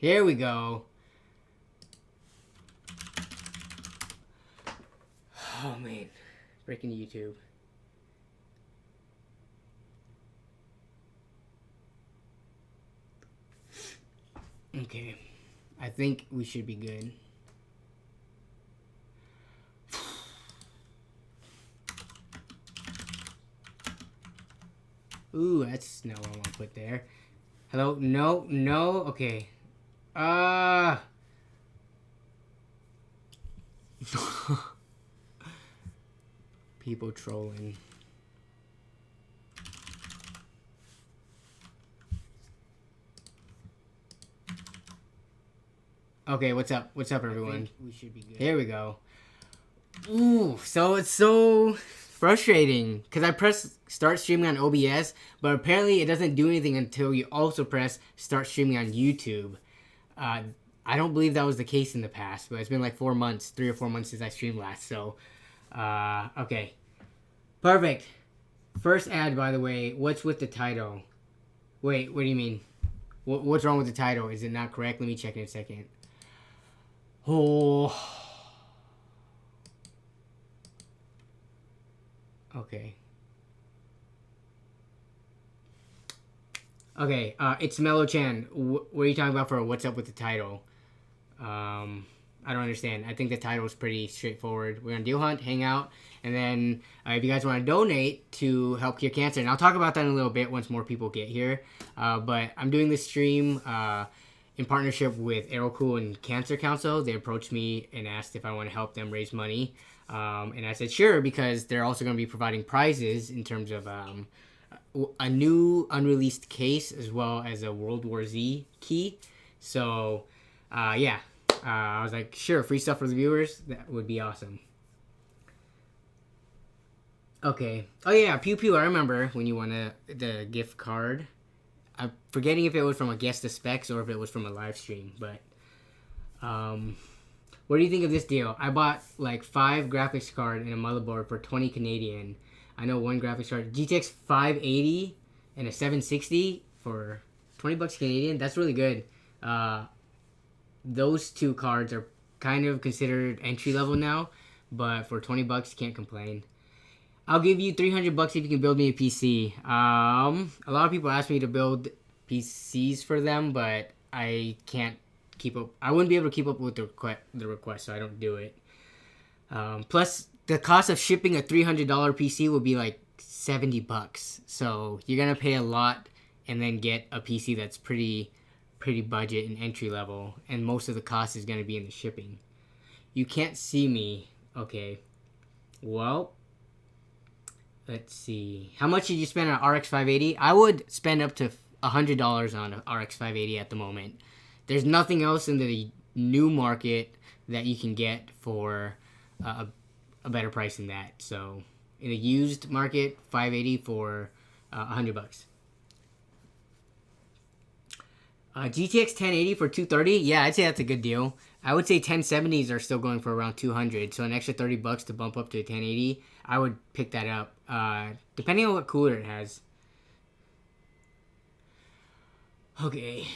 Here we go. Oh, man. Breaking YouTube. Okay. I think we should be good. Ooh, that's not what I want to put there. Hello? No, no. Okay. People trolling. Okay, what's up? What's up, everyone? We should be good. Here we go. Ooh, so it's so frustrating because I press start streaming on OBS, but apparently it doesn't do anything until you also press start streaming on YouTube. I don't believe that was the case in the past, but it's been like 4 months, 3 or 4 months since I streamed last. So, okay, perfect. First ad, by the way. What's with the title? Wait, what do you mean? What's wrong with the title? Is it not correct? Let me check in a second. Oh. Okay. Okay, it's Mello-chan. What are you talking about for what's up with the title? I don't understand. I think the title is pretty straightforward. We're on Deal Hunt, hang out, and then if you guys want to donate to help cure cancer, and I'll talk about that in a little bit once more people get here. But I'm doing this stream in partnership with Aerocool and Cancer Council. They approached me and asked if I want to help them raise money. And I said sure, because they're also going to be providing prizes in terms of a new unreleased case as well as a World War Z key. So, yeah. I was like, sure, free stuff for the viewers. That would be awesome. Okay. Oh, yeah, Pew Pew. I remember when you won the gift card. I'm forgetting if it was from a Guess the Specs or if it was from a live stream. But, what do you think of this deal? I bought like 5 graphics card and a motherboard for 20 Canadian. I know one graphics card, GTX 580 and a 760 for 20 bucks Canadian. That's really good. Those 2 cards are kind of considered entry level now, but for 20 bucks, can't complain. I'll give you 300 bucks if you can build me a PC. A lot of people ask me to build PCs for them, but I can't keep up. I wouldn't be able to keep up with the request, so I don't do it. Plus, the cost of shipping a $300 PC would be like 70 bucks. So you're gonna pay a lot and then get a PC that's pretty budget and entry level, and most of the cost is going to be in the shipping. You can't see me. Okay. Well, let's see. How much did you spend on RX 580? I would spend up to $100 on an RX 580 at the moment. There's nothing else in the new market that you can get for a better price than that. So, in the used market, 580 for $100. GTX 1080 for 230. Yeah, I'd say that's a good deal. I would say 1070s are still going for around 200, so an extra 30 bucks to bump up to a 1080. I would pick that up, depending on what cooler it has. Okay.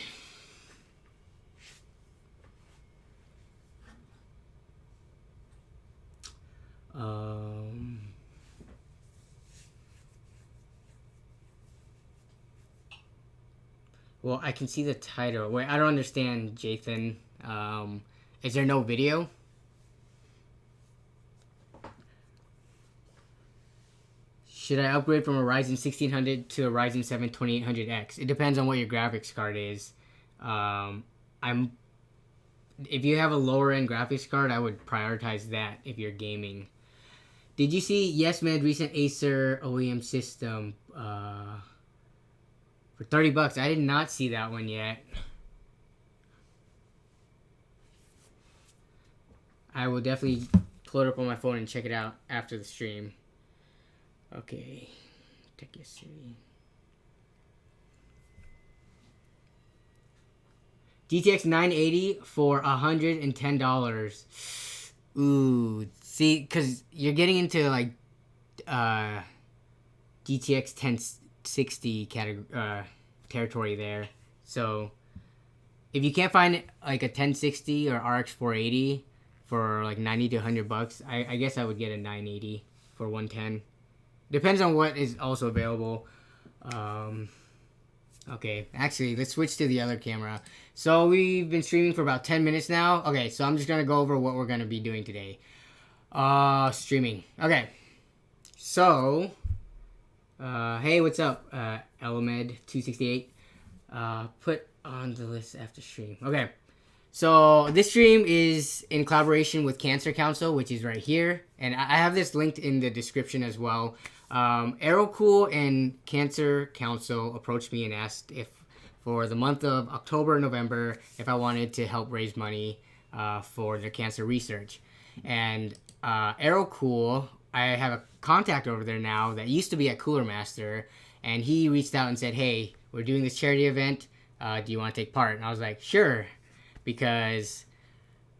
Well, I can see the title. Wait, I don't understand, Jathan. Is there no video? Should I upgrade from a Ryzen 1600 to a Ryzen 7 2800X? It depends on what your graphics card is. If you have a lower end graphics card, I would prioritize that if you're gaming. Did you see Yes Man's recent Acer OEM system? For 30 bucks. I did not see that one yet. I will definitely pull it up on my phone and check it out after the stream. Okay. Tech City. GTX 980 for $110. Ooh. See, because you're getting into like GTX 1060 territory there. So if you can't find like a 1060 or RX 480 for like 90 to 100 bucks, I guess I would get a 980 for 110. Depends on what is also available. Okay, actually, let's switch to the other camera. So we've been streaming for about 10 minutes now. Okay, so I'm just gonna go over what we're gonna be doing today. Streaming. Okay, so hey, what's up, Elemed268? Put on the list after stream. Okay, so this stream is in collaboration with Cancer Council, which is right here, and I have this linked in the description as well. Aerocool and Cancer Council approached me and asked if, for the month of October and November, if I wanted to help raise money for their cancer research. And Aerocool, I have a contact over there now that used to be at Cooler Master, and he reached out and said, hey, we're doing this charity event. Do you want to take part? And I was like, sure, because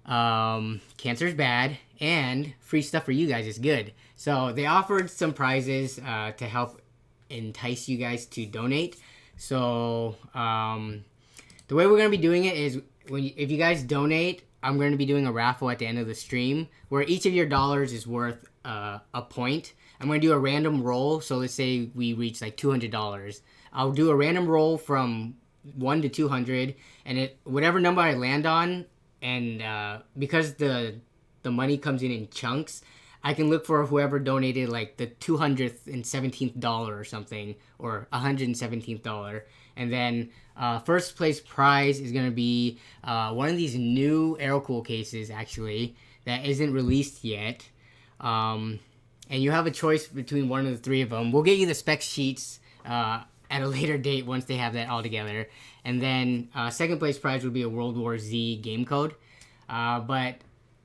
cancer is bad and free stuff for you guys is good. So they offered some prizes to help entice you guys to donate. So the way we're going to be doing it is if you guys donate, I'm going to be doing a raffle at the end of the stream where each of your dollars is worth a point. I'm going to do a random roll. So let's say we reach like $200. I'll do a random roll from 1 to 200, and whatever number I land on, and because the money comes in chunks, I can look for whoever donated like the $217th or something, or $117th, and then first place prize is gonna be one of these new Aerocool cases actually that isn't released yet, and you have a choice between one of the three of them. We'll get you the spec sheets at a later date once they have that all together. And then second place prize would be a World War Z game code. But,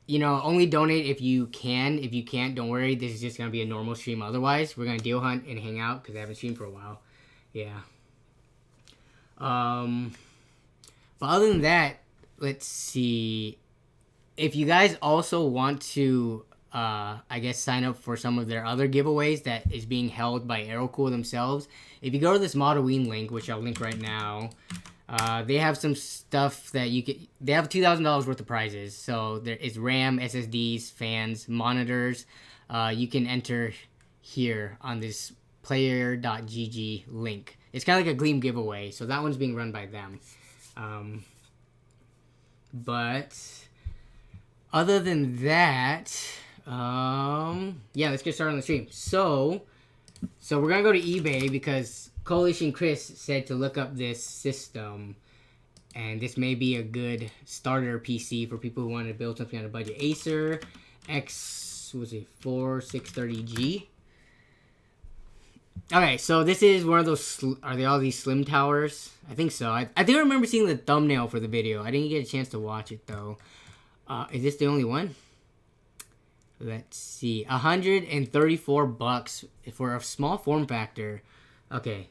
you know, only donate if you can. If you can't, don't worry. This is just going to be a normal stream. Otherwise, we're going to deal hunt and hang out because I haven't streamed for a while. Yeah. But other than that, let's see. If you guys also want to, I guess, sign up for some of their other giveaways that is being held by Aerocool themselves, if you go to this Moddoween link, which I'll link right now, they have some stuff that you can. They have $2,000 worth of prizes. So there is RAM, SSDs, fans, monitors. You can enter here on this player.gg link. It's kind of like a Gleam giveaway. So that one's being run by them. But other than that, yeah, let's get started on the stream. So we're gonna go to eBay because Coalition Chris said to look up this system, and this may be a good starter PC for people who want to build something on a budget. Acer X4630G. Okay, so this is one of those. Are they all these slim towers? I think so. I think I remember seeing the thumbnail for the video. I didn't get a chance to watch it though. Is this the only one? Let's see. $134 for a small form factor. Okay.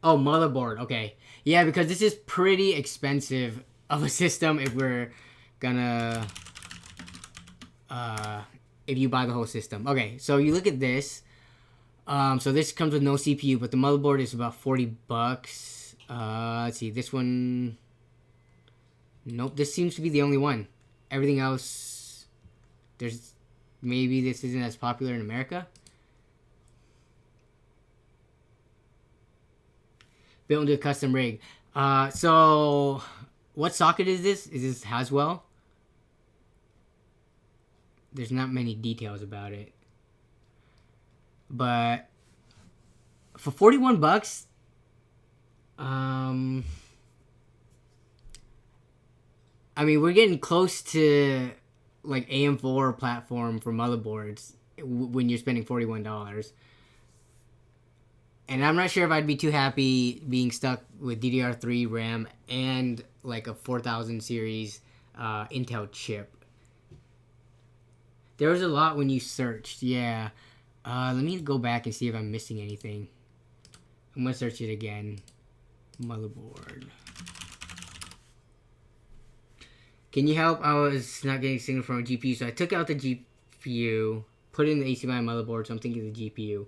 Oh, motherboard. Okay. Yeah, because this is pretty expensive of a system if we're gonna if you buy the whole system. Okay, so you look at this. So this comes with no CPU, but the motherboard is about $40. Let's see, this one. Nope, this seems to be the only one. Everything else, maybe this isn't as popular in America. Built into a custom rig. So what socket is this? Is this Haswell? There's not many details about it. But for $41, I mean, we're getting close to like AM4 platform for motherboards when you're spending $41. And I'm not sure if I'd be too happy being stuck with DDR3 RAM and like a 4000 series Intel chip. There was a lot when you searched, yeah. Let me go back and see if I'm missing anything. I'm gonna search it again. Motherboard. Can you help? I was not getting signal from a GPU, so I took out the GPU. put in the HDMI motherboard, so I'm thinking the GPU.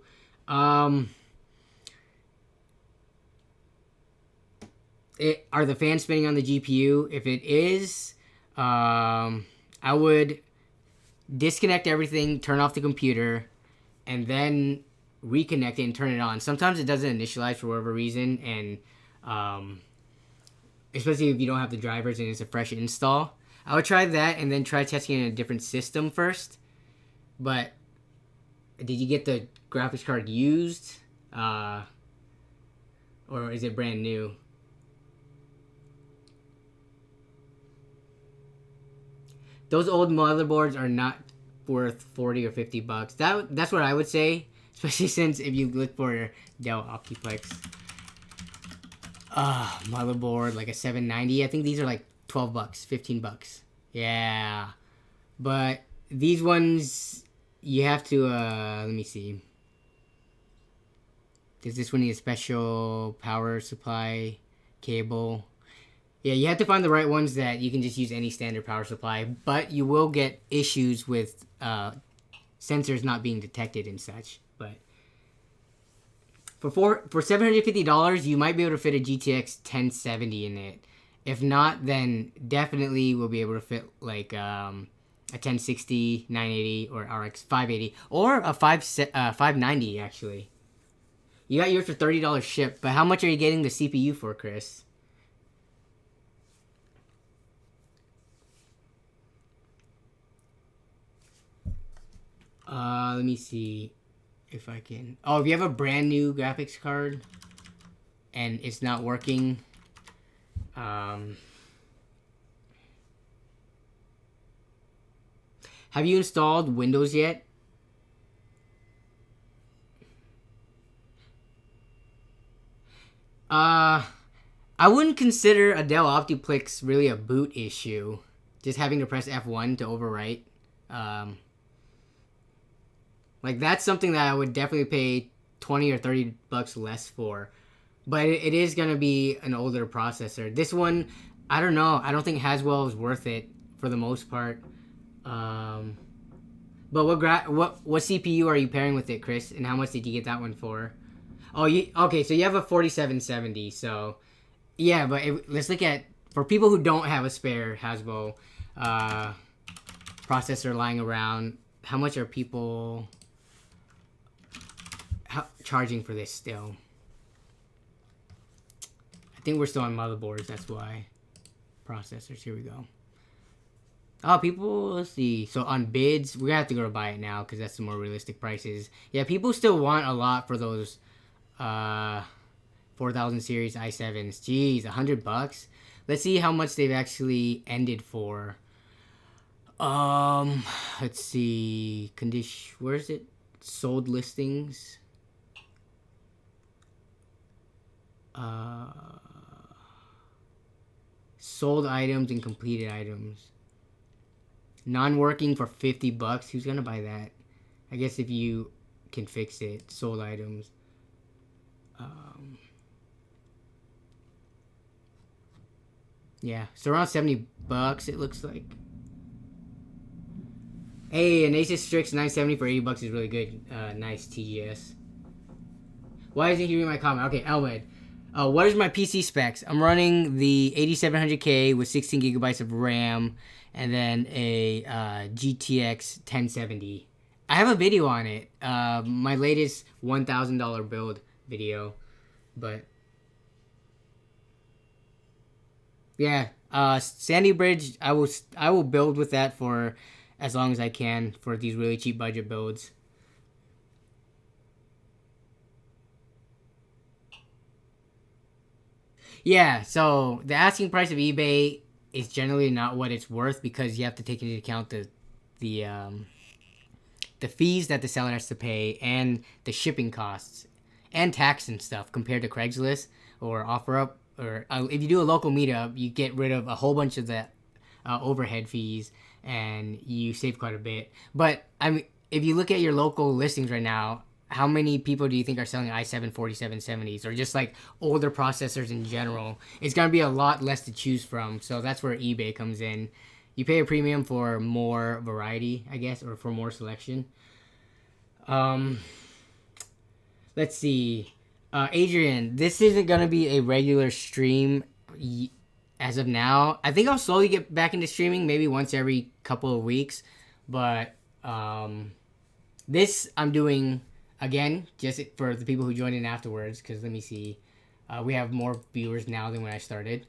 Are the fans spinning on the GPU? If it is, I would disconnect everything, turn off the computer, and then reconnect it and turn it on. Sometimes it doesn't initialize for whatever reason, and especially if you don't have the drivers and it's a fresh install. I would try that and then try testing in a different system first. But did you get the graphics card used? Or is it brand new? Those old motherboards are not worth 40 or 50 bucks. That's what I would say, especially since if you look for Dell Optiplex motherboard, like a 790, I think these are like 12 bucks, 15 bucks. Yeah. But these ones, you have to, let me see. Does this one need a special power supply cable? Yeah, you have to find the right ones that you can just use any standard power supply, but you will get issues with sensors not being detected and such. But for $750, you might be able to fit a GTX 1070 in it. If not, then definitely we'll be able to fit like a 1060, 980, or RX 580, or a 590 actually. You got yours for $30 shipped, but how much are you getting the CPU for, Chris? Let me see if I can. Oh, if you have a brand new graphics card and it's not working, have you installed Windows yet? I wouldn't consider a Dell Optiplex really a boot issue. Just having to press F1 to overwrite. Like, that's something that I would definitely pay 20 or 30 bucks less for. But it is going to be an older processor. This one, I don't know. I don't think Haswell is worth it for the most part. But what CPU are you pairing with it, Chris? And how much did you get that one for? Oh, okay, so you have a 4770. So, yeah, but let's look at... For people who don't have a spare Haswell processor lying around, how much are people... charging for this still? I think we're still on motherboards, that's why. Processors, here we go. Oh, people, let's see. So on bids, we're gonna have to go to buy it now because that's the more realistic prices. Yeah, people still want a lot for those 4000 series i7s. Jeez, $100. Let's see how much they've actually ended for. Let's see. Where is it? Sold listings. Sold items and completed items. Non-working for 50 bucks. Who's gonna buy that? I guess if you can fix it. Sold items. Yeah, so around 70 bucks it looks like. Hey, an Asus Strix 970 for 80 bucks is really good. Nice TGS. Why isn't he reading my comment? Okay, Elmed. What is my PC specs? I'm running the 8700K with 16 gigabytes of RAM and then a GTX 1070. I have a video on it. My latest $1,000 build video. But yeah, Sandy Bridge, I will build with that for as long as I can for these really cheap budget builds. Yeah, so the asking price of eBay is generally not what it's worth because you have to take into account the fees that the seller has to pay and the shipping costs and tax and stuff compared to Craigslist or OfferUp. Or if you do a local meetup, you get rid of a whole bunch of the overhead fees and you save quite a bit. But I mean, if you look at your local listings right now, how many people do you think are selling i7 4770s or just like older processors in general? It's going to be a lot less to choose from. So that's where eBay comes in. You pay a premium for more variety, I guess, or for more selection. Um, let's see. Adrian, this isn't gonna be a regular stream as of now. I think I'll slowly get back into streaming, maybe once every couple of weeks. But this I'm doing again just for the people who joined in afterwards. Because let me see, we have more viewers now than when I started.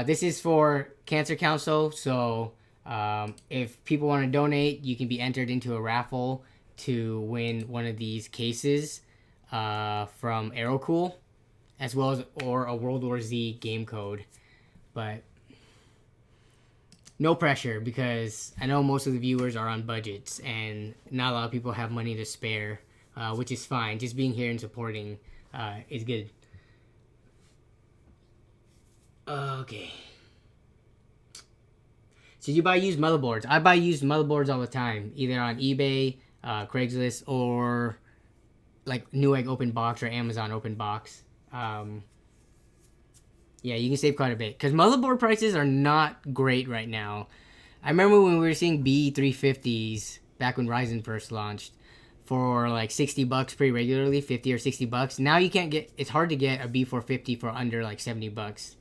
This is for Cancer Council, so if people want to donate, you can be entered into a raffle to win one of these cases from Aerocool, as well as or a World War Z game code. But no pressure, because I know most of the viewers are on budgets and not a lot of people have money to spare, which is fine. Just being here and supporting is good. Okay. So you buy used motherboards? I buy used motherboards all the time, either on eBay, Craigslist, or like Newegg open box or Amazon open box. Yeah, you can save quite a bit because motherboard prices are not great right now. I remember when we were seeing B350s back when Ryzen first launched for like $60 pretty regularly, 50 or $60. Now you can't get. It's hard to get a B450 for under like $70.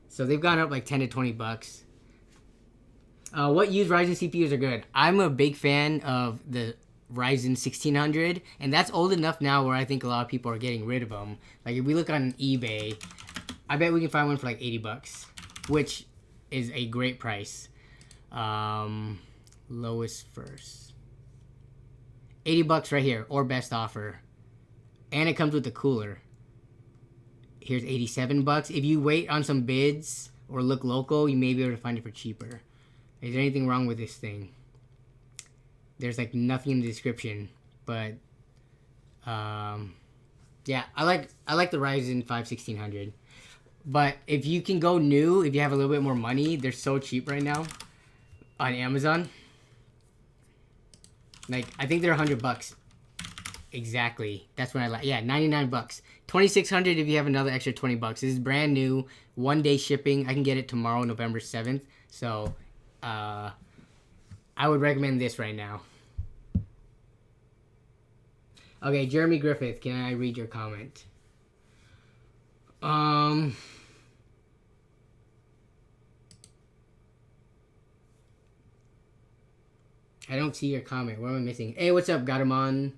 So they've gone up like $10 to $20. What used Ryzen CPUs are good? I'm a big fan of the Ryzen 1600, and that's old enough now where I think a lot of people are getting rid of them. Like if we look on eBay, I bet we can find one for like $80, which is a great price. Lowest first, $80 right here, or best offer, and it comes with the cooler. Here's $87. If you wait on some bids or look local, you may be able to find it for cheaper. Is there anything wrong with this thing? There's like nothing in the description, but yeah, I like the Ryzen 5 1600. But if you can go new, if you have a little bit more money, they're so cheap right now on Amazon. Like I think they're $100 exactly. That's what I like. Yeah, $99, $2,600 if you have another extra $20. This is brand new, 1-day shipping. I can get it tomorrow, November 7th. So I would recommend this right now. Okay, Jeremy Griffith, can I read your comment? I don't see your comment. What am I missing? Hey, what's up, Gatamon?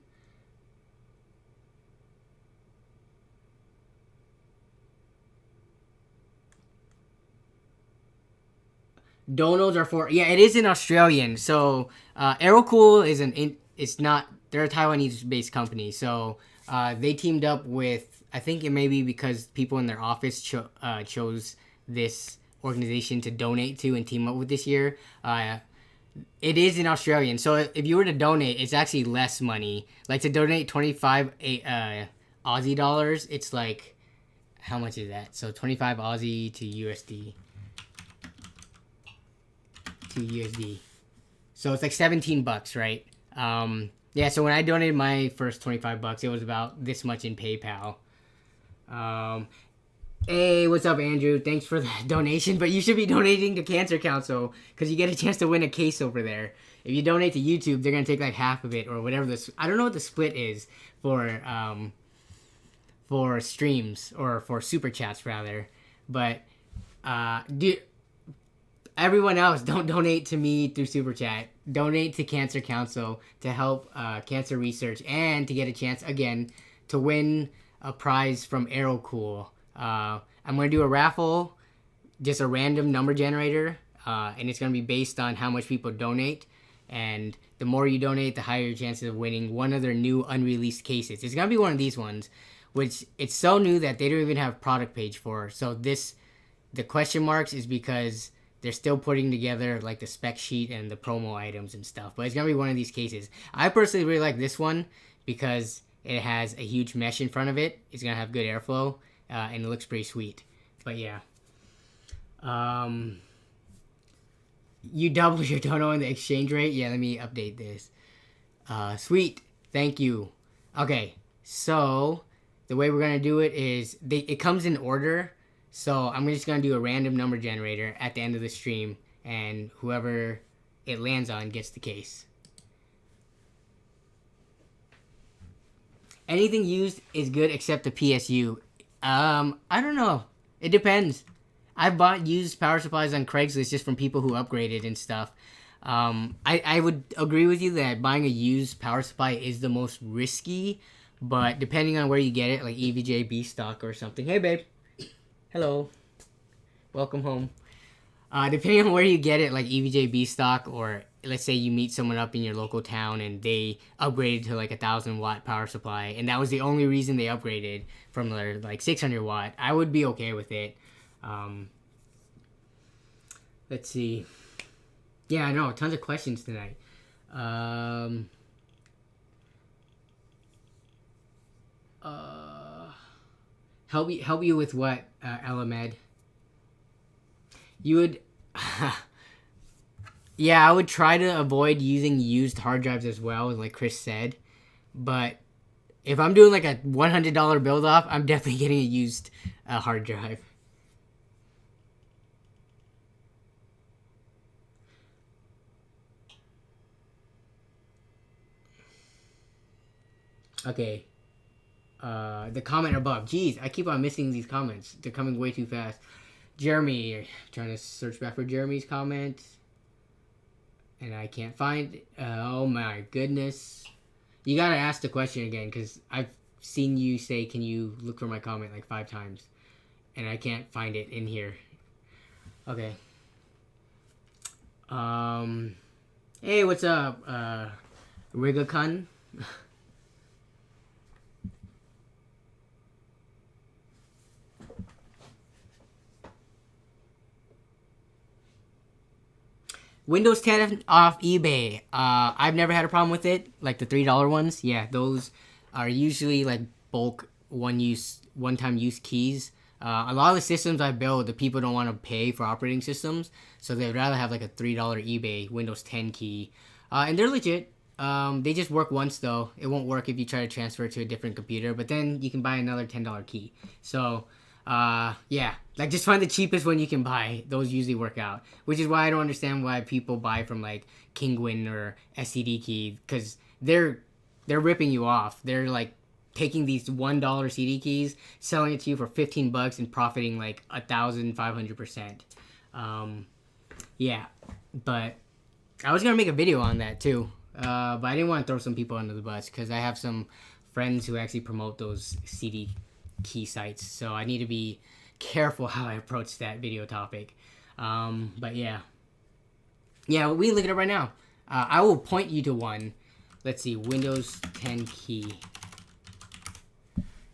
Donos are for, yeah, it is in Australian. So Aerocool is it's not, they're a Taiwanese based company. So they teamed up with, I think it may be because people in their office chose this organization to donate to and team up with this year. It is in Australian. So if you were to donate, it's actually less money. Like to donate 25 Aussie dollars, it's like, how much is that? So 25 Aussie to USD. So it's like $17, right? Yeah, so when I donated my first $25, it was about this much in PayPal. Hey, what's up, Andrew? Thanks for the donation, but you should be donating to Cancer Council because you get a chance to win a case over there. If you donate to YouTube, they're gonna take like half of it or whatever. I don't know what the split is for streams or for super chats rather, but everyone else, don't donate to me through super chat. Donate to Cancer Council to help cancer research and to get a chance again to win a prize from Aerocool. I'm going to do a raffle, just a random number generator, and it's going to be based on how much people donate. And the more you donate, the higher your chances of winning one of their new unreleased cases. It's going to be one of these ones, which it's so new that they don't even have a product page for. So the question marks is because they're still putting together like the spec sheet and the promo items and stuff. But it's going to be one of these cases. I personally really like this one because it has a huge mesh in front of it. It's going to have good airflow. And it looks pretty sweet. But yeah. You double your dono in the exchange rate? Yeah, let me update this. Sweet. Thank you. Okay. So the way we're going to do it is it comes in order. So I'm just going to do a random number generator at the end of the stream. And whoever it lands on gets the case. Anything used is good except the PSU. I don't know. It depends. I've bought used power supplies on Craigslist just from people who upgraded and stuff. I would agree with you that buying a used power supply is the most risky, but depending on where you get it, like EVJ B stock or something. Hey, babe. Hello. Welcome home. Depending on where you get it, like EVJ B stock, or let's say you meet someone up in your local town and they upgraded to like 1,000-watt power supply, and that was the only reason they upgraded from their like 600-watt, I would be okay with it. Let's see. Yeah, I know, tons of questions tonight. Help you with what, Alamed? You would, yeah, I would try to avoid using used hard drives as well, like Chris said. But if I'm doing like a $100 build off, I'm definitely getting a used hard drive. Okay. The comment above. Jeez, I keep on missing these comments. They're coming way too fast. Jeremy, trying to search back for Jeremy's comment, and I can't find it. Oh my goodness. You gotta ask the question again, because I've seen you say, can you look for my comment like 5 times, and I can't find it in here. Okay. Hey, what's up, Rigakun? Windows 10 off eBay. I've never had a problem with it. Like the $3 ones. Yeah, those are usually like bulk one-time use keys. A lot of the systems I build, the people don't want to pay for operating systems, so they'd rather have like a $3 eBay Windows 10 key. And they're legit. They just work once though. It won't work if you try to transfer it to a different computer, but then you can buy another $10 key. So yeah, like just find the cheapest one you can buy. Those usually work out, which is why I don't understand why people buy from like Kingwin or SCD Key, because they're ripping you off. They're like taking these $1 CD keys, selling it to you for $15 and profiting like 1,500%. Yeah, but I was gonna make a video on that too, but I didn't want to throw some people under the bus because I have some friends who actually promote those CD key sites, so I need to be careful how I approach that video topic. But yeah, we look at it right now. I will point you to one. Let's see, Windows 10 key.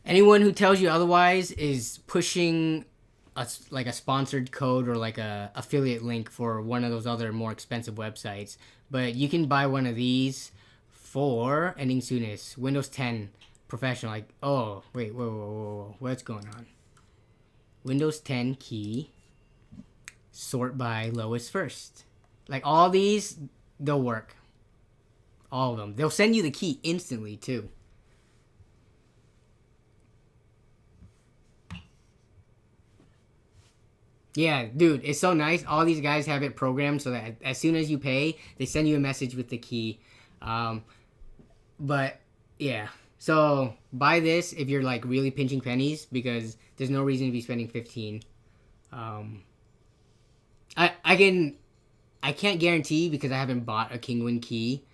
Anyone who tells you otherwise is pushing like a sponsored code or like a affiliate link for one of those other more expensive websites. But you can buy one of these for ending soonest. Windows 10 Professional. Like, oh wait, whoa, what's going on? Windows 10 key, sort by lowest first. Like all these, they'll work. All of them. They'll send you the key instantly too. Yeah, dude, it's so nice. All these guys have it programmed so that as soon as you pay, they send you a message with the key. But yeah, so buy this if you're like really pinching pennies, because there's no reason to be spending 15. I can't guarantee because I haven't bought a Kingwin key,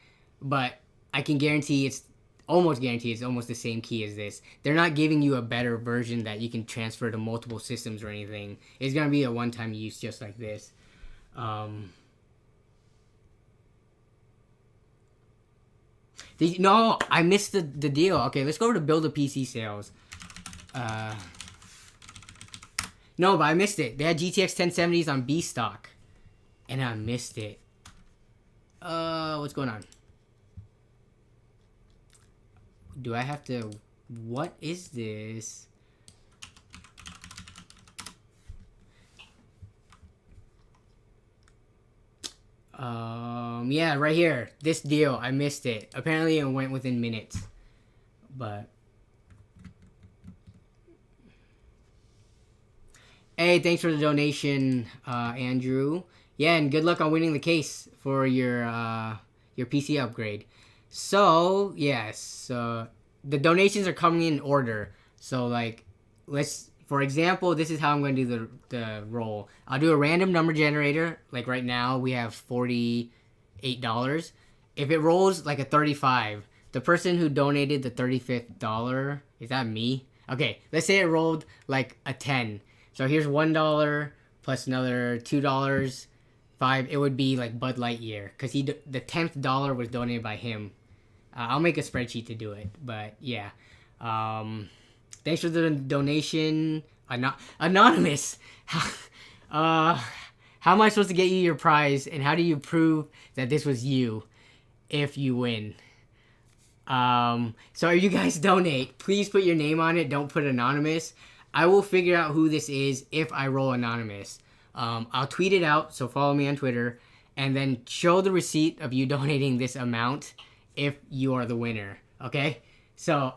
but I can guarantee it's almost the same key as this. They're not giving you a better version that you can transfer to multiple systems or anything. It's gonna be a one-time use just like this. No, I missed the deal. Okay, let's go over to Build a PC sales. No, but I missed it. They had GTX 1070s on B stock, and I missed it. What's going on? Do I have to... What is this? Yeah, right here. This deal. I missed it. Apparently it went within minutes. But... Hey, thanks for the donation, Andrew. Yeah, and good luck on winning the case for your PC upgrade. So, yes, the donations are coming in order. So like, for example, this is how I'm going to do the roll. I'll do a random number generator. Like right now we have $48. If it rolls like a 35, the person who donated the $35, is that me? Okay, let's say it rolled like a 10. So here's $1 plus another $2, 5. It would be like Bud Lightyear because the $10th dollar was donated by him. I'll make a spreadsheet to do it, but yeah. Thanks for the donation, anonymous. How am I supposed to get you your prize, and how do you prove that this was you if you win? So if you guys donate, please put your name on it. Don't put anonymous. I will figure out who this is if I roll anonymous. I'll tweet it out, so follow me on Twitter, and then show the receipt of you donating this amount if you are the winner, okay? So,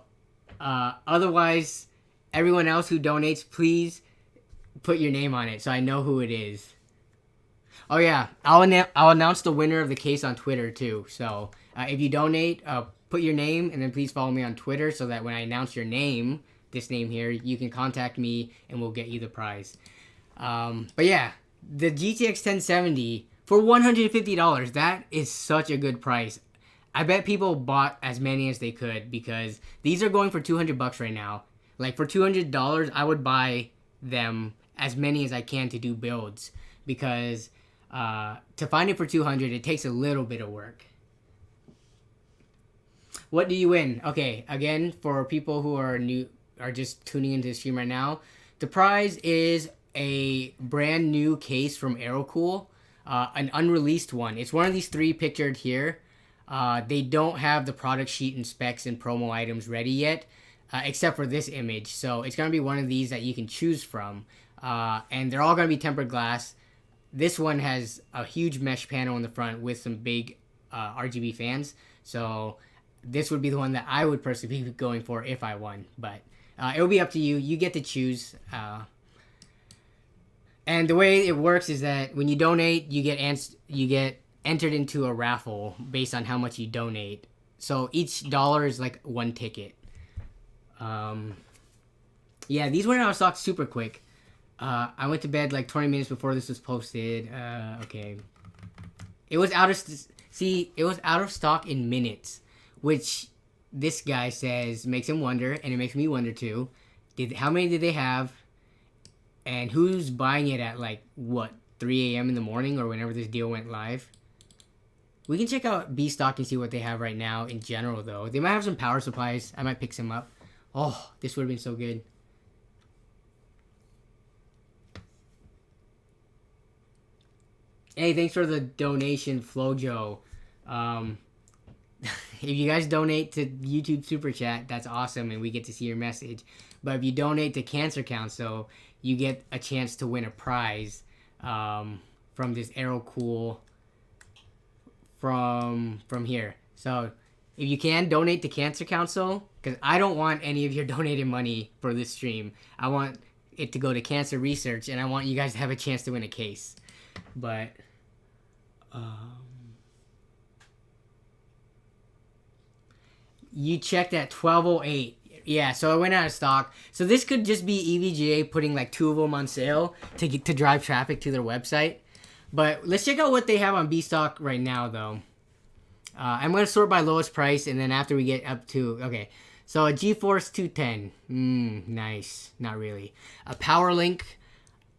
otherwise, everyone else who donates, please put your name on it so I know who it is. Oh yeah, I'll announce the winner of the case on Twitter too. So, if you donate, put your name, and then please follow me on Twitter so that when I announce your name, this name here, you can contact me and we'll get you the prize. But yeah, the GTX 1070 for $150, that is such a good price. I bet people bought as many as they could because these are going for $200 right now. Like for $200, I would buy them as many as I can to do builds because to find it for $200, it takes a little bit of work. What do you win? Okay, again, for people who are just tuning into the stream right now, the prize is a brand new case from Aerocool, an unreleased one. It's one of these 3 pictured here. They don't have the product sheet and specs and promo items ready yet, except for this image. So it's going to be one of these that you can choose from. And they're all going to be tempered glass. This one has a huge mesh panel in the front with some big RGB fans. So this would be the one that I would personally be going for if I won. But it will be up to you. You get to choose. And the way it works is that when you donate, you get entered into a raffle based on how much you donate. So each dollar is like 1 ticket. Yeah, these went out of stock super quick. I went to bed like 20 minutes before this was posted. Okay. It was out of stock in minutes, which this guy says makes him wonder, and it makes me wonder too. How many did they have? And who's buying it at like, what, 3 a.m. in the morning or whenever this deal went live? We can check out B-Stock and see what they have right now in general, though. They might have some power supplies. I might pick some up. Oh, this would have been so good. Hey, thanks for the donation, Flojo. If you guys donate to YouTube Super Chat, that's awesome, and we get to see your message. But if you donate to Cancer Council, you get a chance to win a prize from this Aerocool from here. So if you can, donate to Cancer Council, because I don't want any of your donated money for this stream. I want it to go to cancer research, and I want you guys to have a chance to win a case. But you checked at 12:08. Yeah, so it went out of stock. So this could just be EVGA putting like 2 of them on sale to drive traffic to their website. But let's check out what they have on B-Stock right now, though. I'm going to sort by lowest price, and then after we get up to... Okay, so a GeForce 210. Nice. Not really. A PowerLink.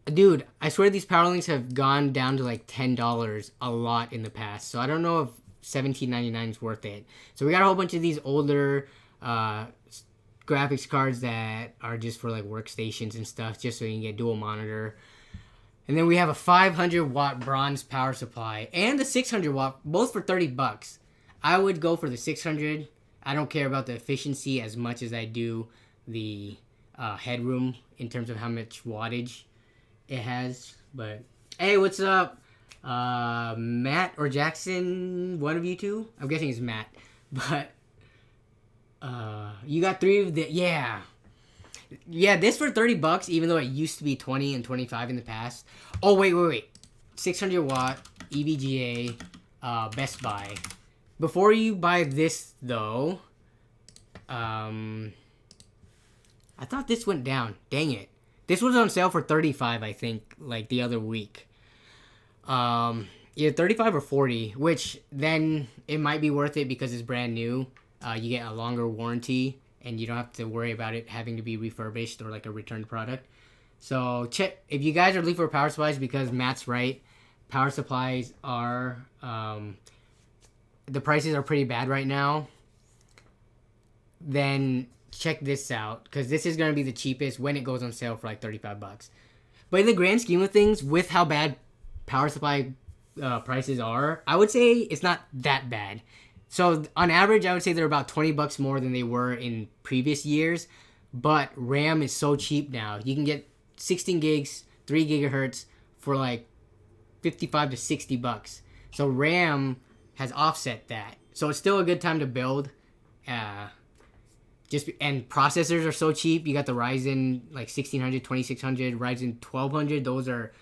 Dude, I swear these PowerLinks have gone down to like $10 a lot in the past. So I don't know if $17.99 is worth it. So we got a whole bunch of these older graphics cards that are just for like workstations and stuff, just so you can get dual monitor. And then we have a 500 watt bronze power supply and the 600 watt, both for $30. I would go for the 600. I don't care about the efficiency as much as I do the headroom in terms of how much wattage it has. But hey, what's up? Matt or Jackson, one of you two? I'm guessing it's Matt. But you got 3 of the... Yeah, this for $30, even though it used to be 20 and 25 in the past. Oh, wait. 600 watt, EVGA, Best Buy. Before you buy this, though, I thought this went down. Dang it. This was on sale for 35, I think, like the other week. Either 35 or 40, which then it might be worth it because it's brand new. You get a longer warranty and you don't have to worry about it having to be refurbished or like a returned product. So check if you guys are looking for power supplies, because Matt's right. Power supplies are the prices are pretty bad right now. Then check this out, because this is going to be the cheapest when it goes on sale for like 35 bucks. But in the grand scheme of things, with how bad power supply prices are, I would say it's not that bad. So on average, I would say they're about 20 bucks more than they were in previous years. But RAM is so cheap now. You can get 16 gigs, 3 gigahertz for like 55 to 60 bucks. So RAM has offset that. So it's still a good time to build. And processors are so cheap. You got the Ryzen like 1600, 2600, Ryzen 1200. Those are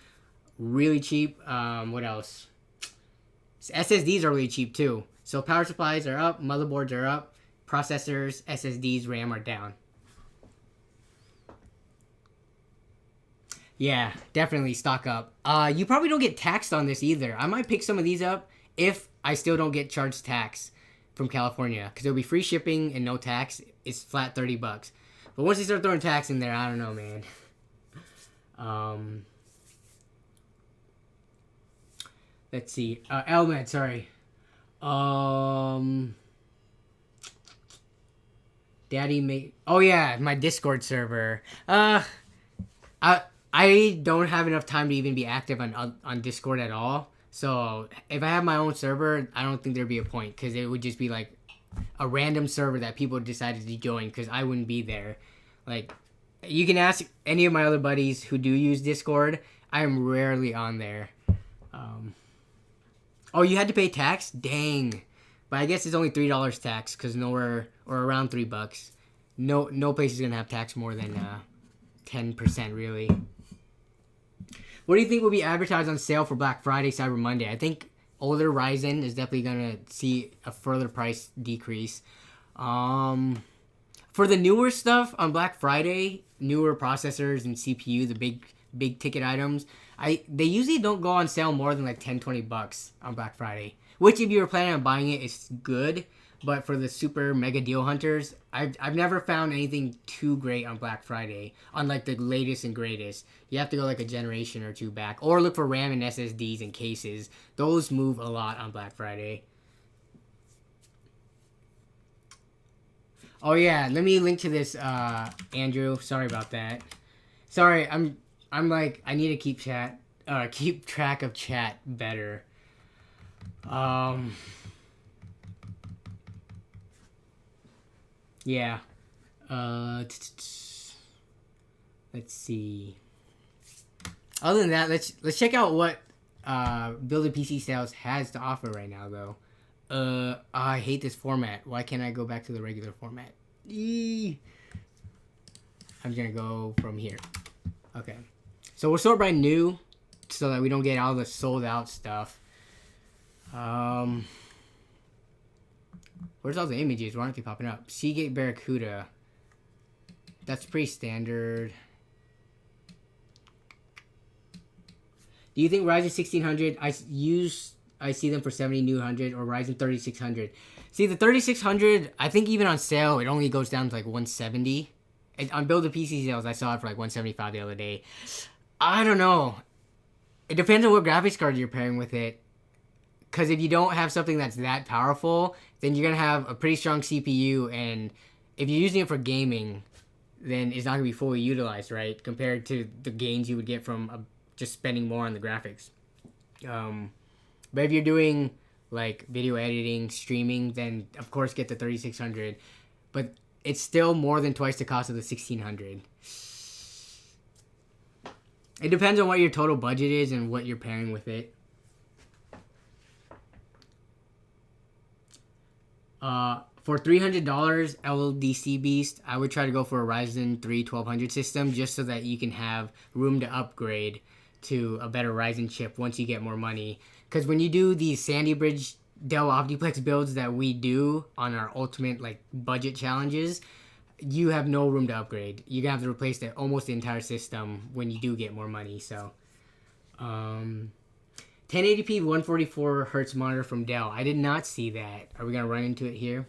really cheap. What else? SSDs are really cheap too. So power supplies are up, motherboards are up, processors, SSDs, RAM are down. Yeah, definitely stock up. You probably don't get taxed on this either. I might pick some of these up if I still don't get charged tax from California, because it'll be free shipping and no tax. It's flat 30 bucks. But once they start throwing tax in there, I don't know, man. Let's see. Elmed, sorry. Daddy made. Oh yeah, my Discord server. I don't have enough time to even be active on Discord at all. So if I have my own server, I don't think there'd be a point, because it would just be like a random server that people decided to join, because I wouldn't be there. Like, you can ask any of my other buddies who do use Discord. I am rarely on there. Oh, you had to pay tax? Dang. But I guess it's only $3 tax, because nowhere, or around $3. No place is gonna have tax more than 10%, really. What do you think will be advertised on sale for Black Friday, Cyber Monday? I think older Ryzen is definitely going to see a further price decrease. For the newer stuff on Black Friday, newer processors and CPU, the big ticket items, they usually don't go on sale more than like 10, 20 bucks on Black Friday. Which, if you were planning on buying it, it's good. But for the super mega deal hunters, I've never found anything too great on Black Friday, on like the latest and greatest. You have to go like a generation or two back, or look for RAM and SSDs and cases. Those move a lot on Black Friday. Oh yeah, let me link to this, Andrew. Sorry about that. Sorry, I'm like, I need to keep track of chat better. Yeah. Let's see. Other than that, let's check out what Build a PC Sales has to offer right now, though. I hate this format. Why can't I go back to the regular format? I'm gonna go from here. Okay. So we'll sort by new, so that we don't get all the sold out stuff. Where's all the images? Why aren't they popping up? Seagate Barracuda. That's pretty standard. Do you think Ryzen 1600? I see them for 70,200 or Ryzen 3600. See, the 3600, I think even on sale, it only goes down to like 170. On Build a PC Sales, I saw it for like 175 the other day. I don't know. It depends on what graphics card you're pairing with it. Because if you don't have something that's that powerful, then you're going to have a pretty strong CPU. And if you're using it for gaming, then it's not going to be fully utilized, right? Compared to the gains you would get from just spending more on the graphics. But if you're doing like video editing, streaming, then of course get the 3600. But it's still more than twice the cost of the 1600. It depends on what your total budget is and what you're pairing with it. For $300 LDC Beast, I would try to go for a Ryzen 3 1200 system, just so that you can have room to upgrade to a better Ryzen chip once you get more money. Because when you do these Sandy Bridge Dell Optiplex builds that we do on our ultimate like budget challenges, you have no room to upgrade. You're gonna have to replace almost the entire system when you do get more money. So, 1080p 144 hertz monitor from Dell. I did not see that. Are we gonna run into it here?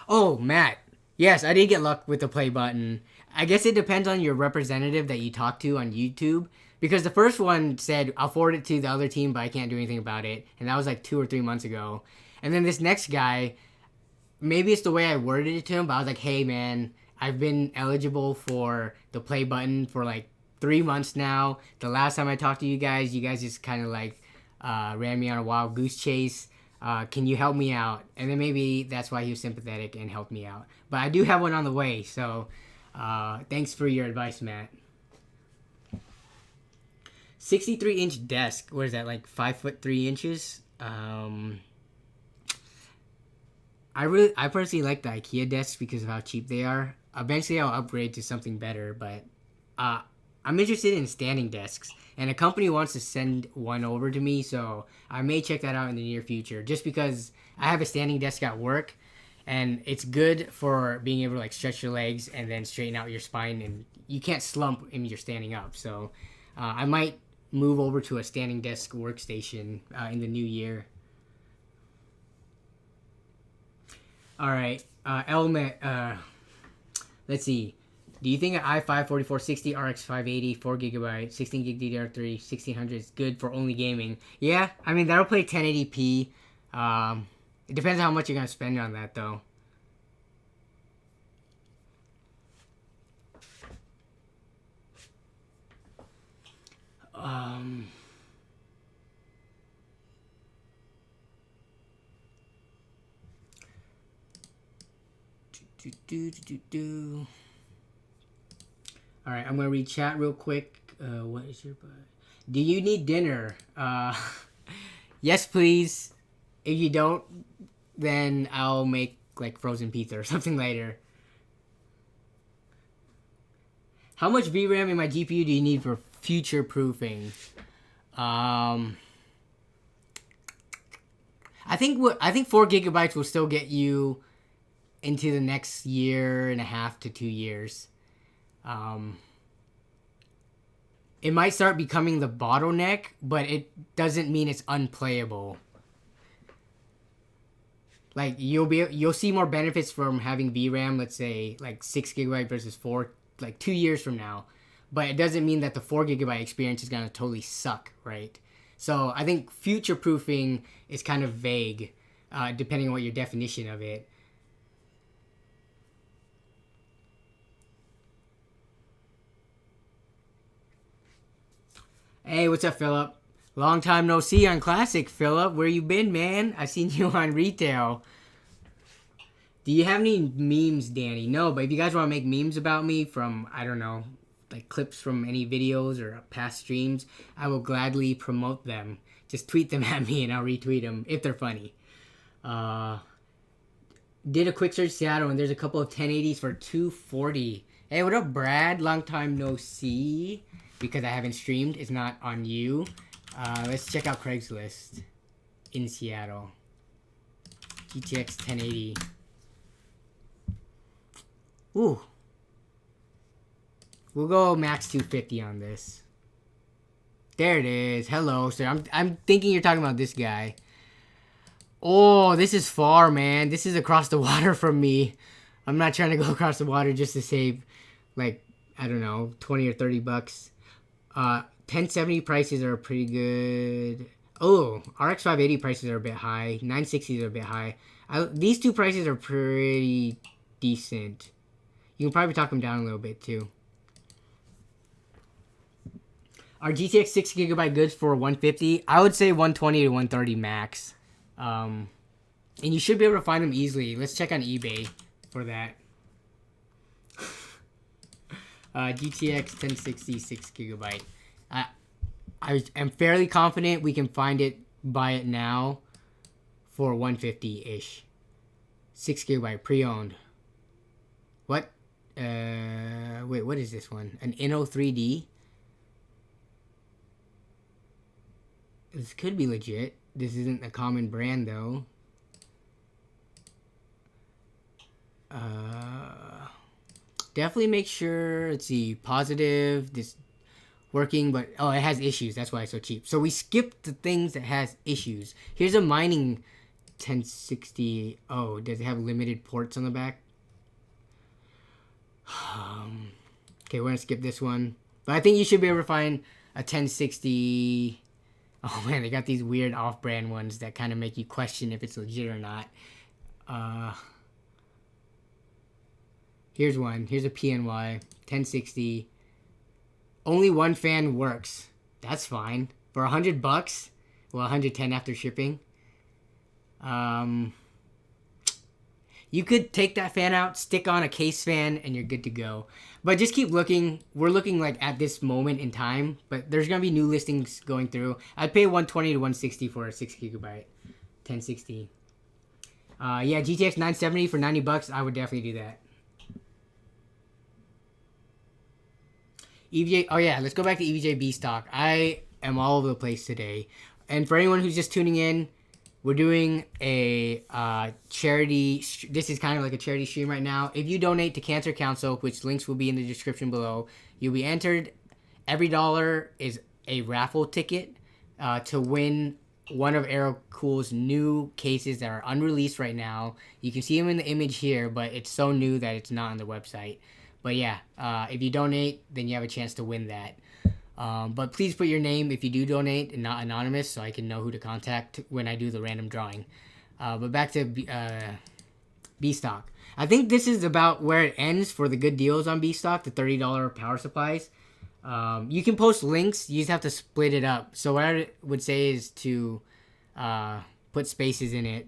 Oh, Matt. Yes, I did get luck with the play button. I guess it depends on your representative that you talk to on YouTube. Because the first one said, I'll forward it to the other team, but I can't do anything about it. And that was like 2 or 3 months ago. And then this next guy, maybe it's the way I worded it to him, but I was like, hey, man, I've been eligible for the play button for like 3 months now. The last time I talked to you guys just kind of like ran me on a wild goose chase. Can you help me out? And then maybe that's why he was sympathetic and helped me out. But I do have one on the way, so thanks for your advice, Matt. 63-inch desk. What is that, like 5'3"? I personally like the IKEA desks because of how cheap they are. Eventually, I'll upgrade to something better, but I'm interested in standing desks, and a company wants to send one over to me, so I may check that out in the near future. Just because I have a standing desk at work, and it's good for being able to like stretch your legs and then straighten out your spine, and you can't slump when you're standing up. So I might move over to a standing desk workstation in the new year. All right, Element. Let's see. Do you think an i5 4460 RX 580 4GB 16 gig DDR3 1600 is good for only gaming? Yeah, I mean that'll play 1080p. It depends on how much you're gonna spend on that though. Um. All right, I'm gonna read chat real quick. What is your butt? Do you need dinner? Yes, please. If you don't, then I'll make like frozen pizza or something later. How much VRAM in my GPU do you need for future proofing? I think 4 GB will still get you into the next year and a half to 2 years. It might start becoming the bottleneck, but it doesn't mean it's unplayable. Like you'll see more benefits from having VRAM, let's say like 6 GB versus 4, like 2 years from now. But it doesn't mean that the 4 GB experience is gonna totally suck, right? So I think future proofing is kind of vague, depending on what your definition of it. Hey, what's up, Philip? Long time no see on Classic, Philip. Where you been, man? I seen you on retail. Do you have any memes, Danny? No, but if you guys want to make memes about me from, I don't know, like clips from any videos or past streams, I will gladly promote them. Just tweet them at me and I'll retweet them if they're funny. Did a quick search Seattle and there's a couple of 1080s for $240. Hey, what up, Brad? Long time no see. Because I haven't streamed, it's not on you. Let's check out Craigslist in Seattle. GTX 1080. Ooh. We'll go max 250 on this. There it is. Hello, sir. I'm thinking you're talking about this guy. Oh, this is far, man. This is across the water from me. I'm not trying to go across the water just to save, like, I don't know, 20 or 30 bucks. 1070 prices are pretty good. Oh, RX 580 prices are a bit high. 960s are a bit high. These two prices are pretty decent. You can probably talk them down a little bit too. Are GTX 6 GB goods for 150? I would say 120 to 130 max. And you should be able to find them easily. Let's check on eBay for that. GTX 1060 6 GB. I am fairly confident we can find it, buy it now for 150-ish. 6 GB pre-owned. What? Wait, what is this one? An Inno 3D? This could be legit. This isn't a common brand though. Definitely make sure, let's see, positive, this working, but oh, it has issues. That's why it's so cheap. So we skipped the things that has issues. Here's a mining 1060. Oh, does it have limited ports on the back? Okay, we're gonna skip this one. But I think you should be able to find a 1060. Oh man, they got these weird off-brand ones that kind of make you question if it's legit or not. Here's one. Here's a PNY 1060. Only one fan works. That's fine for $100. Well, 110 after shipping. You could take that fan out, stick on a case fan, and you're good to go. But just keep looking. We're looking like at this moment in time, but there's gonna be new listings going through. I'd pay 120 to 160 for a 6GB 1060. Yeah, GTX 970 for $90. I would definitely do that. EVJ. Oh yeah, let's go back to EVJ B stock. I am all over the place today, and for anyone who's just tuning in, we're doing a charity. This is kind of like a charity stream right now. If you donate to Cancer Council, which links will be in the description below, you'll be entered. Every dollar is a raffle ticket to win one of Aerocool's new cases that are unreleased right now. You can see them in the image here, but it's so new that it's not on the website. But yeah, if you donate, then you have a chance to win that. But please put your name if you do donate and not anonymous, so I can know who to contact when I do the random drawing. But back to B stock. I think this is about where it ends for the good deals on B stock, the $30 power supplies. You can post links. You just have to split it up. So what I would say is to put spaces in it.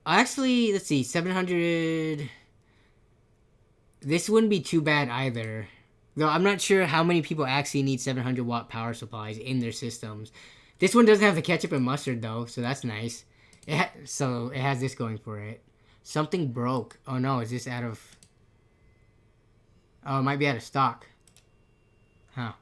Actually, let's see, 700. This wouldn't be too bad either. Though I'm not sure how many people actually need 700-watt power supplies in their systems. This one doesn't have the ketchup and mustard, though, so that's nice. So it has this going for it. Something broke. Oh, no, is this out of... Oh, it might be out of stock. Huh.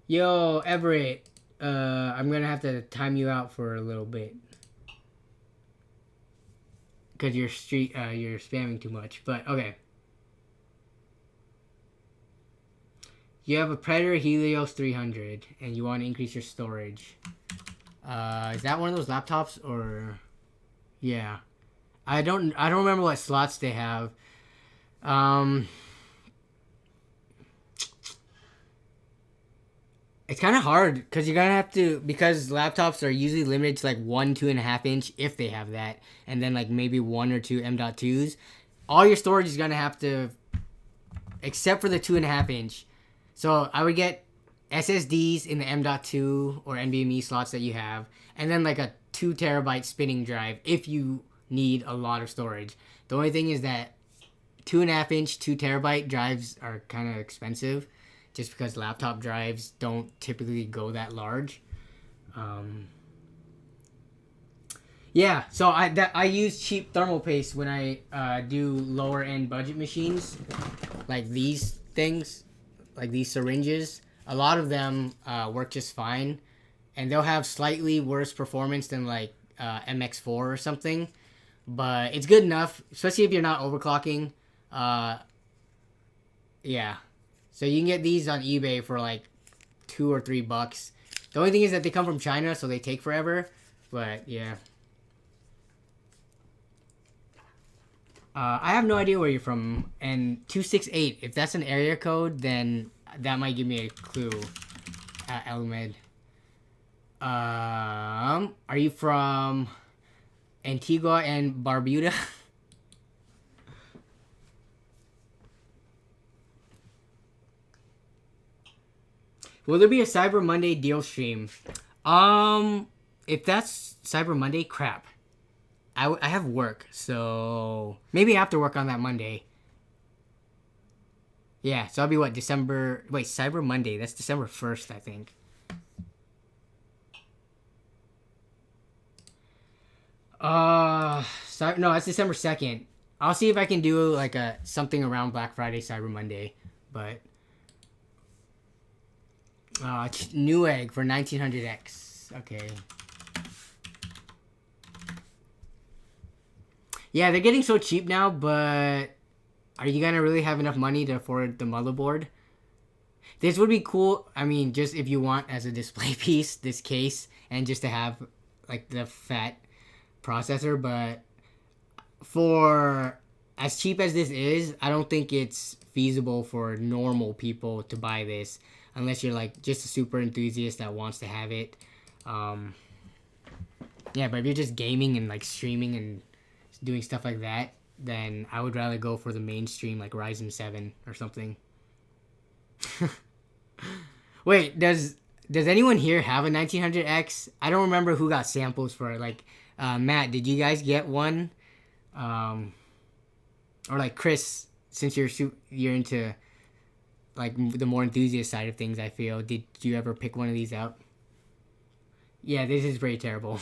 Yo, Everett. I'm gonna have to time you out for a little bit. Because you're spamming too much. But, okay. You have a Predator Helios 300, and you want to increase your storage. Is that one of those laptops, or... Yeah. I don't remember what slots they have. It's kind of hard because you're gonna have to, because laptops are usually limited to like 1 2.5 inch if they have that, and then like maybe 1 or 2 M.2s. All your storage is gonna have to, except for the 2.5 inch. So I would get SSDs in the M.2 or NVMe slots that you have, and then like a 2 terabyte spinning drive if you need a lot of storage. The only thing is that 2.5 inch 2 terabyte drives are kind of expensive, just because laptop drives don't typically go that large. Yeah, so I use cheap thermal paste when I do lower end budget machines, like these things, like these syringes. A lot of them work just fine, and they'll have slightly worse performance than like MX4 or something, but it's good enough, especially if you're not overclocking. Yeah. So you can get these on eBay for like $2 or $3. The only thing is that they come from China, so they take forever. But yeah. I have no idea where you're from. And 268, if that's an area code, then that might give me a clue. Elmed. Are you from Antigua and Barbuda? Will there be a Cyber Monday deal stream? If that's Cyber Monday, crap. I have work, so maybe after work on that Monday. Yeah, so I'll be what, December... Wait, Cyber Monday, that's December 1st, I think. No, that's December 2nd. I'll see if I can do like something around Black Friday, Cyber Monday. But Newegg for 1900X. Okay. Yeah, they're getting so cheap now, but are you gonna really have enough money to afford the motherboard? This would be cool. I mean, just if you want as a display piece, this case, and just to have like the fat processor, but for as cheap as this is, I don't think it's feasible for normal people to buy this unless you're like just a super enthusiast that wants to have it. Yeah, but if you're just gaming and like streaming and doing stuff like that, then I would rather go for the mainstream like Ryzen 7 or something. Wait, does anyone here have a 1900X? I don't remember who got samples for it. Like, Matt, did you guys get one? Or like Chris, since you're into like the more enthusiast side of things, I feel. Did you ever pick one of these out? Yeah, this is pretty terrible.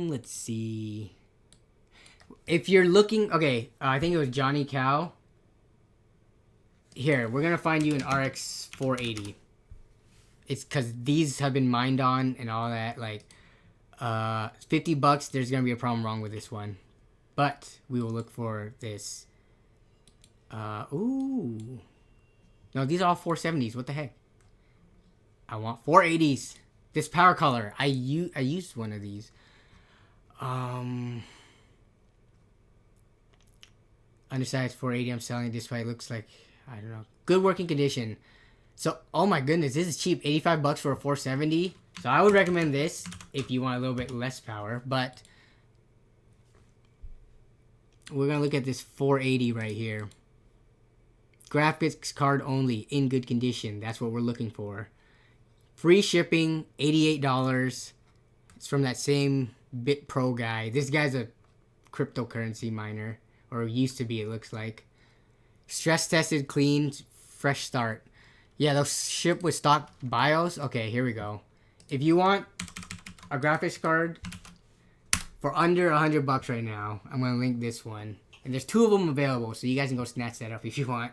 Let's see. If you're looking, okay, I think it was Johnny Cow. Here, we're gonna find you an RX 480. It's because these have been mined on and all that. Like, $50. There's gonna be a problem wrong with this one, but we will look for this. Ooh, no, these are all 470s. What the heck? I want 480s. This power color. I used one of these. Undersized 480. I'm selling it this way. It looks like, I don't know. Good working condition. So, oh my goodness, this is cheap. $85 for a 470. So I would recommend this if you want a little bit less power. But we're gonna look at this 480 right here. Graphics card only, in good condition. That's what we're looking for. Free shipping, $88. It's from that same BitPro guy. This guy's a cryptocurrency miner, or used to be, it looks like. Stress tested, clean, fresh start. Yeah, they'll ship with stock BIOS. Okay, here we go. If you want a graphics card for under $100 right now, I'm gonna link this one. And there's 2 of them available, so you guys can go snatch that up if you want.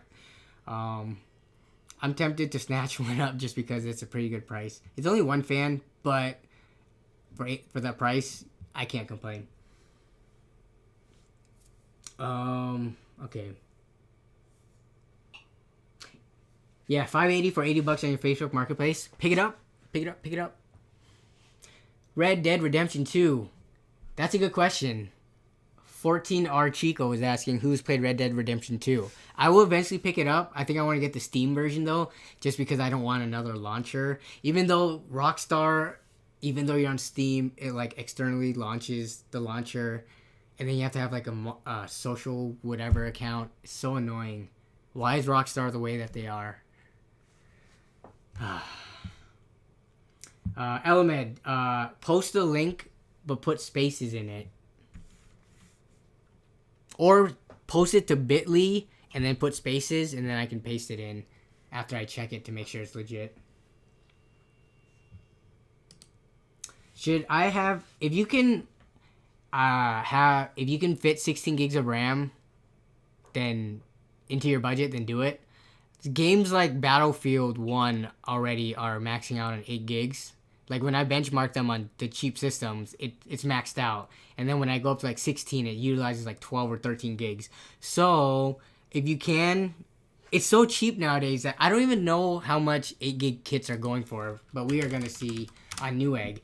I'm tempted to snatch one up just because it's a pretty good price. It's only one fan, but for that price, I can't complain. Okay. Yeah, 580 for $80 on your Facebook Marketplace. Pick it up. Pick it up. Pick it up. Red Dead Redemption 2. That's a good question. 14R Chico is asking who's played Red Dead Redemption 2. I will eventually pick it up. I think I want to get the Steam version though, just because I don't want another launcher. Even though Rockstar, even though you're on Steam, it like externally launches the launcher, and then you have to have like a social whatever account. It's so annoying. Why is Rockstar the way that they are? Elamed, post the link but put spaces in it. Or post it to bit.ly and then put spaces, and then I can paste it in after I check it to make sure it's legit. Should I have, if you can fit 16 gigs of RAM then into your budget, then do it. Games like Battlefield 1 already are maxing out on 8 gigs. Like when I benchmark them on the cheap systems, it's maxed out. And then when I go up to like 16, it utilizes like 12 or 13 gigs. So if you can, it's so cheap nowadays that I don't even know how much 8 gig kits are going for. But we are going to see on Newegg.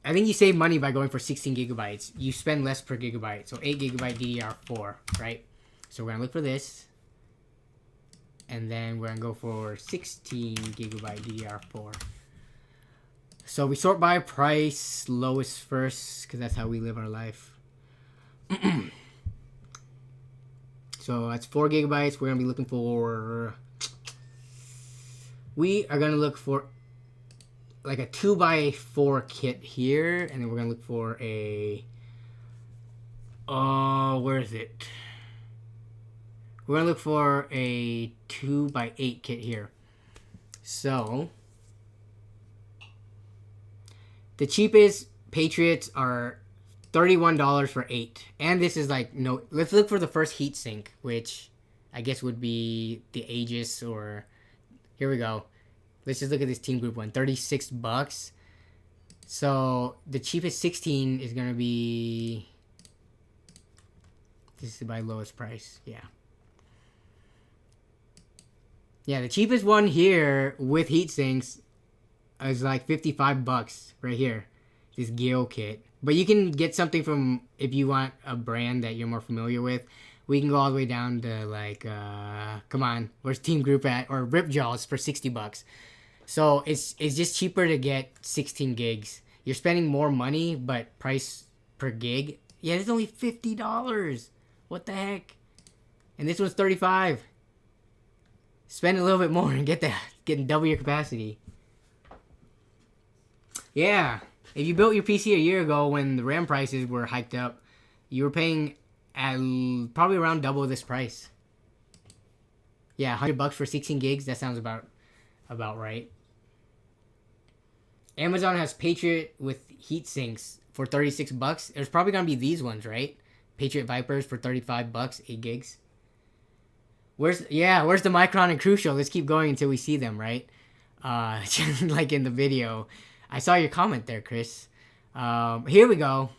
I think you save money by going for 16 gigabytes. You spend less per gigabyte. So 8 gigabyte DDR4, right? So we're going to look for this. And then we're going to go for 16 gigabyte DDR4. So we sort by price, lowest first, because that's how we live our life. So that's 4 gigabytes. We're going to be looking for... We are going to look for like a 2x4 kit here. And then we're going to look for a... Oh, where is it? We're going to look for a 2x8 kit here. So, the cheapest Patriots are $31 for 8. And this is like, no, let's look for the first heatsink, which I guess would be the Aegis or, here we go. Let's just look at this Team Group one, $36. So the cheapest 16 is going to be, this is by lowest price, yeah. Yeah, the cheapest one here with heatsinks is like $55 right here. This Gale kit. But you can get something from, if you want a brand that you're more familiar with, we can go all the way down to like, come on, where's Team Group at? Or Ripjaws for $60. So it's just cheaper to get 16 gigs. You're spending more money, but price per gig, yeah, it's only $50. What the heck? And this one's $35. Spend a little bit more and get that, getting double your capacity. Yeah, if you built your PC a year ago when the RAM prices were hiked up, you were paying at probably around double this price. Yeah, $100 for 16 gigs. That sounds about right. Amazon has Patriot with heat sinks for $36. There's probably gonna be these ones, right? Patriot Vipers for $35, 8 gigs. Where's the Micron and Crucial? Let's keep going until we see them, right? Like in the video. I saw your comment there, Chris. Here we go.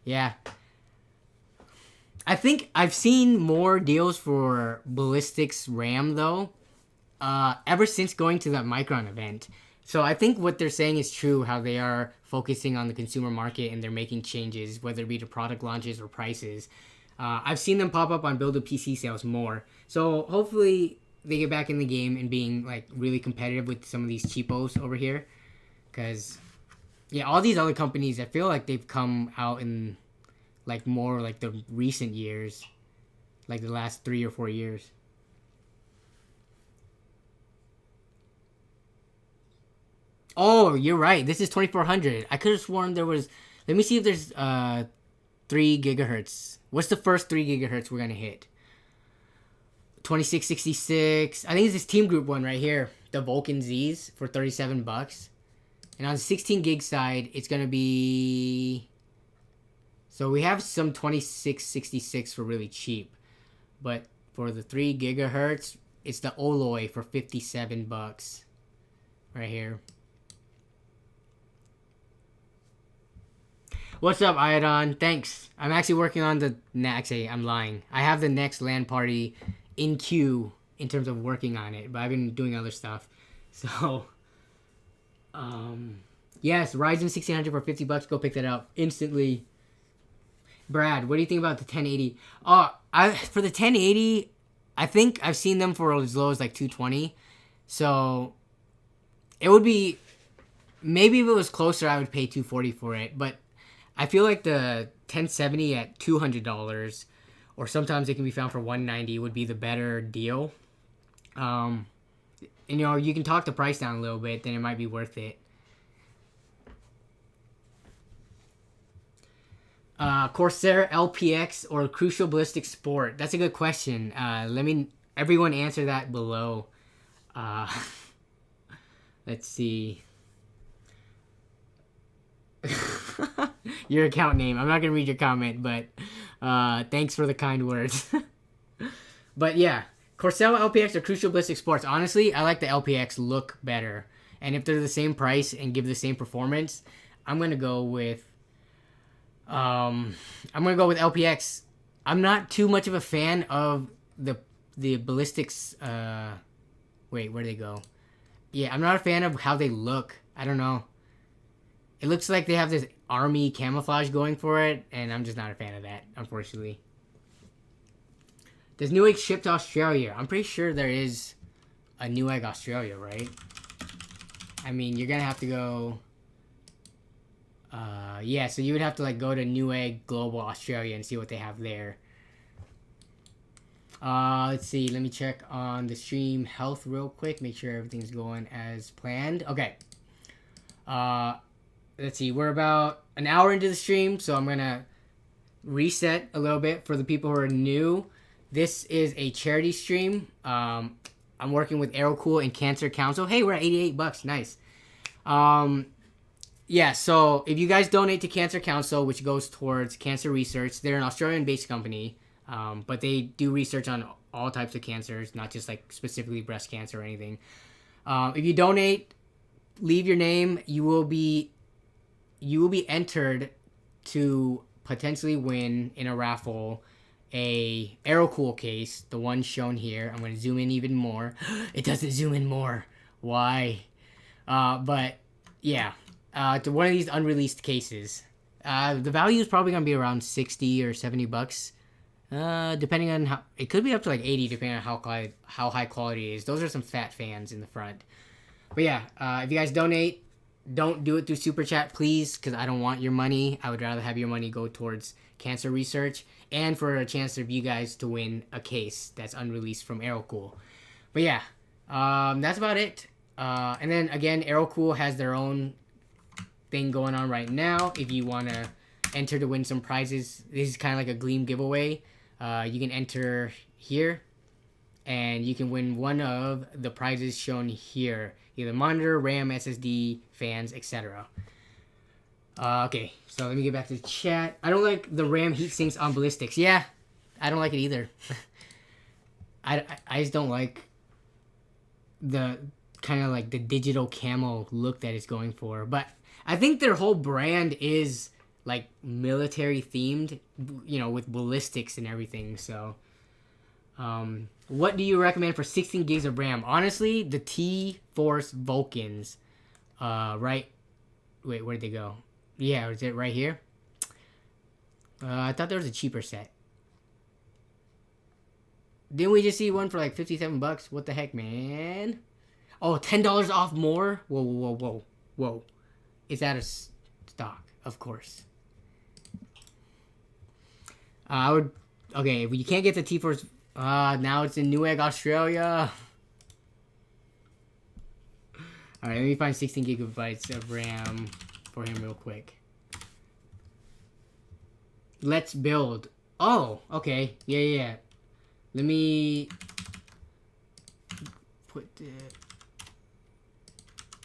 Yeah. I think I've seen more deals for Ballistics RAM, though, ever since going to that Micron event. So I think what they're saying is true, how they are focusing on the consumer market and they're making changes, whether it be to product launches or prices. I've seen them pop up on Build a PC sales more. So hopefully they get back in the game and being like really competitive with some of these cheapos over here. Because, yeah, all these other companies, I feel like they've come out in like more like the recent years, like the last 3 or 4 years. Oh, you're right. This is 2400. I could have sworn there was. Let me see if there's 3 gigahertz. What's the first 3 gigahertz we're gonna hit? 2666. I think it's this Team Group one right here, the Vulcan Z's for $37. And on the 16 gig side, it's gonna be. So we have some 2666 for really cheap, but for the 3 gigahertz, it's the Oloy for $57 right here. What's up, Iodon? Thanks. I'm actually working on the next. I'm lying. I have the next LAN party in queue in terms of working on it, but I've been doing other stuff. So, yes, Ryzen 1600 for $50. Go pick that up instantly. Brad, what do you think about the 1080? For the 1080, I think I've seen them for as low as like 220. So it would be, maybe if it was closer, I would pay 240 for it. But I feel like the 1070 at $200, or sometimes it can be found for $190, would be the better deal. And, you know, you can talk the price down a little bit, then it might be worth it. Corsair LPX or Crucial Ballistic Sport? That's a good question. Everyone answer that below. Let's see. Your account name. I'm not going to read your comment, but thanks for the kind words. But yeah, Corsair LPX or Crucial Ballistic Sports. Honestly, I like the LPX look better. And if they're the same price and give the same performance, I'm going to go with LPX. I'm not too much of a fan of the ballistics. Wait, where do they go? Yeah, I'm not a fan of how they look. I don't know. It looks like they have this army camouflage going for it, and I'm just not a fan of that, unfortunately. Does Newegg ship to Australia? I'm pretty sure there is a Newegg Australia, right? I mean, you're going to have to go... yeah, so you would have to like go to Newegg Global Australia and see what they have there. Let's see. Let me check on the stream health real quick. Make sure everything's going as planned. Okay. Let's see. We're about an hour into the stream, so I'm going to reset a little bit for the people who are new. This is a charity stream. I'm working with Aerocool and Cancer Council. Hey, we're at $88. Nice. Yeah, so if you guys donate to Cancer Council, which goes towards cancer research, they're an Australian-based company, but they do research on all types of cancers, not just like specifically breast cancer or anything. If you donate, leave your name. You will be entered to potentially win in a raffle a Aerocool case, the one shown here. I'm going to zoom in even more. It doesn't zoom in more. Why? But yeah, to one of these unreleased cases. The value is probably going to be around 60 or 70 bucks. Depending on how, it could be up to like 80 depending on how high quality it is. Those are some fat fans in the front. But yeah, if you guys donate, don't do it through Super Chat, please, because I don't want your money. I would rather have your money go towards cancer research and for a chance for you guys to win a case that's unreleased from Aerocool. But yeah, that's about it. And then again, Aerocool has their own thing going on right now. If you want to enter to win some prizes, this is kind of like a Gleam giveaway. You can enter here, and you can win one of the prizes shown here. Either monitor, RAM, SSD, fans, etc. Okay, so let me get back to the chat. I don't like the RAM heat sinks on ballistics. Yeah, I don't like it either. I just don't like the kind of like the digital camo look that it's going for. But I think their whole brand is like military themed, you know, with ballistics and everything. So, what do you recommend for 16 gigs of RAM? Honestly, the T-Force Vulcans, right? Wait, where'd they go? Yeah, is it right here? I thought there was a cheaper set. Didn't we just see one for like 57 bucks? What the heck, man? Oh, $10 off more? Whoa, whoa, whoa, whoa. It's out of stock, of course. I would... Okay, if you can't get the T-Force... now it's in Newegg, Australia. Alright, let me find 16 gigabytes of RAM for him real quick. Let's build. Oh, okay. Yeah. Let me put the...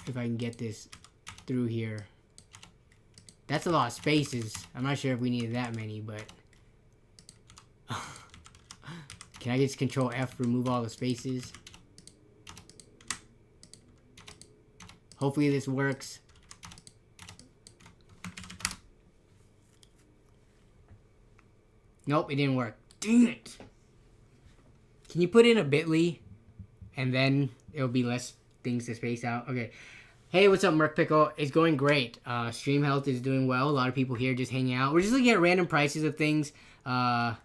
If I can get this through here. That's a lot of spaces. I'm not sure if we needed that many, but... Can I just Control F, remove all the spaces? Hopefully this works. Nope, it didn't work. Dang it! Can you put in a bit.ly? And then it'll be less things to space out. Okay. Hey, what's up, Merc Pickle? It's going great. Stream health is doing well. A lot of people here just hanging out. We're just looking at random prices of things. Come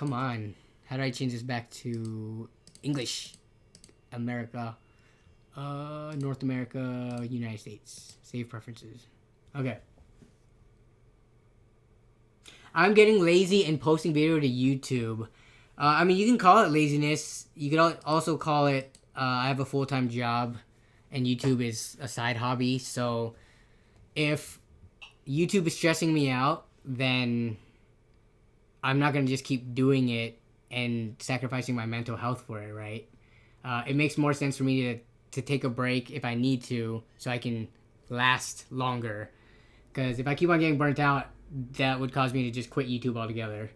on. How do I change this back to English? America. North America, United States. Save preferences. Okay. I'm getting lazy and posting video to YouTube. I mean, you can call it laziness. You could also call it, I have a full-time job, and YouTube is a side hobby. So, if YouTube is stressing me out, then I'm not going to just keep doing it and sacrificing my mental health for it, right? It makes more sense for me to take a break if I need to, so I can last longer. Because if I keep on getting burnt out, that would cause me to just quit YouTube altogether.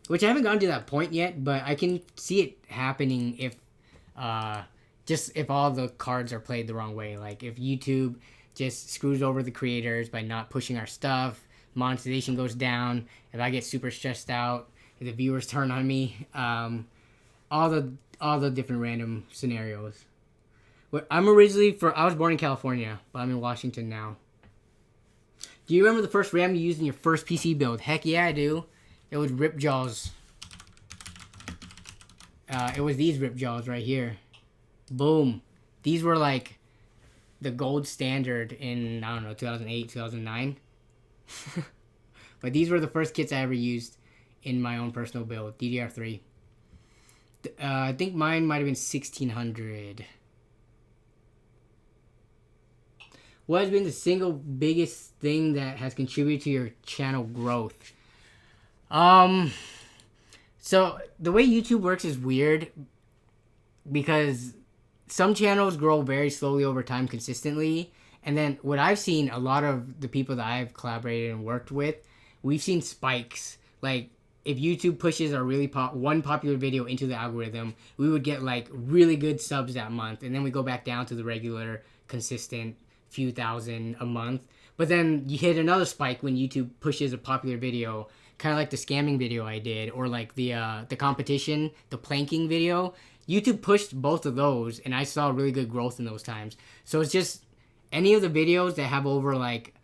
Which I haven't gotten to that point yet, but I can see it happening if all the cards are played the wrong way. Like if YouTube just screws over the creators by not pushing our stuff, monetization goes down, if I get super stressed out, if the viewers turn on me, all the different random scenarios. I was born in California, but I'm in Washington now. Do you remember the first RAM you used in your first PC build? Heck yeah, I do. It was Ripjaws. It was these Ripjaws right here. Boom. These were like the gold standard in, I don't know, 2008, 2009. But these were the first kits I ever used in my own personal build. DDR3. I think mine might have been 1600. What has been the single biggest thing that has contributed to your channel growth? So the way YouTube works is weird because some channels grow very slowly over time consistently. And then what I've seen, a lot of the people that I've collaborated and worked with, we've seen spikes. Like if YouTube pushes a really one popular video into the algorithm, we would get like really good subs that month. And then we go back down to the regular, consistent few thousand a month. But then you hit another spike when YouTube pushes a popular video, kind of like the scamming video I did, or like the competition, the planking video. YouTube pushed both of those, and I saw really good growth in those times. So it's just any of the videos that have over like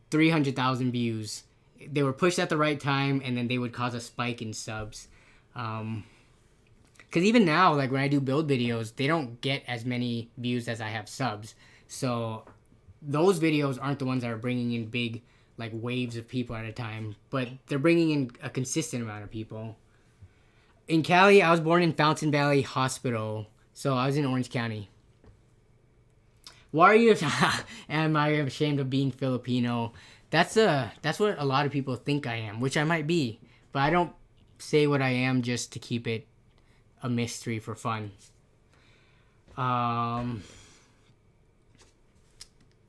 300,000 views, they were pushed at the right time, and then they would cause a spike in subs. Because even now, like when I do build videos, they don't get as many views as I have subs. So those videos aren't the ones that are bringing in big like waves of people at a time, but they're bringing in a consistent amount of people. In Cali, I was born in Fountain Valley Hospital, so I was in Orange County. Why are you? Am I ashamed of being Filipino? That's what a lot of people think I am, which I might be, but I don't say what I am just to keep it a mystery for fun.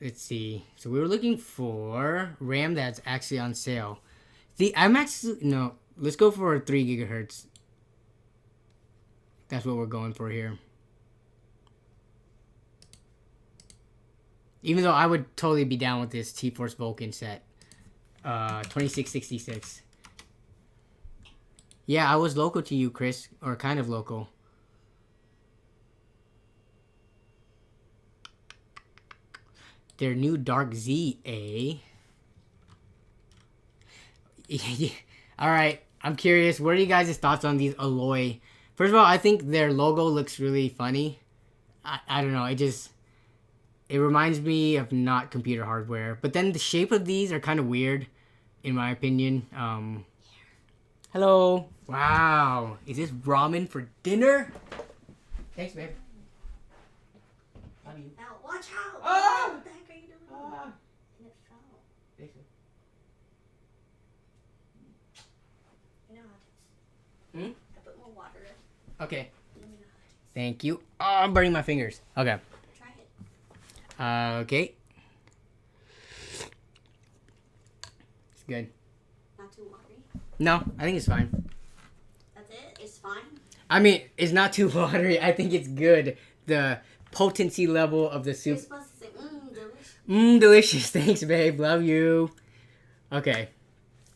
Let's see. So we were looking for RAM that's actually on sale. Let's go for 3 gigahertz. That's what we're going for here. Even though I would totally be down with this T-Force Vulcan set. 2666. Yeah, I was local to you, Chris. Or kind of local. Their new Dark ZA. Alright, I'm curious. What are you guys' thoughts on these Alloy? First of all, I think their logo looks really funny. I don't know. It reminds me of not computer hardware. But then the shape of these are kind of weird, in my opinion. Hello. Wow. Is this ramen for dinner? Thanks, babe. Love you. Now, watch out! Ah! What the heck are you doing? Ah. And it fell. Thanks, babe. You know how it is. I put more water in. Okay. Let me know how it is. Thank you. Oh, I'm burning my fingers. Okay. Try it. Okay. It's good. Not too watery. No, I think it's fine. That's it? It's fine? I mean, it's not too watery. I think it's good. The potency level of the You're soup. supposed to say, delicious. Delicious. Thanks, babe. Love you. Okay.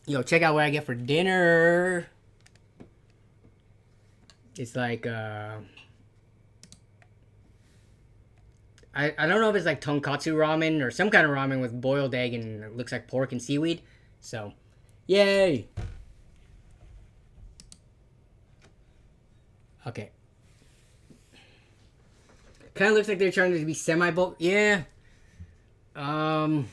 Yo, check out what I get for dinner. It's like, I don't know if it's like tonkatsu ramen or some kind of ramen with boiled egg and it looks like pork and seaweed. So, yay. Okay. Kind of looks like they're trying to be semi-bulk. Yeah. I'm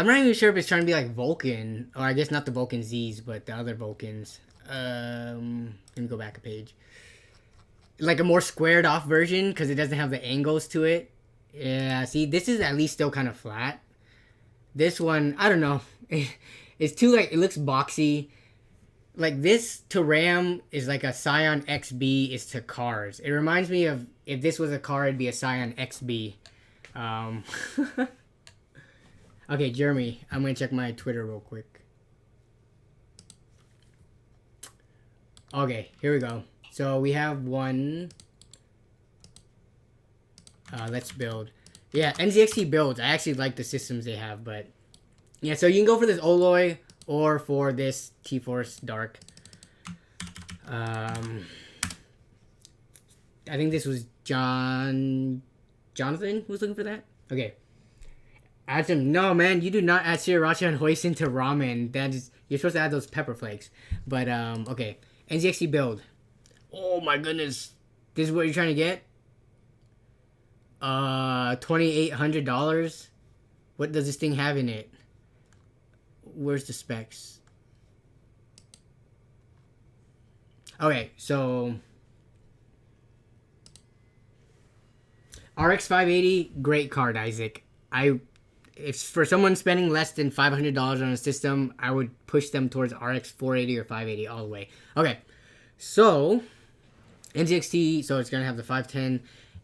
not even sure if it's trying to be like Vulcan, or I guess not the Vulcan Z's, but the other Vulcans. Let me go back a page. Like a more squared off version because it doesn't have the angles to it. Yeah, see, this is at least still kind of flat. This one, I don't know. It's too like, it looks boxy. Like this to RAM is like a Scion XB is to cars. It reminds me of if this was a car, it'd be a Scion XB. Okay, Jeremy, I'm gonna check my Twitter real quick. Okay, here we go. So we have one. Let's build. Yeah, NZXT builds. I actually like the systems they have, but yeah. So you can go for this Alloy or for this T-Force Dark. I think this was Jonathan who was looking for that. Okay. Add some. No, man, you do not add sriracha and hoisin to ramen. That is, you're supposed to add those pepper flakes. But okay, NZXT build. Oh my goodness, this is what you're trying to get. $2,800. What does this thing have in it? Where's the specs? Okay, so RX 580, great card, Isaac. I if for someone spending less than $500 on a system, I would push them towards RX 480 or 580 all the way. Okay, so NZXT, so it's gonna have the 510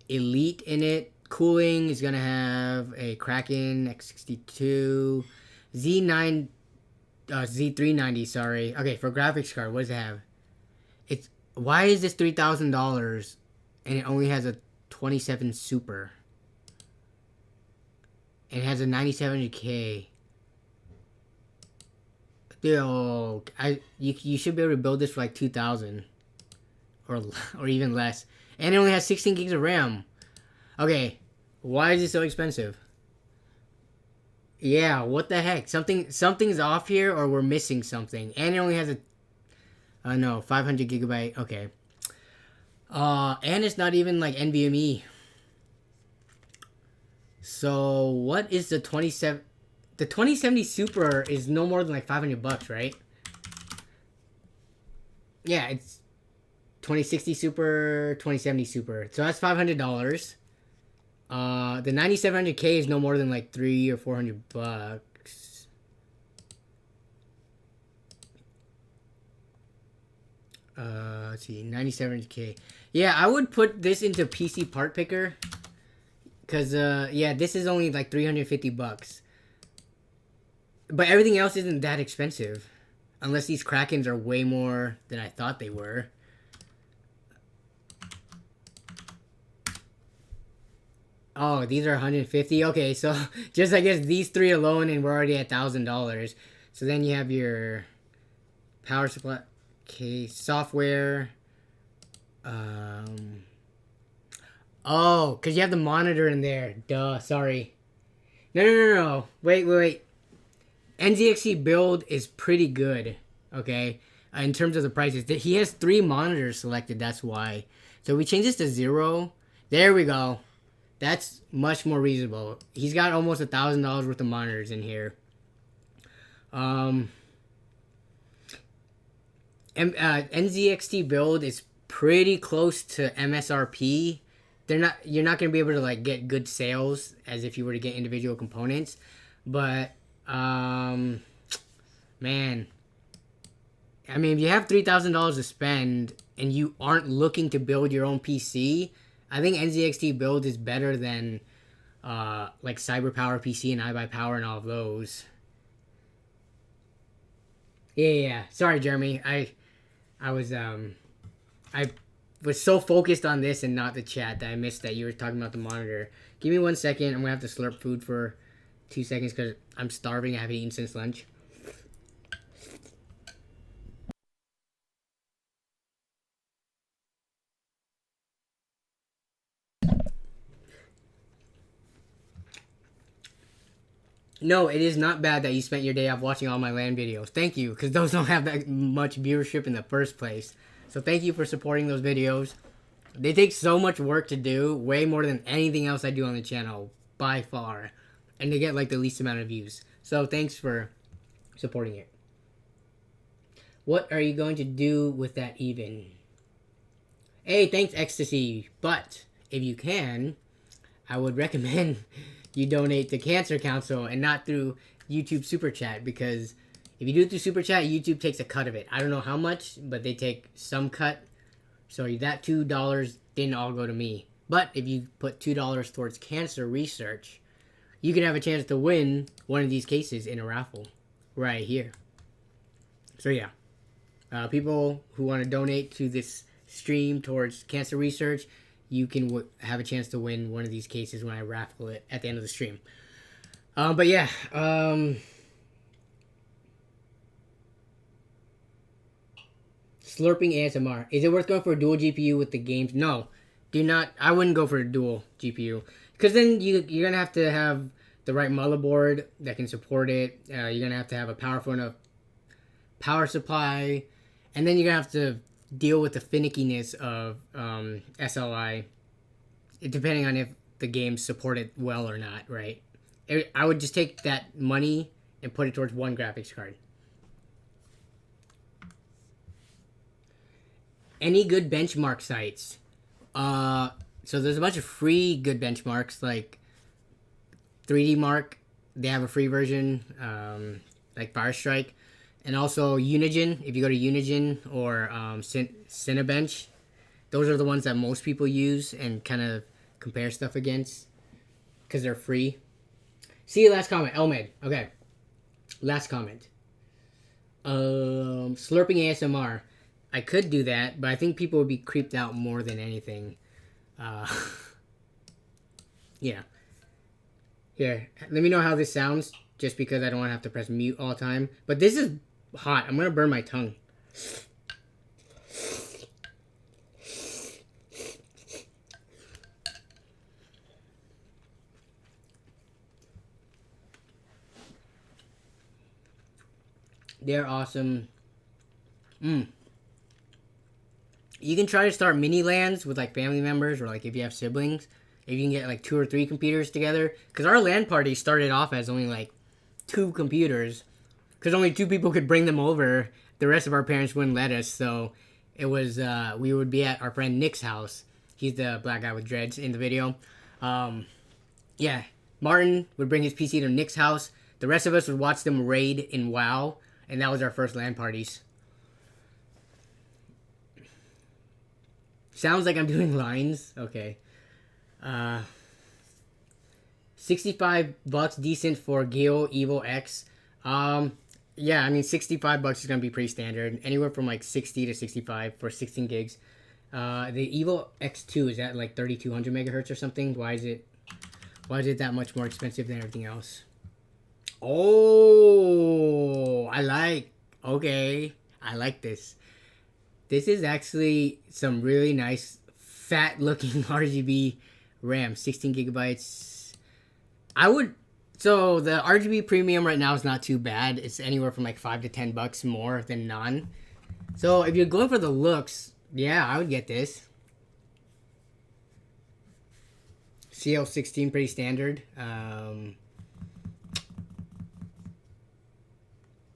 Elite in it. Cooling is gonna have a Kraken X62 Z9 Z390. Sorry. Okay, for graphics card, what does it have? It's why is this $3,000 and it only has a 27 Super? And it has a 9700K. Yo, you should be able to build this for like 2,000 or even less. And it only has 16 gigs of RAM. Okay, why is it so expensive? Yeah, what the heck? Something's off here, or we're missing something. And it only has a no 500 gigabyte. Okay. And it's not even like NVMe. So what is the 27? The 2070 Super is no more than like $500, right? Yeah, it's 2060 Super, 2070 Super. So that's $500. The 9700K is no more than like $300 or $400. Let's see, 9700K. Yeah, I would put this into PC part picker. Cause yeah, this is only like $350. But everything else isn't that expensive. Unless these Krakens are way more than I thought they were. Oh, these are $150. Okay, so just I guess these three alone, and we're already at $1,000. So then you have your power supply, okay, software. Oh, because you have the monitor in there. Duh, sorry. No. Wait. NZXT build is pretty good, okay? In terms of the prices. He has 3 monitors selected, that's why. So we change this to 0. There we go. That's much more reasonable. He's got almost $1,000 worth of monitors in here. NZXT build is pretty close to MSRP. You're not gonna be able to like get good sales as if you were to get individual components, but man, I mean, if you have $3,000 to spend and you aren't looking to build your own PC, I think NZXT build is better than like CyberPower PC and iBuyPower and all of those. Yeah. Sorry, Jeremy. I was so focused on this and not the chat that I missed that you were talking about the monitor. Give me 1 second. I'm gonna have to slurp food for 2 seconds because I'm starving. I haven't eaten since lunch. No, it is not bad that you spent your day off watching all my LAN videos. Thank you, because those don't have that much viewership in the first place. So thank you for supporting those videos. They take so much work to do, way more than anything else I do on the channel, by far. And they get like the least amount of views. So thanks for supporting it. What are you going to do with that even? Hey, thanks Ecstasy. But if you can, I would recommend you donate to Cancer Council and not through YouTube Super Chat, because if you do it through Super Chat, YouTube takes a cut of it. I don't know how much, but they take some cut. So that $2 didn't all go to me. But if you put $2 towards cancer research, you can have a chance to win one of these cases in a raffle right here. So yeah, people who want to donate to this stream towards cancer research, you can have a chance to win one of these cases when I raffle it at the end of the stream. But yeah, slurping ASMR. Is it worth going for a dual GPU with the games? No, do not. I wouldn't go for a dual GPU, because then you're gonna have to have the right motherboard that can support it. You're gonna have to have a powerful enough power supply, and then you're gonna have to deal with the finickiness of SLI, depending on if the games support it well or not, right? I would just take that money and put it towards one graphics card. Any good benchmark sites? So there's a bunch of free good benchmarks like 3D Mark. they have a free version, like Firestrike, and also Unigen. If you go to Unigen or Cinebench, those are the ones that most people use and kind of compare stuff against because they're free. See you last comment, Elmed. Okay, last comment. Slurping ASMR. I could do that, but I think people would be creeped out more than anything. Yeah. Here, let me know how this sounds, just because I don't want to have to press mute all the time. But this is hot. I'm gonna burn my tongue. They're awesome. You can try to start mini LANs with like family members or like if you have siblings. If you can get like 2 or 3 computers together. Because our LAN party started off as only like 2 computers. Because only 2 people could bring them over. The rest of our parents wouldn't let us. So it was, we would be at our friend Nick's house. He's the black guy with dreads in the video. Yeah, Martin would bring his PC to Nick's house. The rest of us would watch them raid in WoW. And that was our first LAN parties. Sounds like I'm doing lines. Okay. $65 decent for Geo Evo X. Yeah, I mean $65 is gonna be pretty standard. Anywhere from like 60 to 65 for 16 gigs. The Evo X2 is at like 3200 megahertz or something. Why is it that much more expensive than everything else? Oh, I like this. This is actually some really nice fat looking RGB RAM, 16 gigabytes. So the RGB premium right now is not too bad. It's anywhere from like $5 to $10 more than none. So if you're going for the looks, yeah, I would get this. CL16 pretty standard.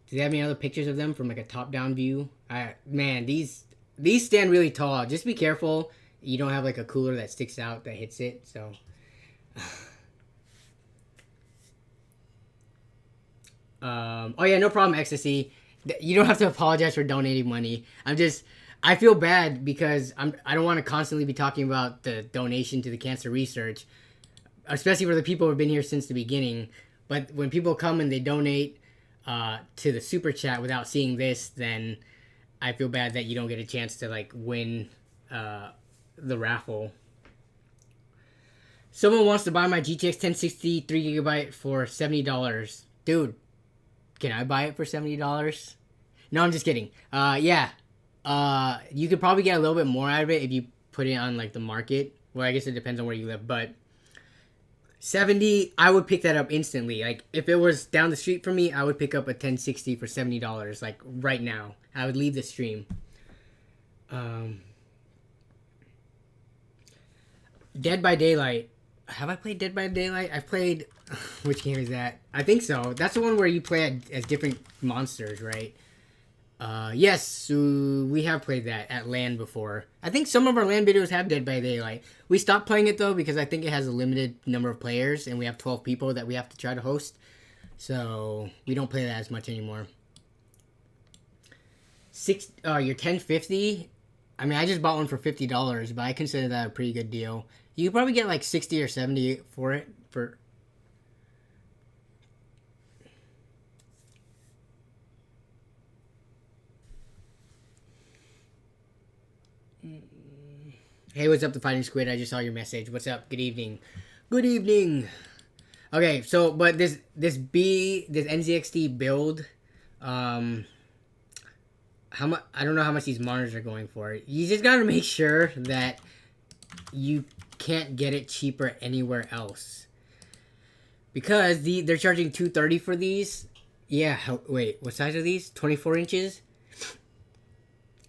Do they have any other pictures of them from like a top-down view? Man, these stand really tall. Just be careful you don't have like a cooler that sticks out that hits it. So, oh yeah, no problem, Ecstasy. You don't have to apologize for donating money. I feel bad because I don't want to constantly be talking about the donation to the cancer research, especially for the people who've been here since the beginning. But when people come and they donate to the super chat without seeing this, then I feel bad that you don't get a chance to like win the raffle. Someone wants to buy my GTX 1060 3GB for $70. Dude, can I buy it for $70? No, I'm just kidding. Yeah. You could probably get a little bit more out of it if you put it on like the market. Well, I guess it depends on where you live, but 70, I would pick that up instantly. Like if it was down the street from me, I would pick up a 1060 for $70 like right now. I would leave the stream. Dead by Daylight. Have I played Dead by Daylight? I've played which game is that? I think so. That's the one where you play as different monsters, right? Yes, we have played that at LAN before. I think some of our LAN videos have Dead by Daylight. We stopped playing it though because I think it has a limited number of players and we have 12 people that we have to try to host. So we don't play that as much anymore. Your 1050. I mean, I just bought one for $50, but I consider that a pretty good deal. You could probably get like 60 or 70 for it for. Hey, what's up, the Fighting Squid? I just saw your message. What's up? Good evening. Good evening. Okay, so but this NZXT build, how much? I don't know how much these monitors are going for. You just gotta make sure that you can't get it cheaper anywhere else, because they're charging $230 for these. Yeah. Wait, what size are these? 24 inches.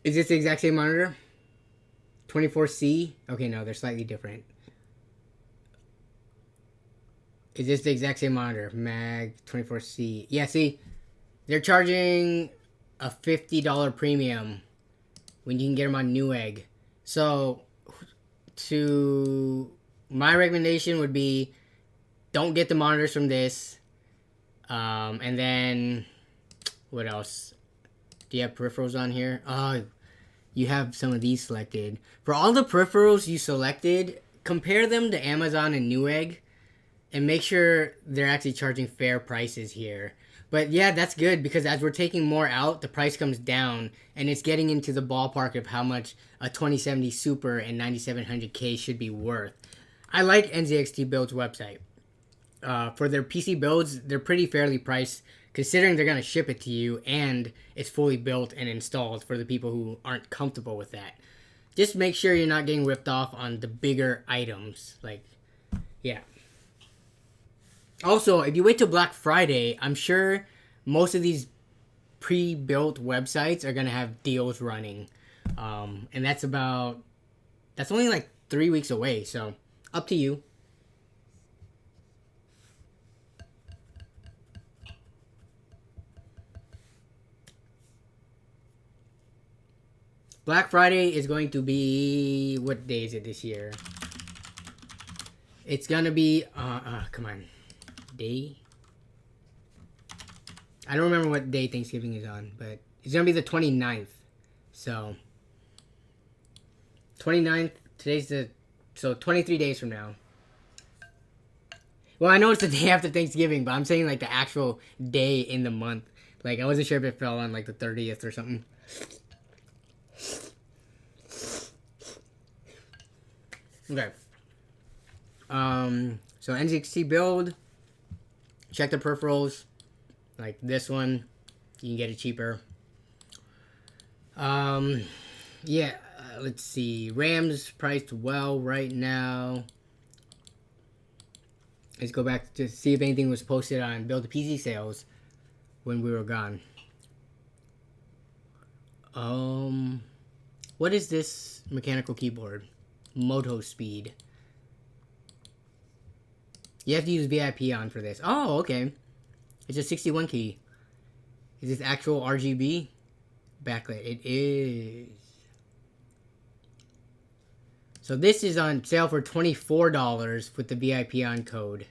Is this the exact same monitor? 24C? Okay, no, they're slightly different. Is this the exact same monitor? Mag 24C. Yeah, see, they're charging a $50 premium when you can get them on Newegg. So, my recommendation would be, don't get the monitors from this. And then what else? Do you have peripherals on here? Oh, you have some of these selected. For all the peripherals you selected, compare them to Amazon and Newegg and make sure they're actually charging fair prices here. But yeah, that's good because as we're taking more out, the price comes down and it's getting into the ballpark of how much a 2070 Super and 9700K should be worth. I like NZXT Build's website. For their PC builds, they're pretty fairly priced considering they're going to ship it to you and it's fully built and installed for the people who aren't comfortable with that. Just make sure you're not getting ripped off on the bigger items. Like, yeah. Also, if you wait till Black Friday, I'm sure most of these pre-built websites are going to have deals running. And that's only like 3 weeks away. So, up to you. Black Friday is going to be... What day is it this year? It's going to be... come on. Day? I don't remember what day Thanksgiving is on, but it's going to be the 29th. So... 29th. Today's the... So, 23 days from now. Well, I know it's the day after Thanksgiving, but I'm saying like the actual day in the month. Like, I wasn't sure if it fell on like the 30th or something. Okay. So NZXT build. Check the peripherals. Like this one. You can get it cheaper. Yeah. Let's see. RAM's priced well right now. Let's go back to see if anything was posted on Build a PC sales when we were gone. What is this mechanical keyboard? Moto speed. You have to use VIP on for this. Oh, okay. It's a 61 key. Is this actual RGB? Backlit. It is. So this is on sale for $24 with the VIP on code.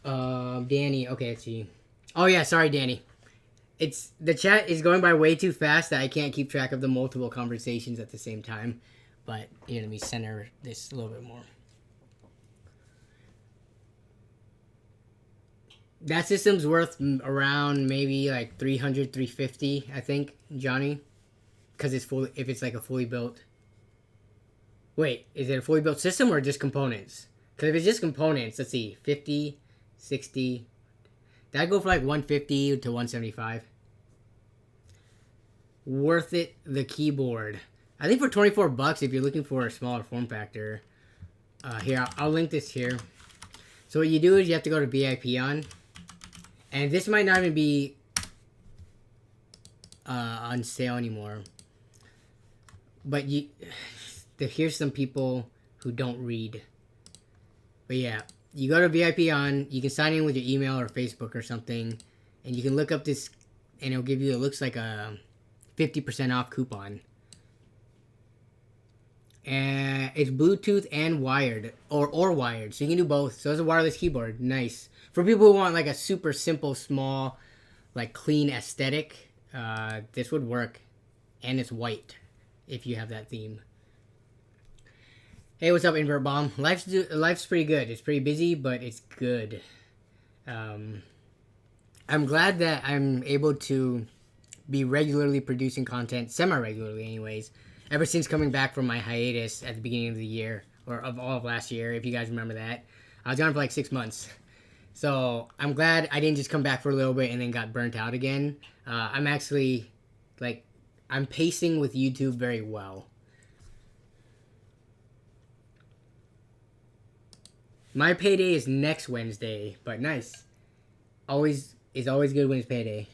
Danny. Okay, let's see. Oh yeah, sorry, Danny. It's the chat is going by way too fast that I can't keep track of the multiple conversations at the same time. But here, let me center this a little bit more. That system's worth around maybe like 300, 350, I think, Johnny. Because it's full. If it's like a fully built. Wait, is it a fully built system or just components? Because if it's just components, let's see, 50, 60. That'd go for like 150 to 175. Worth it, the keyboard. I think for $24, if you're looking for a smaller form factor. Here, I'll link this here. So what you do is you have to go to VIP on. And this might not even be on sale anymore. But here's some people who don't read. But yeah, you go to VIP on. You can sign in with your email or Facebook or something. And you can look up this. And it'll give you, it looks like a 50% off coupon. And it's Bluetooth and wired. Or wired. So you can do both. So it's a wireless keyboard. Nice. For people who want like a super simple, small, like clean aesthetic, this would work. And it's white. If you have that theme. Hey, what's up, Invert Bomb? Life's pretty good. It's pretty busy, but it's good. I'm glad that I'm able to be regularly producing content, semi-regularly anyways, ever since coming back from my hiatus at the beginning of the year, or of all of last year, if you guys remember that. I was gone for like 6 months. So I'm glad I didn't just come back for a little bit and then got burnt out again. I'm actually, like, I'm pacing with YouTube very well. My payday is next Wednesday, but nice. It's always good when it's payday.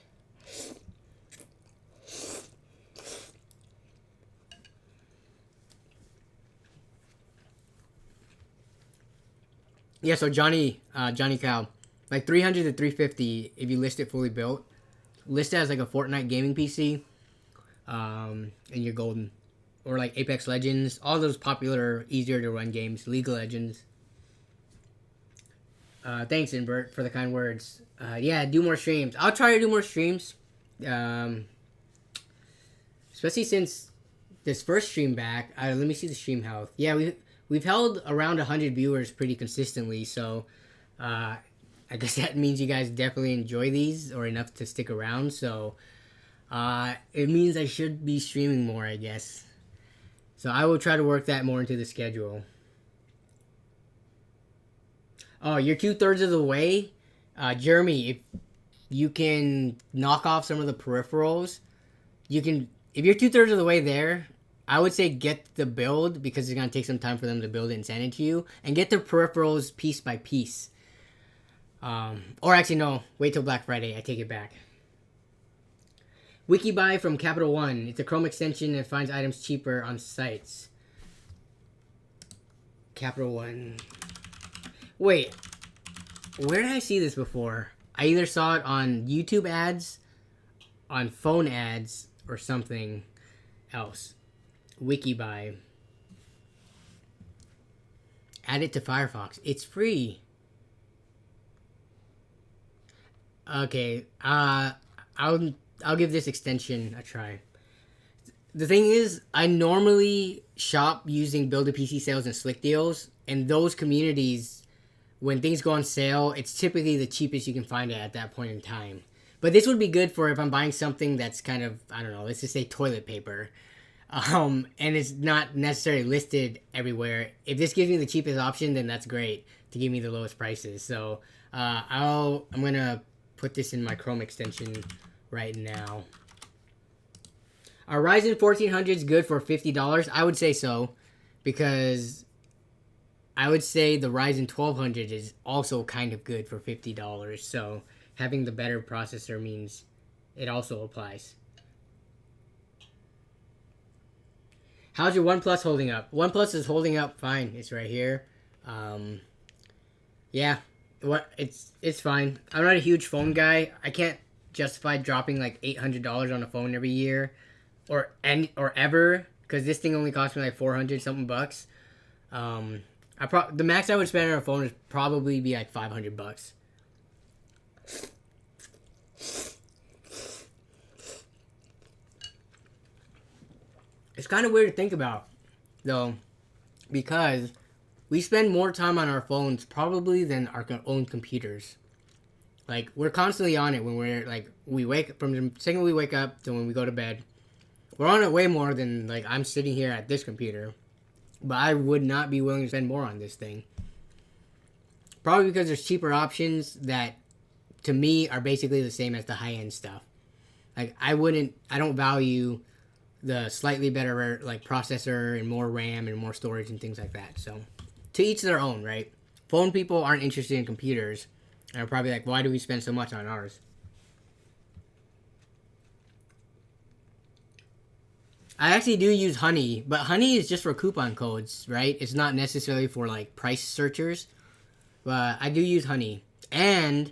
Yeah, so Johnny Cow, like 300 to 350 if you list it fully built. List it as like a Fortnite gaming PC. And you're golden. Or like Apex Legends, all those popular, easier to run games, League of Legends. Thanks, Invert, for the kind words. Yeah, do more streams. I'll try to do more streams. Especially since this first stream back. Let me see the stream health. Yeah, we've held around 100 viewers pretty consistently. So, I guess that means you guys definitely enjoy these or enough to stick around. So, it means I should be streaming more, I guess. So I will try to work that more into the schedule. Oh, you're 2/3 of the way? Jeremy, if you can knock off some of the peripherals, you can... If you're 2/3 of the way there, I would say get the build, because it's going to take some time for them to build it and send it to you, and get the peripherals piece by piece. Or actually, no. Wait till Black Friday. I take it back. Wikibuy from Capital One. It's a Chrome extension and finds items cheaper on sites. Capital One. Wait. Where did I see this before? I either saw it on YouTube ads, on phone ads, or something else. Wikibuy. Add it to Firefox. It's free. Okay. I'll give this extension a try. The thing is, I normally shop using Build a PC sales and Slick Deals, and those communities, when things go on sale, it's typically the cheapest you can find it at that point in time. But this would be good for if I'm buying something that's kind of, I don't know, let's just say toilet paper, and it's not necessarily listed everywhere. If this gives me the cheapest option, then that's great to give me the lowest prices. So I'm gonna put this in my Chrome extension right now. Are Ryzen 1400s good for $50? I would say so, because I would say the Ryzen 1200 is also kind of good for $50. So having the better processor means it also applies. How's your OnePlus holding up? OnePlus is holding up fine. It's right here. Yeah, it's fine. I'm not a huge phone guy. I can't justify dropping like $800 on a phone every year or ever, because this thing only cost me like 400 something bucks. The max I would spend on a phone would probably be like $500. It's kind of weird to think about, though, because we spend more time on our phones probably than our own computers. Like, we're constantly on it when we're, like, from the second we wake up to when we go to bed. We're on it way more than, like, I'm sitting here at this computer. But I would not be willing to spend more on this thing. Probably because there's cheaper options that, to me, are basically the same as the high-end stuff. Like, I don't value the slightly better, like, processor and more RAM and more storage and things like that. So, to each their own, right? Phone people aren't interested in computers. And are probably like, why do we spend so much on ours? I actually do use Honey, but Honey is just for coupon codes, right? It's not necessarily for, like, price searchers. But I do use Honey. And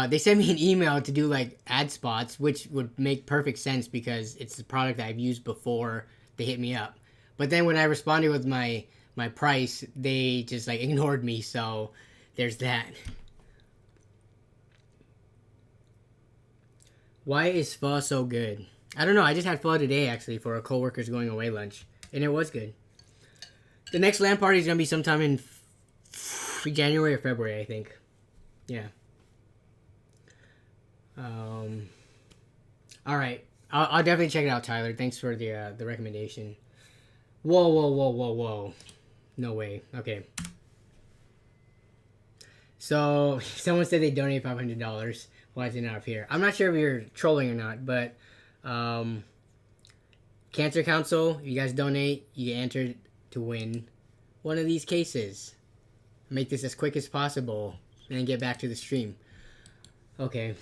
they sent me an email to do, like, ad spots, which would make perfect sense because it's the product that I've used before they hit me up. But then when I responded with my price, they just, like, ignored me. So there's that. Why is pho so good? I don't know. I just had pho today, actually, for a coworker's going away lunch. And it was good. The next LAN party is going to be sometime in January or February, I think. Yeah. Alright. I'll definitely check it out, Tyler. Thanks for the recommendation. Whoa. No way. Okay. So, someone said they donated $500. Why is it not up here? I'm not sure if you're trolling or not, but Cancer Council, if you guys donate, you get entered to win one of these cases. Make this as quick as possible and then get back to the stream. Okay.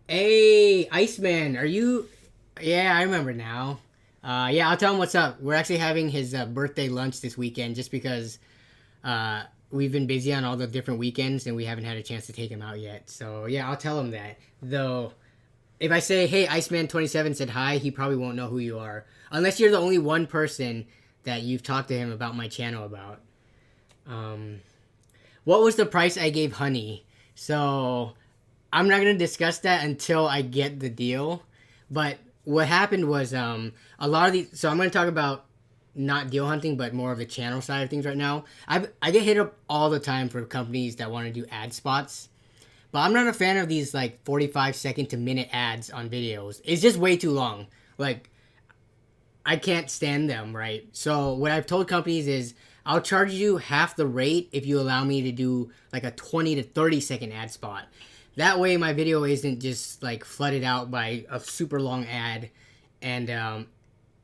Hey, Iceman, are you... Yeah, I remember now. Yeah, I'll tell him what's up. We're actually having his birthday lunch this weekend just because... we've been busy on all the different weekends and we haven't had a chance to take him out yet. So, yeah, I'll tell him that. Though, if I say, hey, Iceman27 said hi, he probably won't know who you are. Unless you're the only one person that you've talked to him about my channel about. what was the price I gave Honey? So I'm not gonna discuss that until I get the deal. But what happened was a lot of these. So I'm gonna talk about not deal hunting, but more of the channel side of things right now. I get hit up all the time for companies that want to do ad spots, but I'm not a fan of these like 45-second to minute ads on videos. It's just way too long. Like I can't stand them, right? So what I've told companies is I'll charge you half the rate if you allow me to do like a 20 to 30-second ad spot. That way my video isn't just like flooded out by a super long ad, and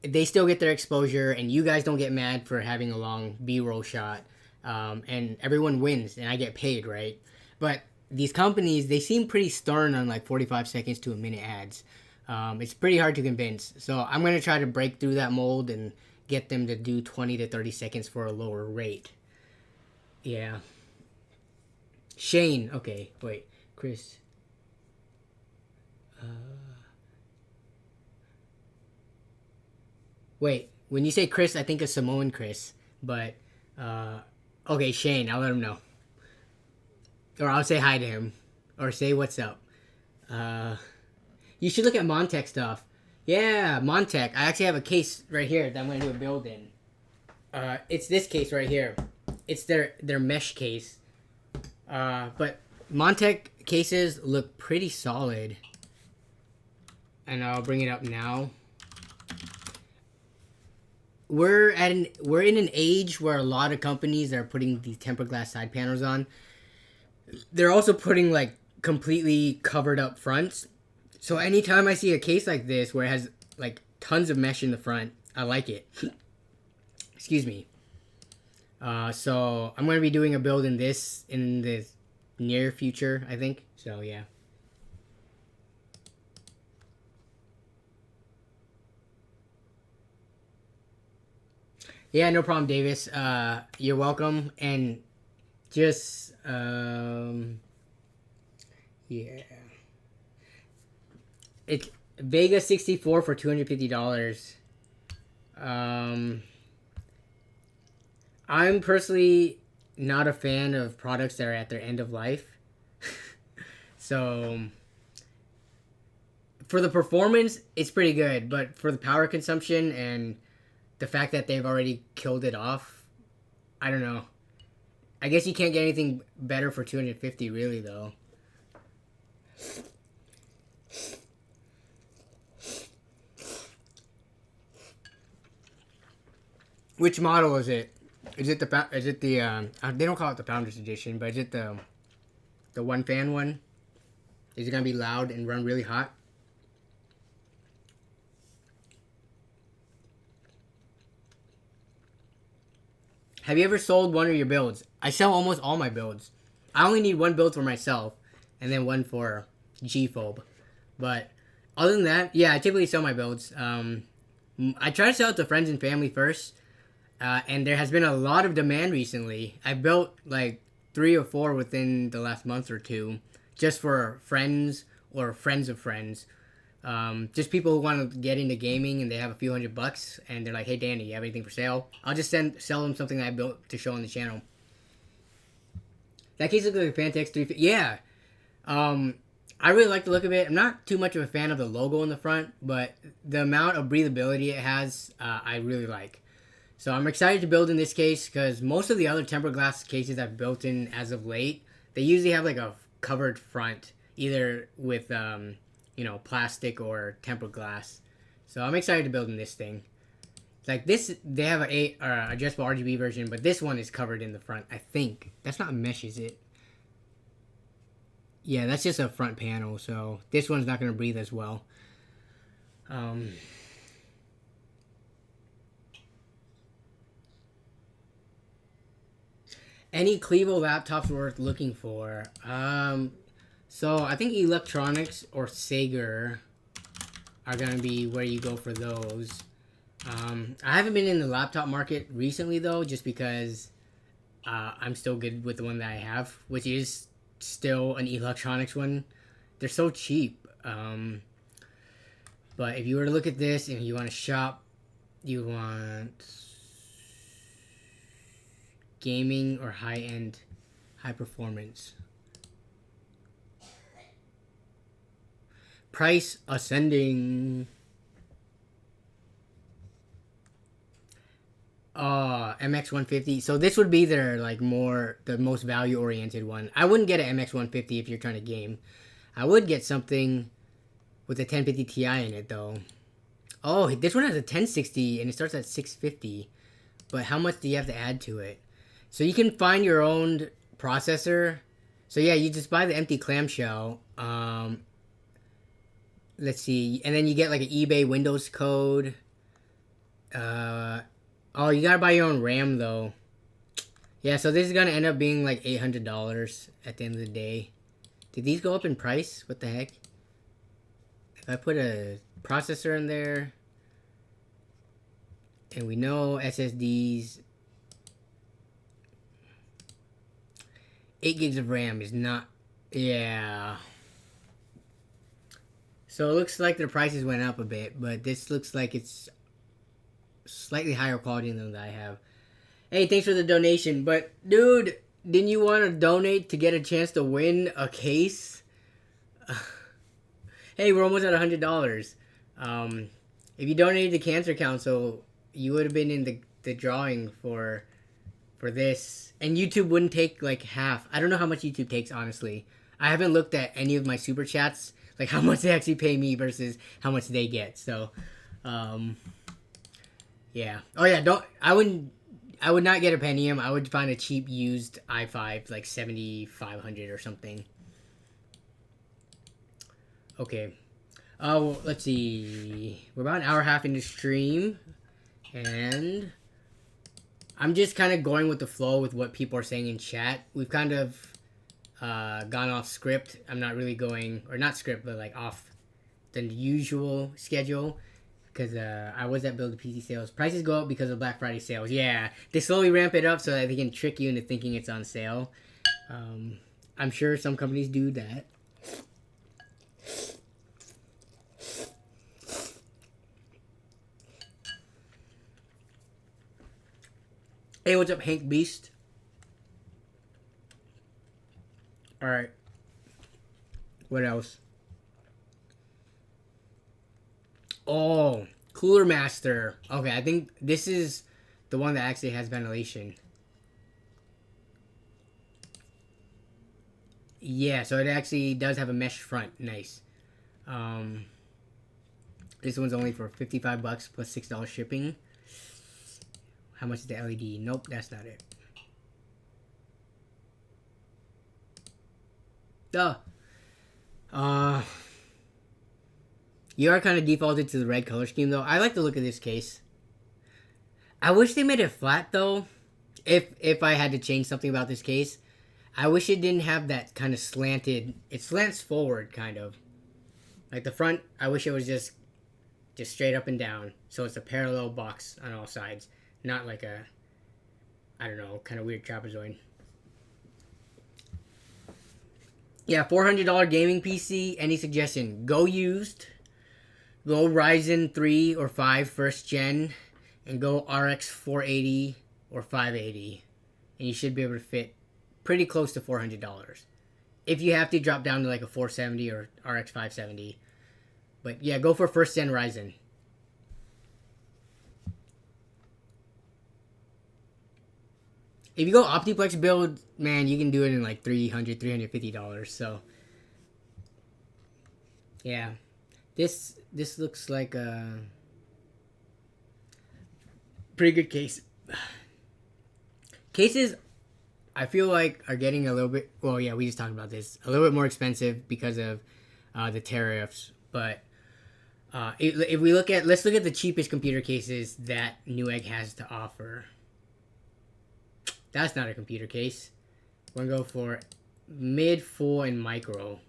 they still get their exposure, and you guys don't get mad for having a long B-roll shot, and everyone wins, and I get paid, right? But these companies, they seem pretty stern on like 45 seconds to a minute ads. It's pretty hard to convince. So I'm going to try to break through that mold and get them to do 20 to 30 seconds for a lower rate. Yeah. Shane. Okay, wait. Chris. Wait, when you say Chris, I think of Samoan Chris. But, okay, Shane, I'll let him know. Or I'll say hi to him. Or say what's up. You should look at Montech stuff. Yeah, Montech. I actually have a case right here that I'm going to do a build in. It's this case right here. It's their mesh case. But Montech cases look pretty solid. And I'll bring it up now. We're in an age where a lot of companies are putting these tempered glass side panels on. They're also putting like completely covered up fronts. So anytime I see a case like this where it has like tons of mesh in the front, I like it. Excuse me. So I'm going to be doing a build in this in the near future, I think. So yeah. Yeah, no problem, Davis. You're welcome. And just, yeah. It's Vega 64 for $250. I'm personally not a fan of products that are at their end of life. So, for the performance, it's pretty good. But for the power consumption and the fact that they've already killed it off, I don't know. I guess you can't get anything better for $250, really, though. Which model is it? Is it the they don't call it the Founders Edition, but is it the one fan one? Is it gonna be loud and run really hot? Have you ever sold one of your builds? I sell almost all my builds. I only need one build for myself, and then one for G-Phobe. But other than that, yeah, I typically sell my builds. I try to sell it to friends and family first, and there has been a lot of demand recently. I built like 3 or 4 within the last month or two, just for friends or friends of friends. Just people who want to get into gaming and they have a few $100 and they're like, "Hey, Danny, you have anything for sale?" I'll just sell them something that I built to show on the channel. That case looks like a Pantex 350. Yeah. I really like the look of it. I'm not too much of a fan of the logo in the front, but the amount of breathability it has, I really like. So I'm excited to build in this case because most of the other tempered glass cases I've built in as of late, they usually have like a covered front, either with plastic or tempered glass. So I'm excited to build in this thing. Like this, they have a adjustable RGB version, but this one is covered in the front. I think that's not mesh, is it? Yeah, that's just a front panel. So this one's not going to breathe as well. Any Clevo laptops worth looking for? So I think Electronics or Sager are gonna be where you go for those. I haven't been in the laptop market recently though, just because I'm still good with the one that I have, which is still an Electronics one. They're so cheap. But if you were to look at this and you want to shop, you want gaming or high-end High performance. Price ascending. MX150. So this would be their like the most value oriented one. I wouldn't get an MX150 if you're trying to game. I would get something with a 1050 Ti in it though. Oh, this one has a 1060 and it starts at 650. But how much do you have to add to it? So you can find your own processor. So yeah, you just buy the empty clamshell. Let's see, and then you get like an eBay Windows code. Oh, you gotta buy your own RAM though. Yeah, so this is gonna end up being like $800 at the end of the day. Did these go up in price? What the heck? If I put a processor in there, and we know SSDs, 8 gigs of RAM is not, yeah. So it looks like the prices went up a bit, but this looks like it's slightly higher quality than that I have. Hey, thanks for the donation, but dude, didn't you want to donate to get a chance to win a case? Hey, we're almost at $100. If you donated to Cancer Council, you would have been in the drawing for this, and YouTube wouldn't take like half. I don't know how much YouTube takes, honestly. I haven't looked at any of my super chats, like how much they actually pay me versus how much they get. So, yeah. Oh yeah, I would not get a Pentium. I would find a cheap used i5, like 7500 or something. Okay. Oh, let's see. We're about an hour and a half into stream, and I'm just kind of going with the flow with what people are saying in chat. We've kind of gone off script. I'm not really going, or not script, but like off the usual schedule, because I was at Build a PC sales. Prices go up because of Black Friday sales. Yeah, they slowly ramp it up so that they can trick you into thinking it's on sale. I'm sure some companies do that. Hey, what's up, Hank Beast? Alright. What else? Oh, Cooler Master. Okay, I think this is the one that actually has ventilation. Yeah, so it actually does have a mesh front. Nice. This one's only for $55 plus $6 shipping. How much is the LED? Nope, that's not it. Duh. You are kind of defaulted to the red color scheme, though. I like the look of this case. I wish they made it flat, though. If I had to change something about this case, I wish it didn't have that kind of slanted. It slants forward, kind of. Like the front, I wish it was just straight up and down. So it's a parallel box on all sides. Not like a, I don't know, kind of weird trapezoid. Yeah, $400 gaming PC. Any suggestion? Go used. Go Ryzen 3 or 5 first gen. And go RX 480 or 580. And you should be able to fit pretty close to $400. If you have to drop down to like a 470 or RX 570. But yeah, go for first gen Ryzen. If you go Optiplex build, man, you can do it in like $300, $350. So, yeah, this looks like a pretty good case. Cases, I feel like, are getting a little bit. Well, yeah, we just talked about this. A little bit more expensive because of the tariffs. But if we let's look at the cheapest computer cases that Newegg has to offer. That's not a computer case. We're going to go for mid, full, and micro.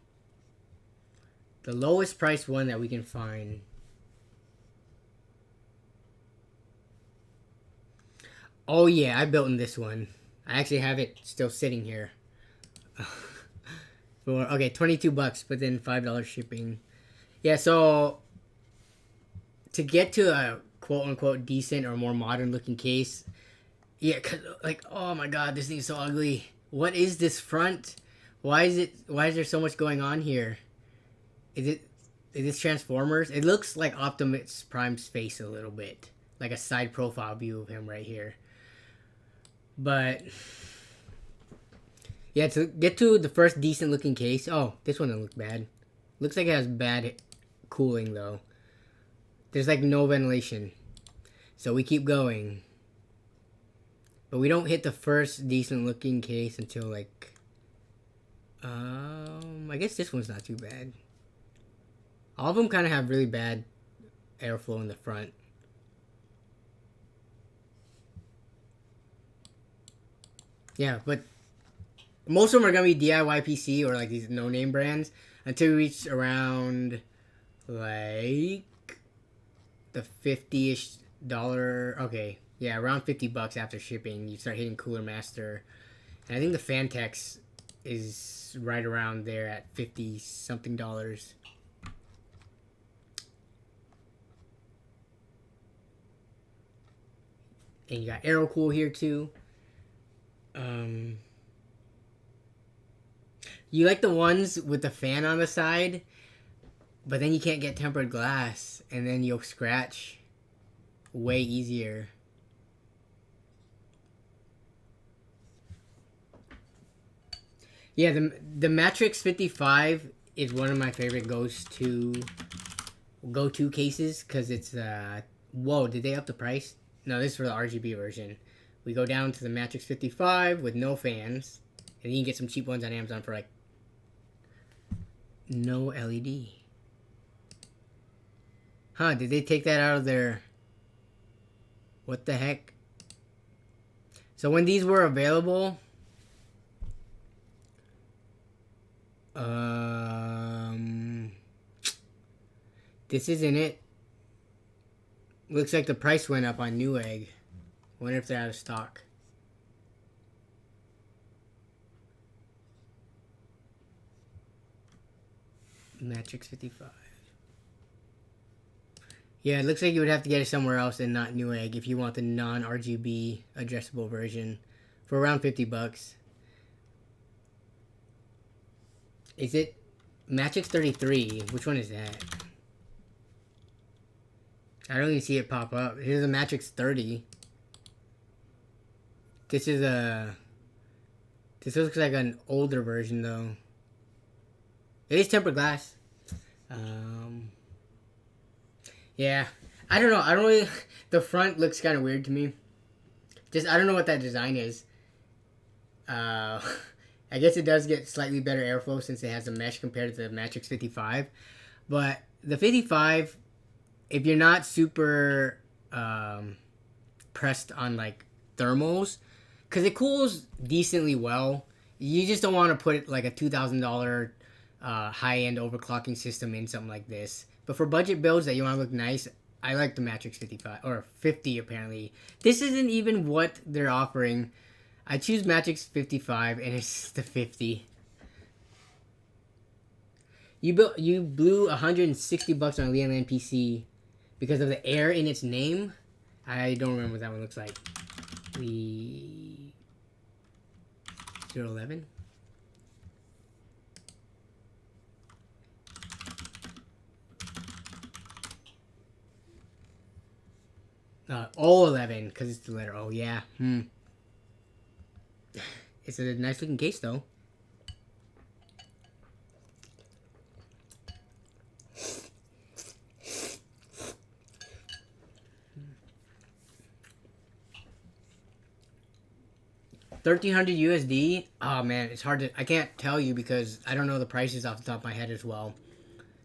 The lowest price one that we can find. Oh yeah, I built in this one. I actually have it still sitting here. Okay, $22, but then $5 shipping. Yeah, so to get to a quote-unquote decent or more modern looking case, yeah, cause like, oh my god, this thing's so ugly. What is this front? Why is there so much going on here? Is it is this Transformers? It looks like Optimus Prime's face a little bit. Like a side profile view of him right here. But yeah, to get to the first decent looking case. Oh, this one doesn't look bad. Looks like it has bad cooling though. There's like no ventilation. So we keep going. But we don't hit the first decent looking case until like I guess this one's not too bad. All of them kind of have really bad airflow in the front. Yeah, but most of them are gonna be DIY PC or like these no-name brands until we reach around like the $50-ish. Okay, yeah, around $50 after shipping. You start hitting Cooler Master, and I think the Fantex is right around there at $50 something. And you got Aerocool here too. You like the ones with the fan on the side, but then you can't get tempered glass, and then you'll scratch way easier. Yeah, the Matrix 55 is one of my favorite go-to cases because it's whoa, did they up the price? No, this is for the RGB version. We go down to the Matrix 55 with no fans, and you can get some cheap ones on Amazon for like no LED. Huh, did they take that out of their... What the heck? So when these were available... This isn't it. Looks like the price went up on Newegg. Wonder if they're out of stock. Matrix 55. Yeah, it looks like you would have to get it somewhere else and not Newegg if you want the non-RGB addressable version for around $50. Is it Matrix 33? Which one is that? I don't even see it pop up. Here's a Matrix 30. This is a... This looks like an older version though. It is tempered glass. Yeah. I don't know. I don't really... The front looks kind of weird to me. Just, I don't know what that design is. I guess it does get slightly better airflow since it has a mesh compared to the Matrix 55. But the 55, if you're not super pressed on like thermals, because it cools decently well, you just don't want to put like a $2,000 high-end overclocking system in something like this. But for budget builds that you want to look nice, I like the Matrix 55 or 50 apparently. This isn't even what they're offering. I choose Matrix 55 and it's the 50. You blew $160 on a Lynnwood PC because of the air in its name. I don't remember what that one looks like. 011. O11 because it's the letter O. Yeah. It's a nice looking case though. $1,300 USD. Oh man, it's hard to. I can't tell you because I don't know the prices off the top of my head as well.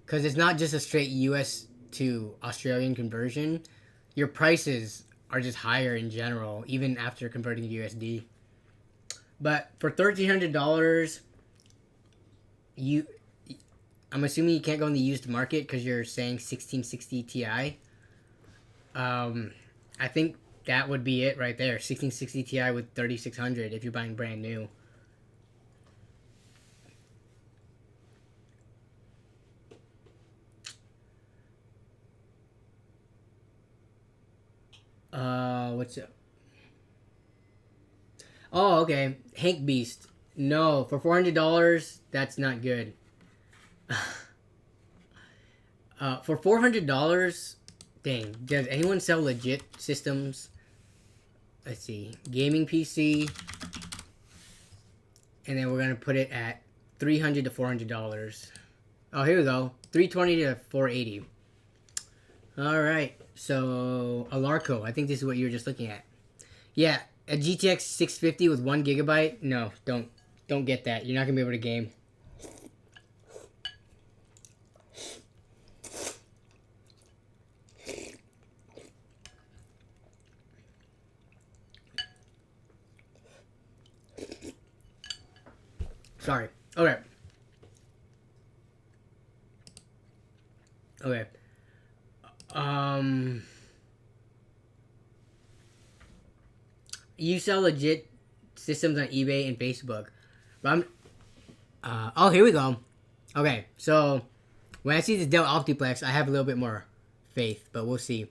Because it's not just a straight US to Australian conversion. Your prices are just higher in general, even after converting to USD. But for $1,300, I'm assuming you can't go in the used market because you're saying 1660 Ti. I think that would be it right there. 1660 Ti with 3600 if you're buying brand new. What's up? Oh, okay. Hank Beast. No, for $400, that's not good. For $400, dang, does anyone sell legit systems? Let's see, gaming PC, and then we're gonna put it at $300 to $400. Oh, here we go, $320 to $480. All right, so Alarco, I think this is what you were just looking at. Yeah, a GTX 650 with 1 GB. No, don't get that. You're not gonna be able to game. Sorry. Okay. Okay. You sell legit systems on eBay and Facebook. But oh, here we go. Okay, so when I see this Dell Optiplex, I have a little bit more faith, but we'll see.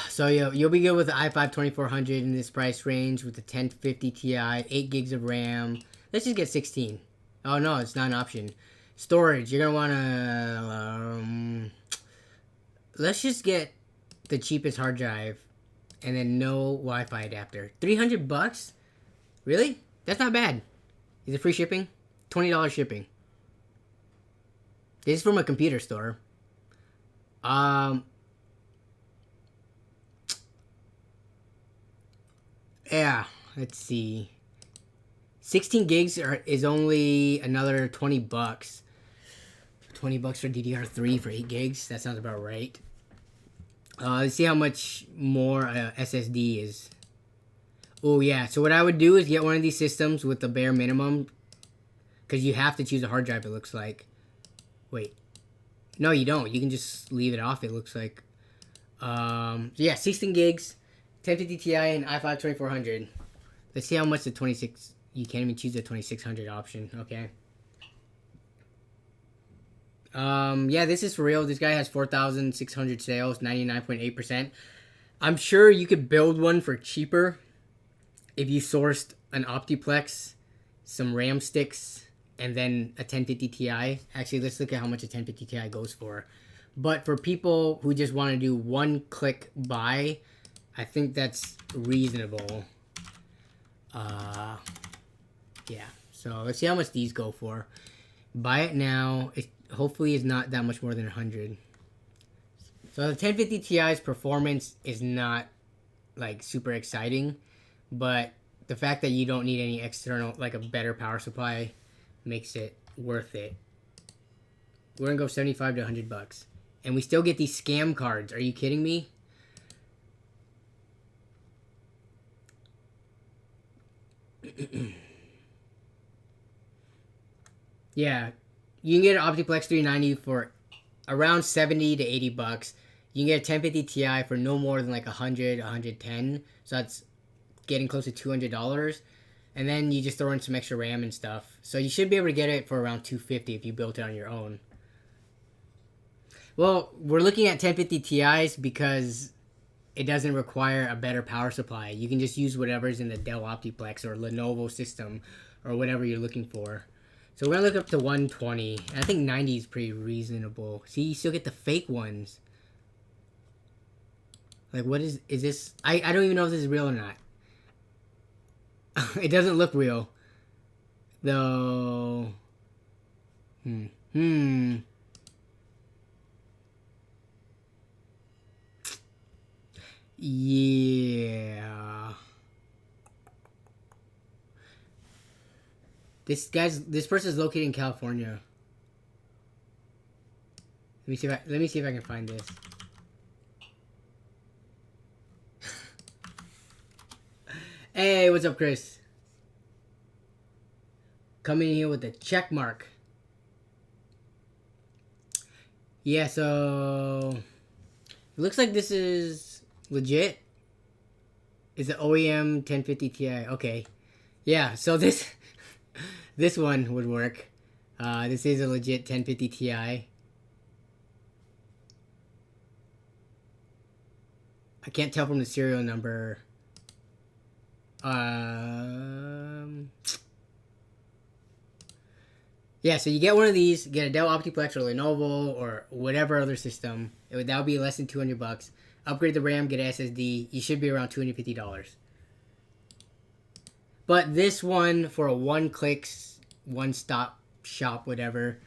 So you'll be good with the i5-2400 in this price range with the 1050 Ti, 8 gigs of RAM. Let's just get 16. Oh no, it's not an option. Storage, you're gonna wanna let's just get the cheapest hard drive, and then no Wi-Fi adapter. $300? Really? That's not bad. Is it free shipping? $20 shipping. This is from a computer store. Yeah, let's see. 16 gigs is only another $20. $20 for DDR3 for 8 gigs. That sounds about right. Let's see how much more SSD is. Oh, yeah. So what I would do is get one of these systems with the bare minimum. Because you have to choose a hard drive, it looks like. Wait. No, you don't. You can just leave it off, it looks like. So yeah, 16 gigs, 1050 Ti, and i5-2400. Let's see how much the 26... You can't even choose the 2600 option. Okay. Yeah, this is for real. This guy has 4,600 sales, 99.8%. I'm sure you could build one for cheaper if you sourced an Optiplex, some RAM sticks, and then a 1050 Ti. Actually, let's look at how much a 1050 Ti goes for. But for people who just want to do one-click buy, I think that's reasonable. Yeah. So let's see how much these go for. Buy it now. It hopefully is not that much more than 100. So the 1050 Ti's performance is not like super exciting, but the fact that you don't need any external, like a better power supply, makes it worth it. We're gonna go 75 to 100 bucks, and we still get these scam cards. Are you kidding me? Yeah, you can get an Optiplex 390 for around 70 to 80 bucks. You can get a 1050 Ti for no more than like 100, 110. So that's getting close to $200. And then you just throw in some extra RAM and stuff. So you should be able to get it for around 250 if you built it on your own. Well, we're looking at 1050 Ti's because it doesn't require a better power supply. You can just use whatever's in the Dell Optiplex or Lenovo system or whatever you're looking for. So we're gonna look up to 120. I think 90 is pretty reasonable. See, you still get the fake ones. Like, what is this? I don't even know if this is real or not. It doesn't look real. Though. Yeah. This person's located in California. Let me see if I can find this. Hey, what's up, Chris? Coming in here with a check mark. Yeah, so it looks like this is legit. Is it OEM 1050 Ti? Okay. Yeah, so this one would work. This is a legit 1050 Ti. I can't tell from the serial number. Yeah, so you get one of these, get a Dell Optiplex or Lenovo or whatever other system. That would be less than $200. Upgrade the RAM, get an SSD. You should be around $250. But this one for a one-click, one-stop shop, whatever,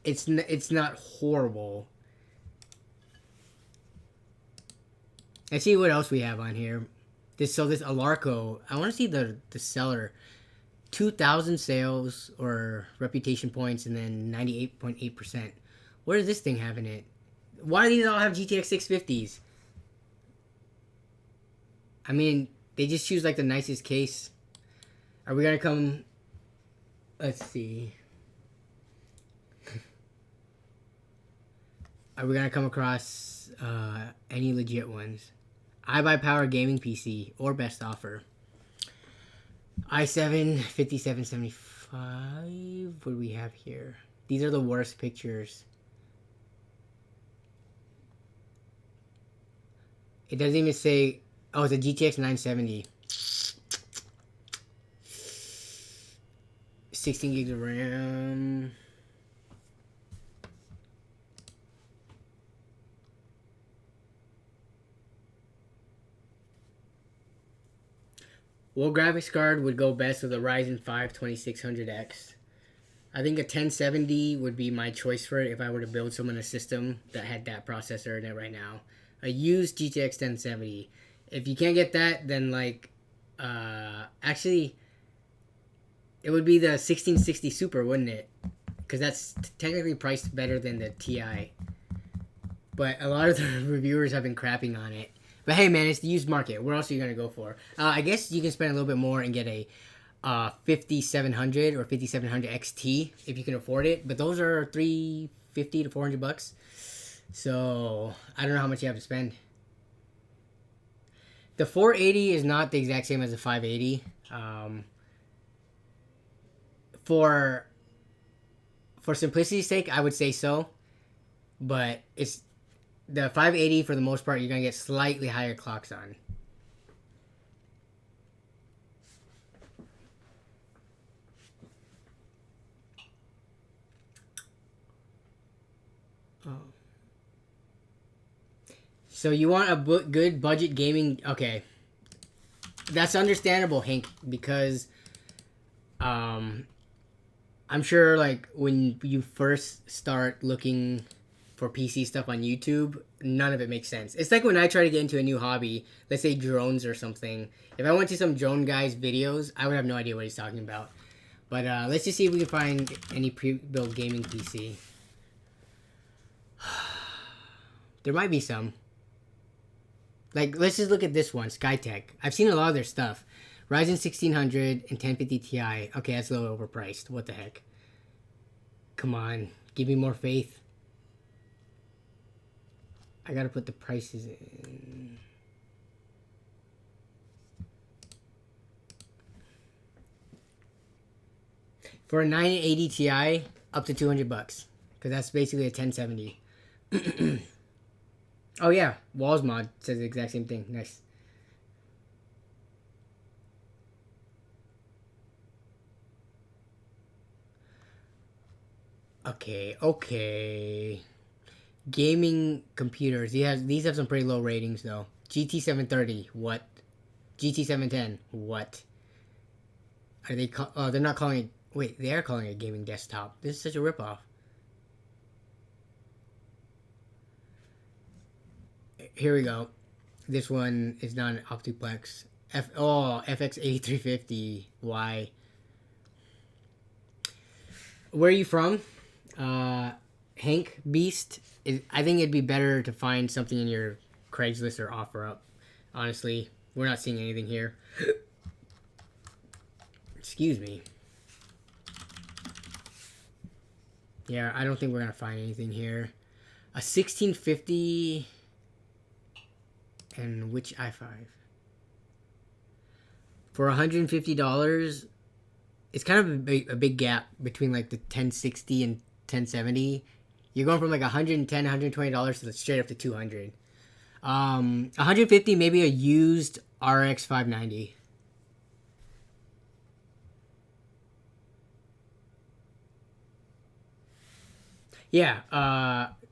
it's not horrible. Let's see what else we have on here. This Alarco. I want to see the seller. 2,000 sales or reputation points, and then 98.8%. What does this thing have in it? Why do these all have GTX 650s? I mean, they just choose like the nicest case. Are we gonna come? Let's see. Are we gonna come across any legit ones? iBuyPower Gaming PC or best offer. i7 5775. What do we have here? These are the worst pictures. It doesn't even say. Oh, it's a GTX 970. 16 gigs of RAM. What graphics card would go best with a Ryzen 5 2600X? I think a 1070 would be my choice for it if I were to build someone a system that had that processor in it right now. A used GTX 1070. If you can't get that, then like, actually, it would be the 1660 Super, wouldn't it? Because that's technically priced better than the Ti. But a lot of the reviewers have been crapping on it. But hey, man, it's the used market. What else are you going to go for? I guess you can spend a little bit more and get a 5700 or 5700 XT if you can afford it. But those are $350 to $400. So I don't know how much you have to spend. The 480 is not the exact same as the 580. For simplicity's sake, I would say so. But it's the 580 for the most part. You're gonna get slightly higher clocks on. Oh. So you want a good budget gaming? Okay, that's understandable, Hank, because I'm sure like when you first start looking for PC stuff on YouTube, none of it makes sense. It's like when I try to get into a new hobby, let's say drones or something. If I went to some drone guy's videos, I would have no idea what he's talking about. But let's just see if we can find any pre-built gaming PC. There might be some. Like, let's just look at this one, Skytech. I've seen a lot of their stuff. Ryzen 1600 and 1050 Ti. Okay, that's a little overpriced. What the heck? Come on. Give me more faith. I gotta put the prices in. For a 980 Ti, up to $200. Because that's basically a 1070. Oh yeah, Walls Mod says the exact same thing. Nice. Okay. Gaming computers. These have some pretty low ratings though. GT 730. What? GT 710. What? Are they? Oh, they're not calling it. Wait, they are calling it a gaming desktop. This is such a ripoff. Here we go. This one is not an Optiplex. FX 8350. Why? Where are you from? Hank Beast. I think it'd be better to find something in your Craigslist or OfferUp. Honestly, we're not seeing anything here. Excuse me. Yeah, I don't think we're gonna find anything here. A 1650. And which i5? For $150, it's kind of a big gap between like the 1060 and 1070. You're going from like $110, $120 to straight up to $200. 150, maybe a used RX 590. Yeah,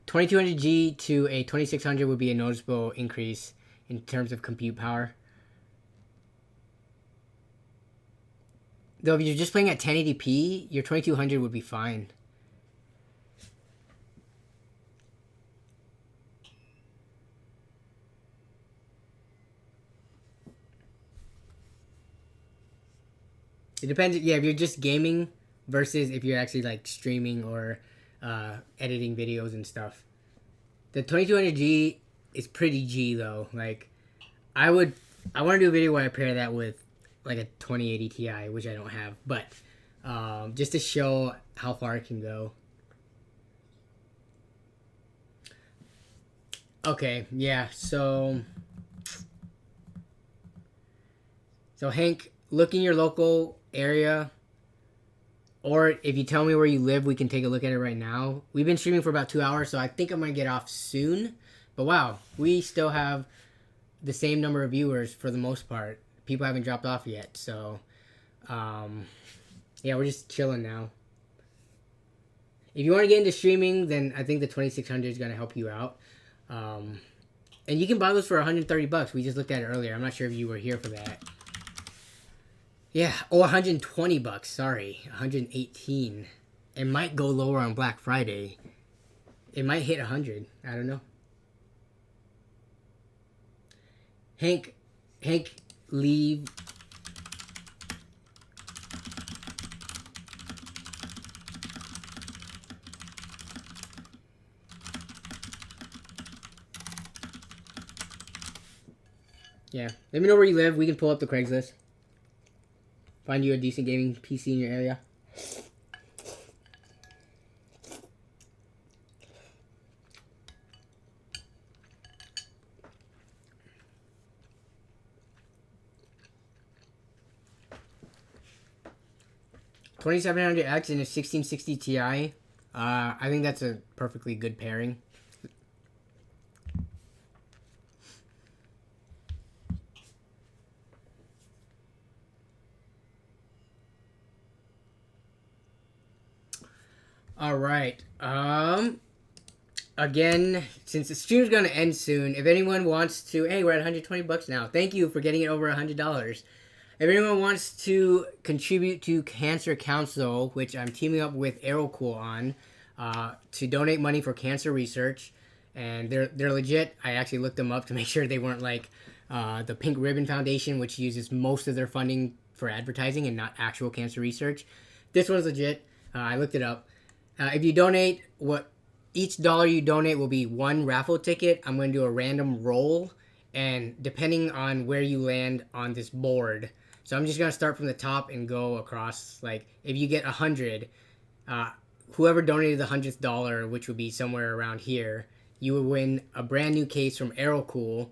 2200G to a 2600 would be a noticeable increase in terms of compute power. Though if you're just playing at 1080p, your 2200 would be fine. It depends. Yeah, if you're just gaming versus if you're actually like streaming or editing videos and stuff. The 2200G is pretty G though. Like, I want to do a video where I pair that with like a 2080 Ti, which I don't have, but just to show how far it can go. Okay, yeah. So Hank, look in your local area, or if you tell me where you live, we can take a look at it right now. We've been streaming for about 2 hours, so I think I'm gonna get off soon. But wow, we still have the same number of viewers for the most part. People haven't dropped off yet, so yeah, we're just chilling now. If you want to get into streaming, then I think the 2600 is gonna help you out. And you can buy those for 130 bucks. We just looked at it earlier. I'm not sure if you were here for that. Yeah, or 120 bucks. Sorry, 118. It might go lower on Black Friday. It might hit 100. I don't know. Hank, leave. Yeah, let me know where you live. We can pull up the Craigslist. Find you a decent gaming PC in your area. $2700X and a 1660 Ti. I think that's a perfectly good pairing. All right. Again, since the stream's gonna end soon, if anyone wants to, hey, we're at 120 bucks now. Thank you for getting it over $100. If anyone wants to contribute to Cancer Council, which I'm teaming up with Aerocool on, to donate money for cancer research, and they're legit. I actually looked them up to make sure they weren't like the Pink Ribbon Foundation, which uses most of their funding for advertising and not actual cancer research. This one's legit. I looked it up. If you donate, each dollar you donate will be one raffle ticket. I'm going to do a random roll, and depending on where you land on this board, so I'm just going to start from the top and go across. Like, if you get 100, whoever donated the 100th dollar, which would be somewhere around here, you will win a brand new case from Aerocool,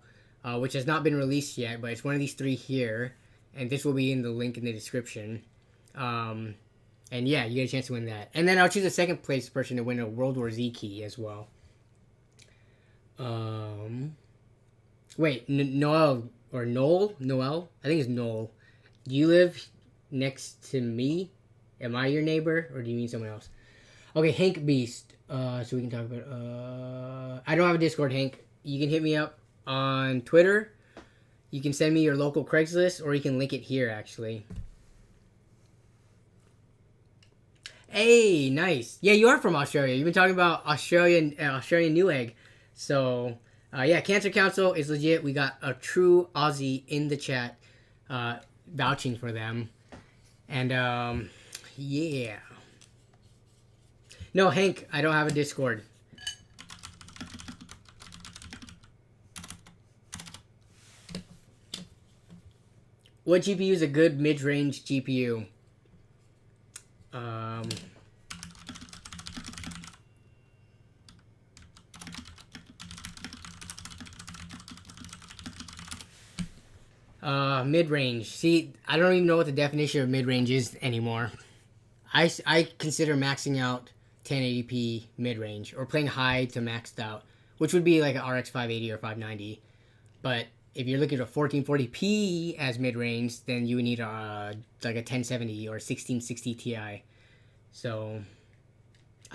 which has not been released yet, but it's one of these three here, and this will be in the link in the description. And yeah, you get a chance to win that. And then I'll choose a second place person to win a World War Z key as well. Wait, Noel or Noel? I think it's Noel. Do you live next to me? Am I your neighbor, or do you mean someone else? Okay, Hank Beast. So we can talk about. I don't have a Discord, Hank. You can hit me up on Twitter. You can send me your local Craigslist, or you can link it here actually. Hey, nice. Yeah, you are from Australia. You've been talking about Australian Newegg. So, yeah, Cancer Council is legit. We got a true Aussie in the chat vouching for them. And, yeah. No, Hank, I don't have a Discord. What GPU is a good mid-range GPU? Mid-range. See, I don't even know what the definition of mid-range is anymore. I consider maxing out 1080p mid-range, or playing high to maxed out, which would be like an RX 580 or 590. But if you're looking at a 1440p as mid-range, then you would need like a 1070 or 1660 Ti. So,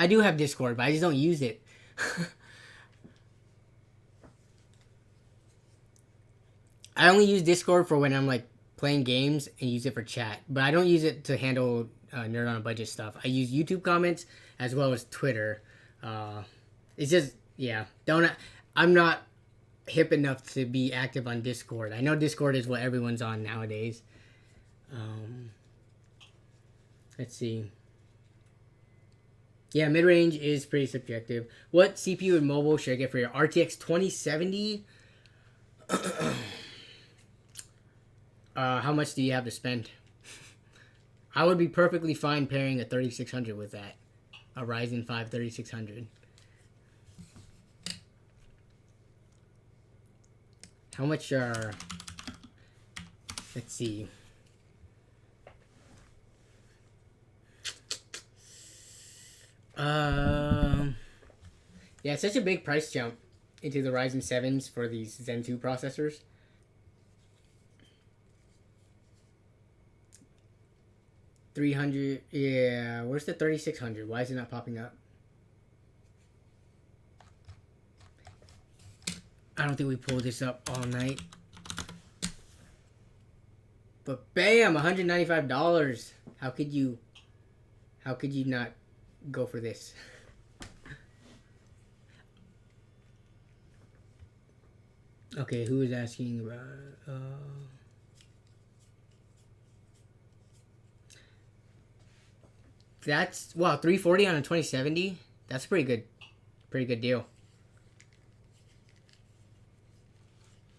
I do have Discord, but I just don't use it. I only use Discord for when I'm like playing games and use it for chat, but I don't use it to handle nerd on a budget stuff. I use YouTube comments as well as Twitter. It's just yeah, don't I'm not hip enough to be active on Discord. I know Discord is what everyone's on nowadays. Let's see. Yeah, mid range is pretty subjective. What CPU and mobile should I get for your RTX 2070? How much do you have to spend? I would be perfectly fine pairing a 3600 with that. A Ryzen 5 3600. How much are... Let's see. Yeah, it's such a big price jump into the Ryzen 7s for these Zen 2 processors. $300, yeah. Where's the 3600? Why is it not popping up? I don't think we pulled this up all night. But bam, $195. How could you not go for this? Okay, who is asking about? That's wow, 340 on a 2070. That's pretty good deal.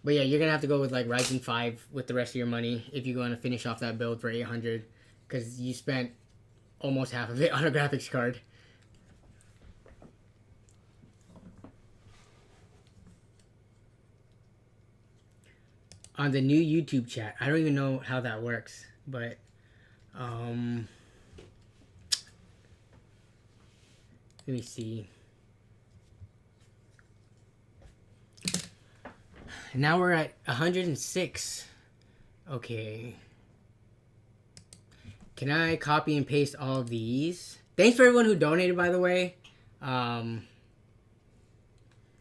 But yeah, you're gonna have to go with like Ryzen 5 with the rest of your money if you're gonna finish off that build for 800, because you spent almost half of it on a graphics card. On the new YouTube chat, I don't even know how that works, but let me see. Now we're at 106. Okay. Can I copy and paste all of these? Thanks for everyone who donated, by the way. Yeah,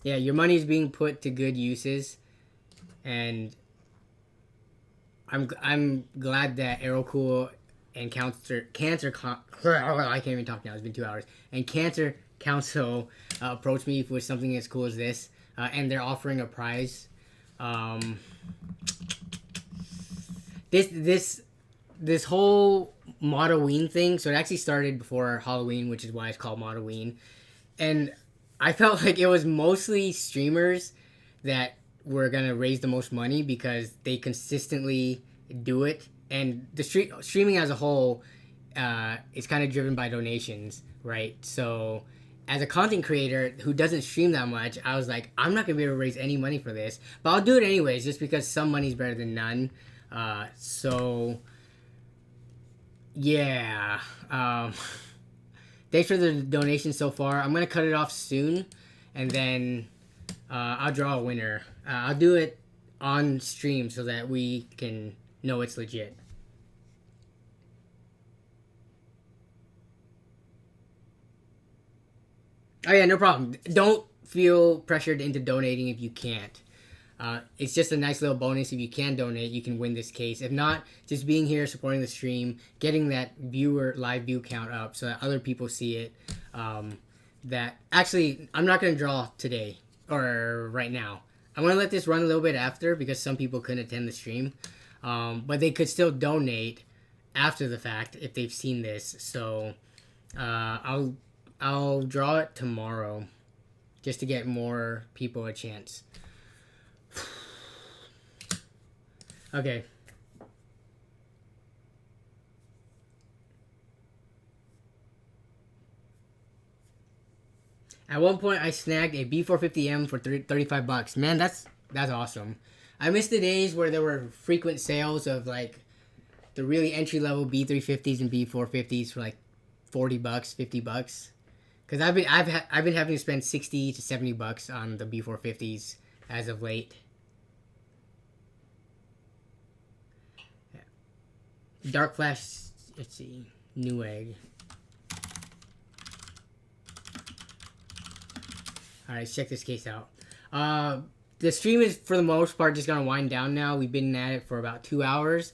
your money is being put to good uses, and I'm glad that Aerocool and I can't even talk now. It's been 2 hours. And Cancer Council approached me with something as cool as this, and they're offering a prize. This whole Moddoween thing. So it actually started before Halloween, which is why it's called Moddoween. And I felt like it was mostly streamers that were gonna raise the most money because they consistently do it, and the streaming as a whole is kind of driven by donations, right? So as a content creator who doesn't stream that much, I was like, I'm not gonna be able to raise any money for this, but I'll do it anyways, just because some money's better than none. So yeah, thanks for the donation so far. I'm gonna cut it off soon, and then I'll draw a winner. I'll do it on stream so that we can know it's legit. Oh yeah, no problem. Don't feel pressured into donating if you can't. It's just a nice little bonus. If you can donate, you can win this case. If not, just being here, supporting the stream, getting that live view count up so that other people see it. That actually, I'm not going to draw today or right now. I'm going to let this run a little bit after because some people couldn't attend the stream. But they could still donate after the fact if they've seen this. So I'll draw it tomorrow just to get more people a chance. Okay. At one point, I snagged a B450M for $35. Man, that's awesome. I miss the days where there were frequent sales of like the really entry level B350s and B450s for like $40, $50. Because I've been having to spend $60 to $70 on the B450s as of late. Dark Flash, let's see, Newegg. All right, let's check this case out. The stream is, for the most part, just going to wind down now. We've been at it for about 2 hours.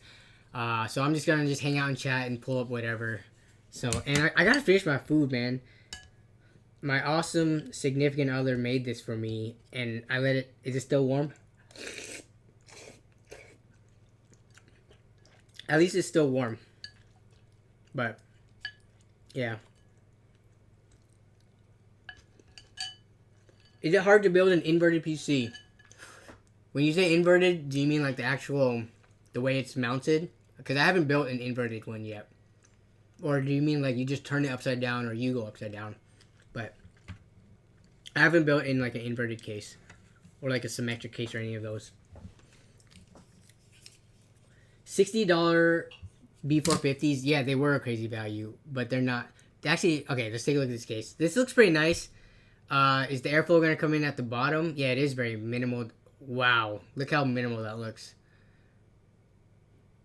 So I'm just going to hang out and chat and pull up whatever. So, and I got to finish my food, man. My awesome significant other made this for me, and I let it... Is it still warm? At least it's still warm. But, yeah. Is it hard to build an inverted PC? When you say inverted, do you mean like the actual... the way it's mounted? Because I haven't built an inverted one yet. Or do you mean like you just turn it upside down or you go upside down? But I haven't built in like an inverted case. Or like a symmetric case or any of those. $60 B450s, yeah, they were a crazy value, but they're not. Actually, okay, let's take a look at this case. This looks pretty nice. Is the airflow going to come in at the bottom? Yeah, it is very minimal. Wow, look how minimal that looks.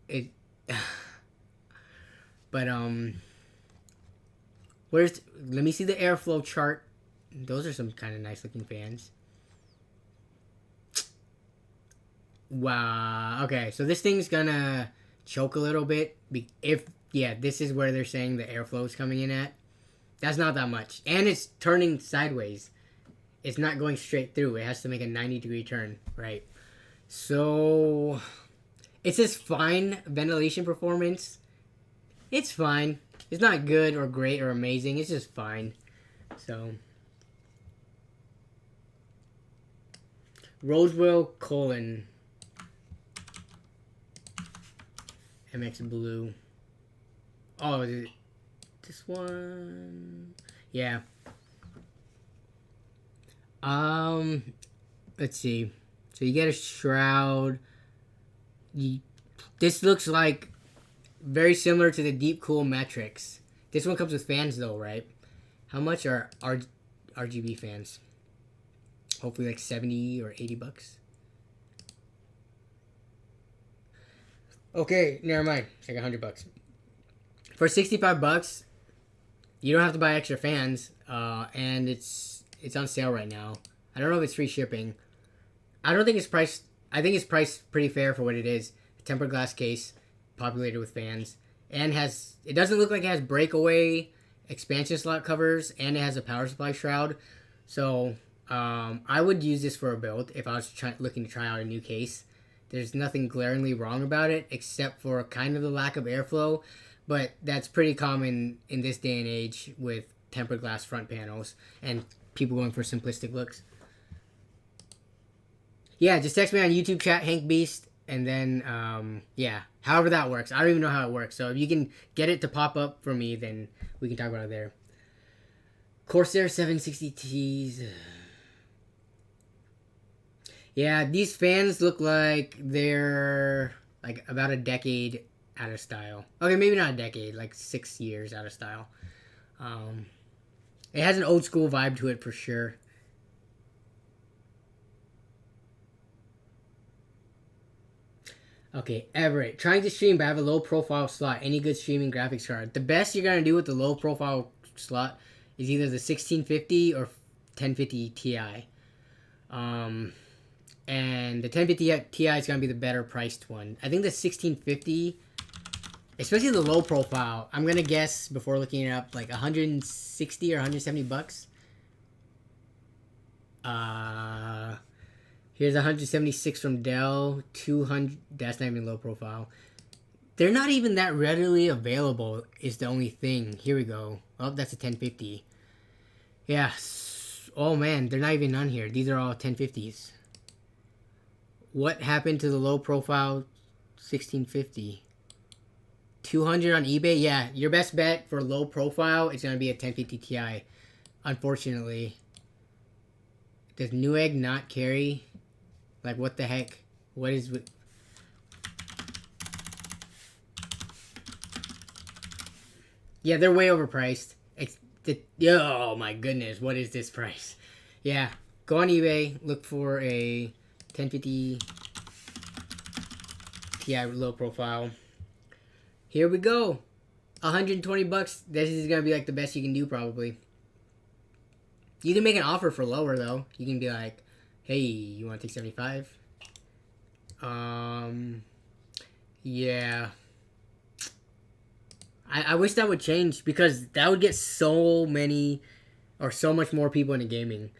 It, but let me see the airflow chart. Those are some kind of nice looking fans. Wow. Okay, so this thing's gonna choke a little bit. This is where they're saying the airflow is coming in at. That's not that much. And it's turning sideways. It's not going straight through. It has to make a 90-degree turn, right? So, it says fine ventilation performance. It's fine. It's not good or great or amazing. It's just fine. So, Roswell colon MX Blue. Oh, is it this one? Yeah. Let's see. So you get a shroud. This looks like very similar to the Deep Cool Metrics. This one comes with fans though, right? How much are RGB fans? Hopefully like 70 or 80 bucks. Okay, never mind. It's like 100 bucks. For 65 bucks, you don't have to buy extra fans, and it's on sale right now. I don't know if it's free shipping. I don't think it's priced. I think it's priced pretty fair for what it is. A tempered glass case, populated with fans, and it doesn't look like it has breakaway expansion slot covers, and it has a power supply shroud. So I would use this for a build if I was looking to try out a new case. There's nothing glaringly wrong about it, except for kind of the lack of airflow, but that's pretty common in this day and age with tempered glass front panels and people going for simplistic looks. Yeah, just text me on YouTube chat, Hank Beast, and then, however that works. I don't even know how it works, so if you can get it to pop up for me, then we can talk about it there. Corsair 760Ts. Yeah, these fans look like they're like about a decade out of style. Okay, maybe not a decade, like 6 years out of style. It has an old school vibe to it for sure. Okay, Everett. Trying to stream but have a low profile slot. Any good streaming graphics card? The best you're going to do with the low profile slot is either the 1650 or 1050 Ti. And the 1050 Ti is going to be the better priced one. I think the 1650, especially the low profile, I'm going to guess before looking it up, like 160 or 170 bucks. Here's 176 from Dell, 200, that's not even low profile. They're not even that readily available is the only thing. Here we go. Oh, that's a 1050. Yeah. Oh man, they're not even on here. These are all 1050s. What happened to the low profile 1650? 200 on eBay? Yeah, your best bet for low profile is going to be a 1050 Ti. Unfortunately. Does Newegg not carry? Like, what the heck? What is with... Yeah, they're way overpriced. Oh my goodness, what is this price? Yeah, go on eBay, look for a 1050 Ti low profile. Here we go. 120 bucks. This is gonna be like the best you can do probably. You can make an offer for lower though. You can be like, "Hey, you want to take 75?" Yeah. I wish that would change because that would get so many or so much more people into gaming.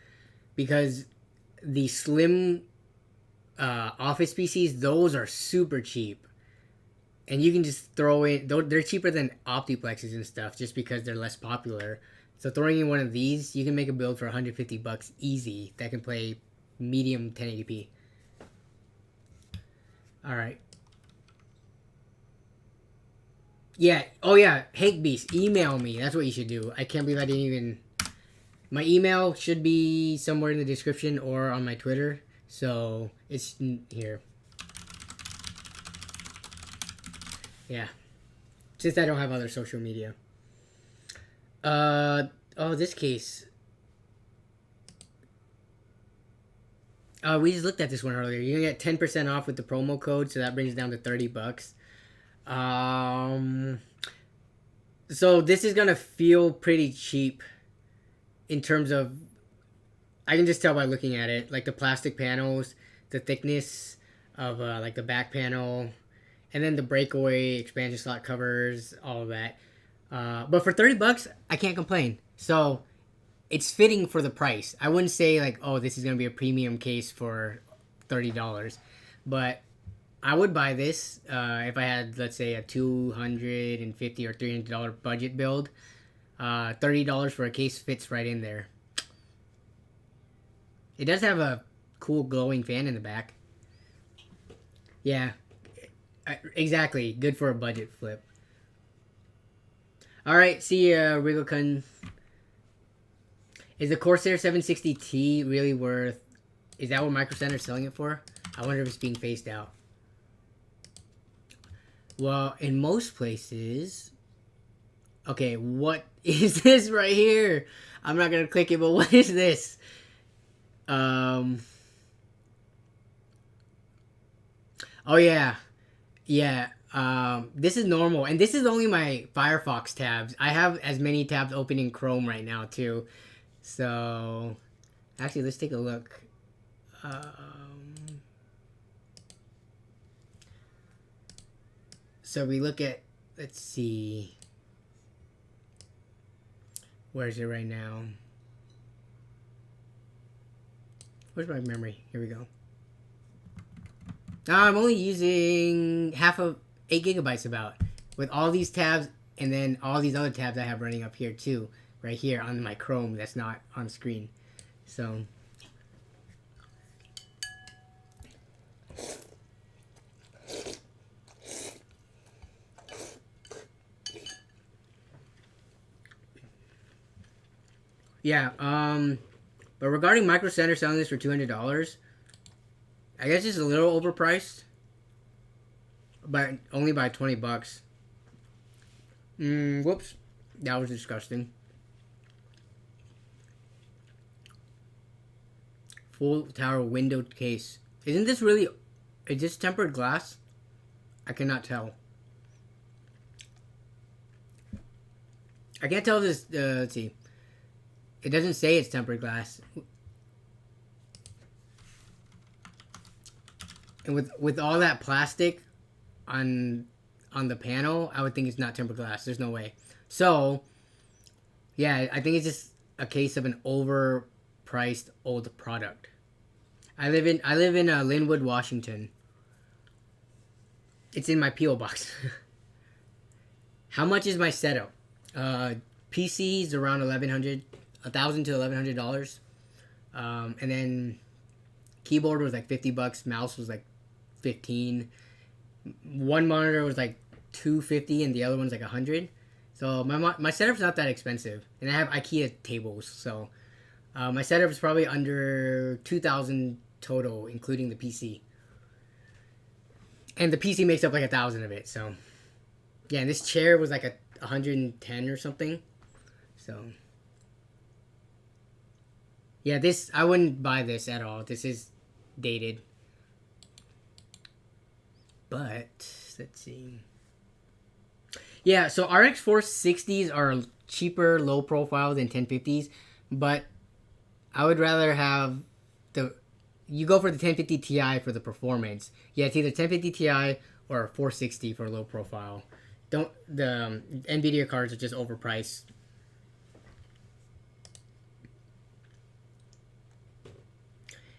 Because the slim office PCs, those are super cheap. And you can just throw in, they're cheaper than Optiplexes and stuff just because they're less popular. So throwing in one of these, you can make a build for $150 easy that can play medium 1080p. All right. Yeah. Oh yeah. Hate Beast, email me. That's what you should do. I can't believe I didn't even. My email should be somewhere in the description or on my Twitter. So it's here. Yeah. Since I don't have other social media. Oh, this case. We just looked at this one earlier. You can get 10% off with the promo code, so that brings it down to $30. So this is gonna feel pretty cheap in terms of, I can just tell by looking at it, like the plastic panels, the thickness of like the back panel, and then the breakaway expansion slot covers, all of that. But for $30, I can't complain. So it's fitting for the price. I wouldn't say like, oh, this is gonna be a premium case for $30, but I would buy this if I had, let's say, a $250 or $300 budget build. $30 for a case fits right in there. It does have a cool glowing fan in the back. Yeah, exactly. Good for a budget flip. All right, see ya, Wrigglecun. Is the Corsair 760T really worth? Is that what Micro Center's selling it for? I wonder if it's being phased out. Well, in most places. Okay, what is this right here? I'm not gonna click it, but what is this? Oh yeah, yeah. This is normal, and this is only my Firefox tabs. I have as many tabs open in Chrome right now too. So, actually, let's take a look. So we look at. Let's see. Where is it right now? Where's my memory? Here we go. I'm only using half of 8 gigabytes about with all these tabs and then all these other tabs I have running up here too, right here on my Chrome that's not on screen. So yeah, but regarding Micro Center selling this for $200, I guess it's a little overpriced, but only by $20. Whoops, that was disgusting. Full tower window case. Isn't this really? Is this tempered glass? I cannot tell. I can't tell this. Let's see. It doesn't say it's tempered glass. And with all that plastic on the panel, I would think it's not tempered glass. There's no way. So, yeah, I think it's just a case of an overpriced old product. I live in Lynnwood, Washington. It's in my PO box. How much is my setup? PC's around $1,100 to $1,100. And then keyboard was like $50. Mouse was like $15. One monitor was like $250, and the other one's like $100. So my setup's not that expensive, and I have IKEA tables. So my setup is probably under $2,000 total, including the PC. And the PC makes up like $1,000 of it. So yeah, and this chair was like $110 or something. So yeah, this I wouldn't buy this at all. This is dated. But let's see. Yeah, so RX 460s are cheaper, low profile than 1050s, but I would rather have the. You go for the 1050 Ti for the performance. Yeah, it's either 1050 Ti or 460 for low profile. Don't the Nvidia cards are just overpriced.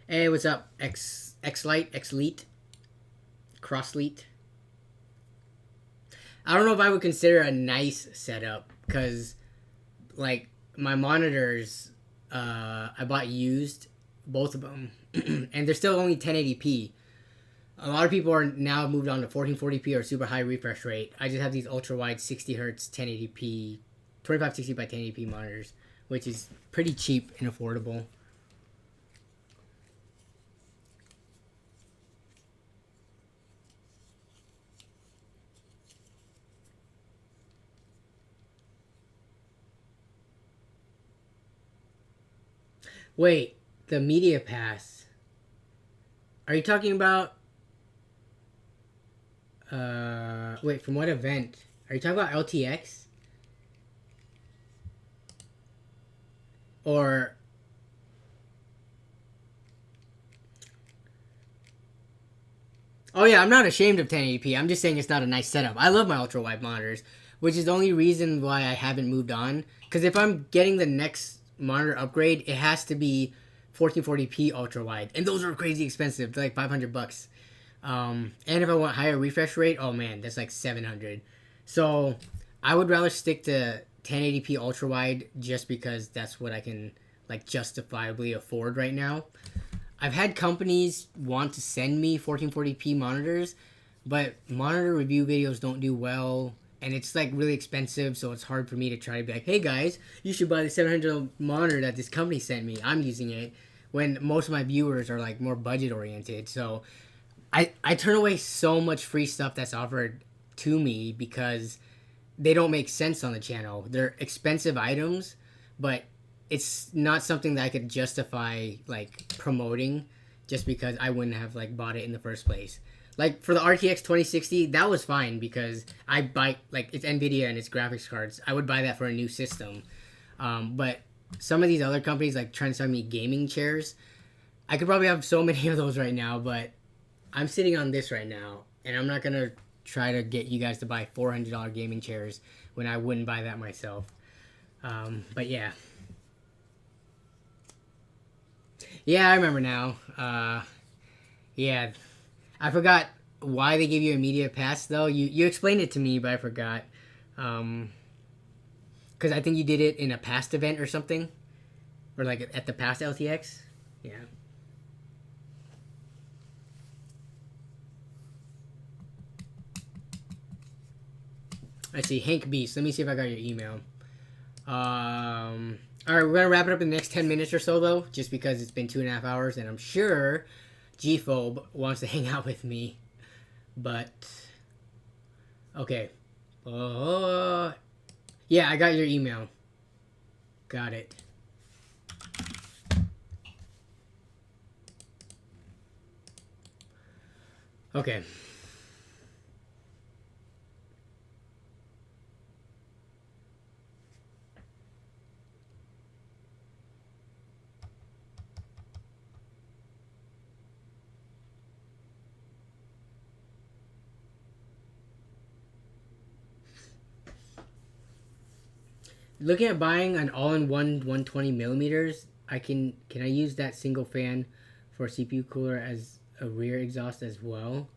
Hey, what's up? X-Lite, X-Lite, Cross-Lite. I don't know if I would consider a nice setup because, like, my monitors, I bought used, both of them, and they're still only 1080p. A lot of people are now moved on to 1440p or super high refresh rate. I just have these ultra wide 60 hertz 1080p, 2560 by 1080p monitors, which is pretty cheap and affordable. Wait, the Media Pass. Are you talking about? Wait, from what event? Are you talking about LTX? Or oh yeah, I'm not ashamed of 1080p. I'm just saying it's not a nice setup. I love my ultra wide monitors, which is the only reason why I haven't moved on. Because if I'm getting the next monitor upgrade, it has to be 1440p ultra wide, and those are crazy expensive. They're like $500. And if I want higher refresh rate, oh man, that's like 700. So I would rather stick to 1080p ultra wide just because that's what I can like justifiably afford right now. I've had companies want to send me 1440p monitors, but monitor review videos don't do well, and it's like really expensive, so it's hard for me to try to be like, hey guys, you should buy the 700 monitor that this company sent me. I'm using it, when most of my viewers are like more budget oriented. So I turn away so much free stuff that's offered to me because they don't make sense on the channel. They're expensive items, but it's not something that I could justify like promoting just because I wouldn't have like bought it in the first place. Like for the RTX 2060, that was fine because I buy like it's Nvidia and it's graphics cards. I would buy that for a new system. But some of these other companies like trying to sell me gaming chairs, I could probably have so many of those right now, but I'm sitting on this right now, and I'm not gonna try to get you guys to buy $400 gaming chairs when I wouldn't buy that myself. But yeah. Yeah, I remember now. Yeah, I forgot why they gave you a media pass though. You explained it to me, but I forgot. Because I think you did it in a past event or something, or like at the past LTX. Yeah. I see Hank Beast. Let me see if I got your email. All right, we're gonna wrap it up in the next 10 minutes or so, though, just because it's been 2.5 hours, and I'm sure G-Phobe wants to hang out with me. But okay, yeah, I got your email. Got it. Okay. Looking at buying an all-in-one 120 millimeters, can I use that single fan for CPU cooler as a rear exhaust as well?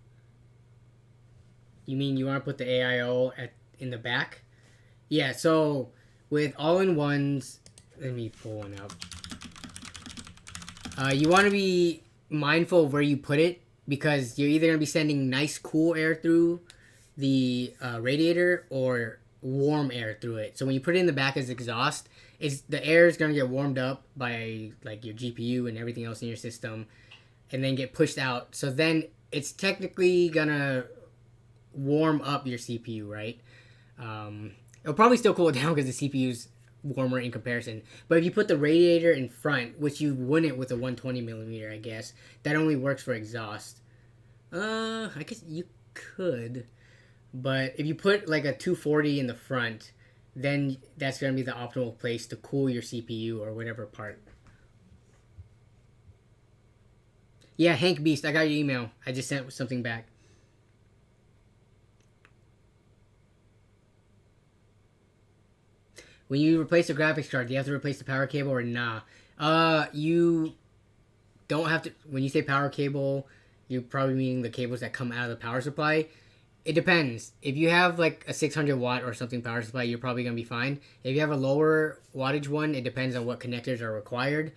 You mean you want to put the AIO in the back? Yeah. So with all-in-ones, let me pull one up. You want to be mindful of where you put it because you're either gonna be sending nice cool air through the radiator or warm air through it. So when you put it in the back as exhaust, the air is gonna get warmed up by like your GPU and everything else in your system, and then get pushed out. So then it's technically gonna warm up your CPU, right? It'll probably still cool it down because the CPU's warmer in comparison. But if you put the radiator in front, which you wouldn't with a 120 millimeter, I guess that only works for exhaust. I guess you could. But if you put like a 240 in the front, then that's going to be the optimal place to cool your CPU or whatever part. Yeah, Hank Beast. I got your email. I just sent something back. When you replace the graphics card, do you have to replace the power cable or nah? You don't have to. When you say power cable, you're probably meaning the cables that come out of the power supply. It depends. If you have like a 600 watt or something power supply, you're probably gonna be fine. If you have a lower wattage one, it depends on what connectors are required.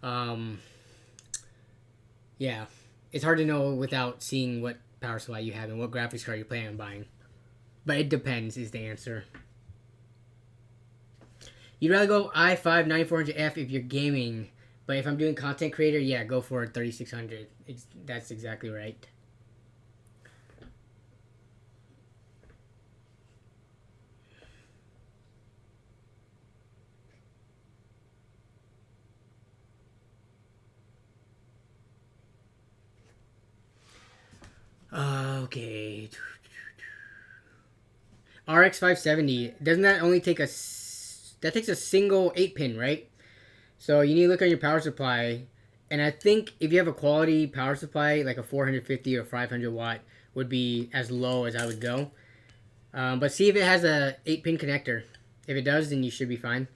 Um, yeah, it's hard to know without seeing what power supply you have and what graphics card you're planning on buying. But it depends is the answer. You'd rather go i5 9400F if you're gaming, but if I'm doing content creator, yeah, go for 3600. That's exactly right. Okay. RX 570. Doesn't that only take that takes a single 8-pin, right? So you need to look on your power supply. And I think if you have a quality power supply, like a 450 or 500 watt, would be as low as I would go. But see if it has a 8-pin connector. If it does, then you should be fine.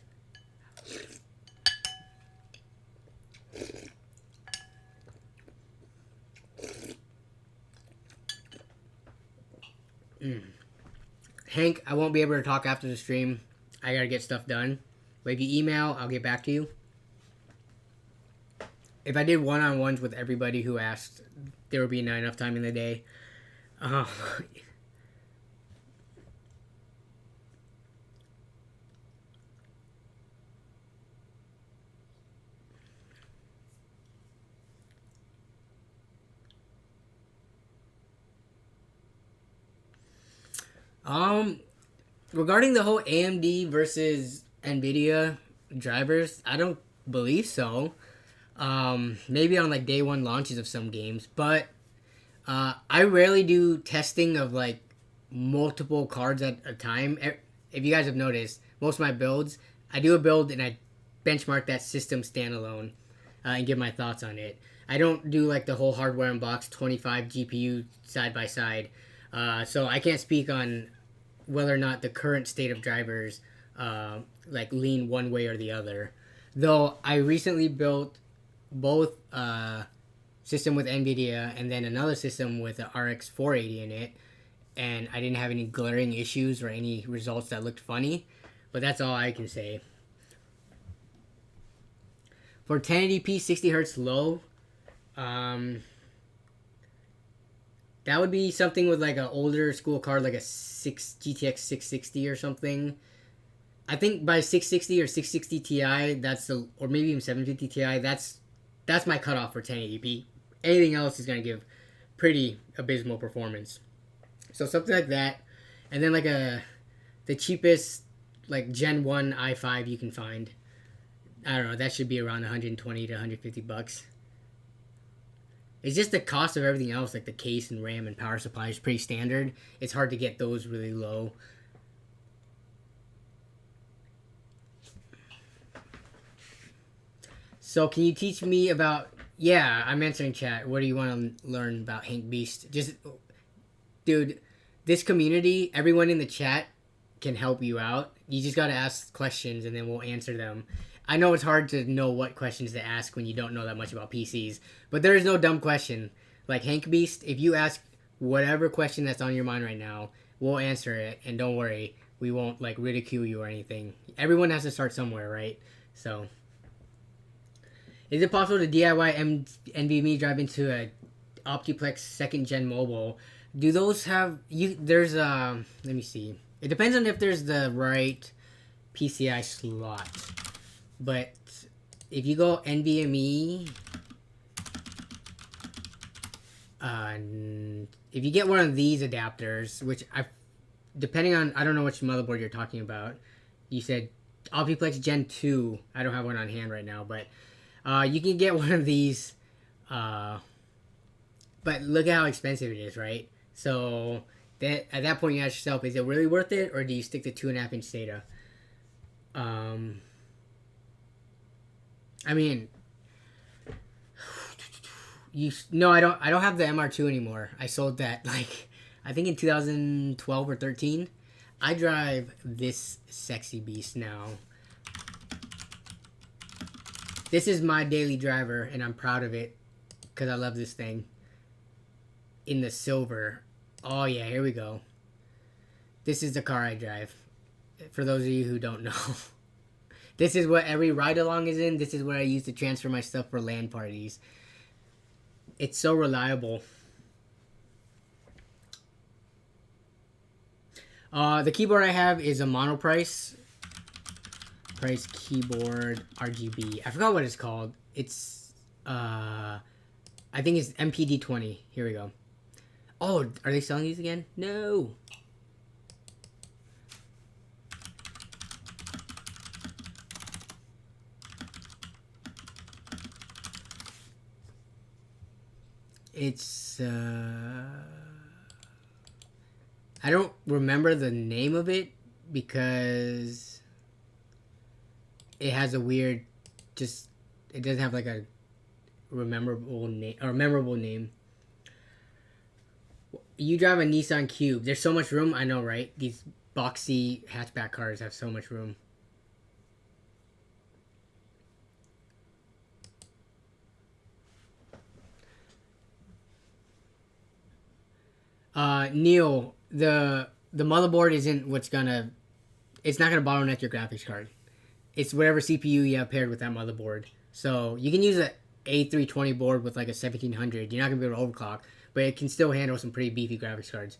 Hank, I won't be able to talk after the stream. I gotta get stuff done. But if you email, I'll get back to you. If I did one-on-ones with everybody who asked, there would be not enough time in the day. Uh, um, regarding the whole AMD versus NVIDIA drivers, I don't believe so. Maybe on like day one launches of some games, but I rarely do testing of like multiple cards at a time. If you guys have noticed, most of my builds, I do a build and I benchmark that system standalone and give my thoughts on it. I don't do like the whole hardware unbox 25 GPU side by side. So I can't speak on whether or not the current state of drivers like lean one way or the other. Though I recently built both system with NVIDIA and then another system with the RX 480 in it, and I didn't have any glaring issues or any results that looked funny. But that's all I can say. For 1080p 60 hertz low, that would be something with like an older school card, like a GTX 660 or something. I think by 660 or 660 Ti, or maybe even 750 Ti, that's my cutoff for 1080p. Anything else is gonna give pretty abysmal performance. So something like that, and then like the cheapest like Gen 1 i5 you can find. I don't know. That should be around 120 to 150 bucks. It's just the cost of everything else, like the case and RAM and power supply is pretty standard. It's hard to get those really low. So can you teach me about... Yeah, I'm answering chat. What do you want to learn about Hank Beast? Just... Dude, this community, everyone in the chat can help you out. You just got to ask questions and then we'll answer them. I know it's hard to know what questions to ask when you don't know that much about PCs, but there is no dumb question. Like Hank Beast, if you ask whatever question that's on your mind right now, we'll answer it, and don't worry, we won't like ridicule you or anything. Everyone has to start somewhere, right? So, is it possible to DIY NVMe drive into a Optiplex second gen mobile? Do those have you? There's let me see. It depends on if there's the right PCI slot. But if you go NVMe, if you get one of these adapters, which depending on, I don't know which motherboard you're talking about. You said Optiplex Gen 2. I don't have one on hand right now, but you can get one of these. But look at how expensive it is, right? So at that point, you ask yourself, is it really worth it, or do you stick to 2.5-inch SATA? I mean, No, I don't. I don't have the MR2 anymore. I sold that like I think in 2012 or 13. I drive this sexy beast now. This is my daily driver, and I'm proud of it because I love this thing. In the silver. Oh yeah, here we go. This is the car I drive. For those of you who don't know. This is what every ride-along is in. This is where I use to transfer my stuff for LAN parties. It's so reliable. The keyboard I have is a monoprice. Price keyboard RGB. I forgot what it's called. It's, I think it's MPD20. Here we go. Oh, are they selling these again? No. It's, I don't remember the name of it because it has a weird, just, it doesn't have like a memorable name. You drive a Nissan Cube. There's so much room. I know, right? These boxy hatchback cars have so much room. Neil, the motherboard isn't what's gonna. It's not gonna bottleneck your graphics card. It's whatever CPU you have paired with that motherboard. So you can use a A320 board with like a 1700. You're not gonna be able to overclock, but it can still handle some pretty beefy graphics cards.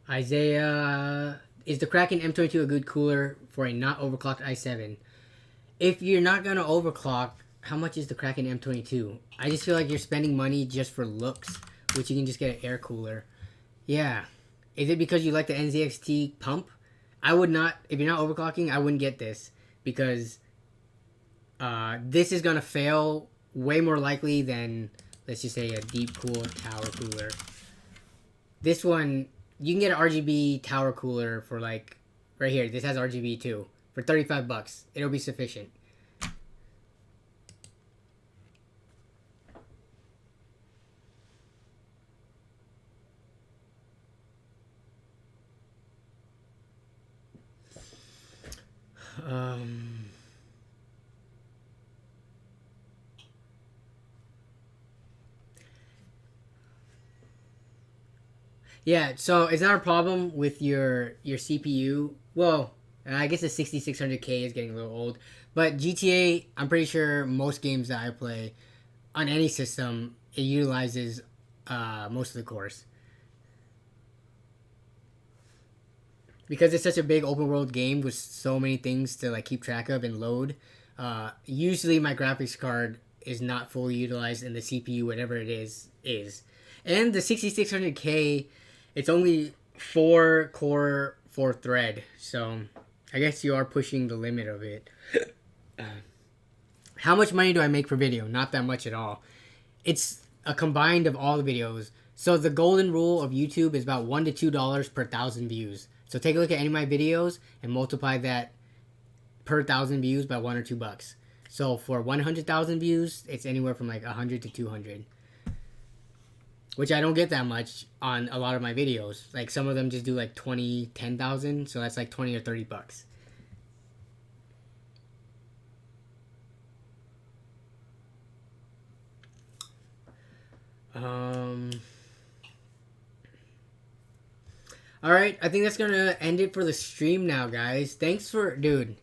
Isaiah, is the Kraken M22 a good cooler for a not overclocked i7? If you're not gonna overclock, how much is the Kraken M22? I just feel like you're spending money just for looks, which you can just get an air cooler. Yeah. Is it because you like the NZXT pump? I would not, if you're not overclocking, I wouldn't get this because this is gonna fail way more likely than, let's just say, a deep cool tower cooler. This one, you can get an RGB tower cooler for like, right here, this has RGB too, for 35 bucks. It'll be sufficient. Yeah, so is that a problem with your CPU? Well, I guess the 6600K is getting a little old, but GTA, I'm pretty sure most games that I play on any system, it utilizes most of the cores. Because it's such a big open world game with so many things to like keep track of and load. Usually my graphics card is not fully utilized, and the CPU, whatever it is. And the 6600K, it's only 4 core, 4 thread. So I guess you are pushing the limit of it. How much money do I make per video? Not that much at all. It's a combined of all the videos. So the golden rule of YouTube is about $1 to $2 per 1,000 views. So take a look at any of my videos and multiply that per 1,000 views by $1 or $2. So for 100,000 views, it's anywhere from like 100 to 200. Which I don't get that much on a lot of my videos. Like some of them just do like 20, 10,000. So that's like 20 or 30 bucks. Alright, I think that's gonna end it for the stream now, guys. Thanks for... Dude,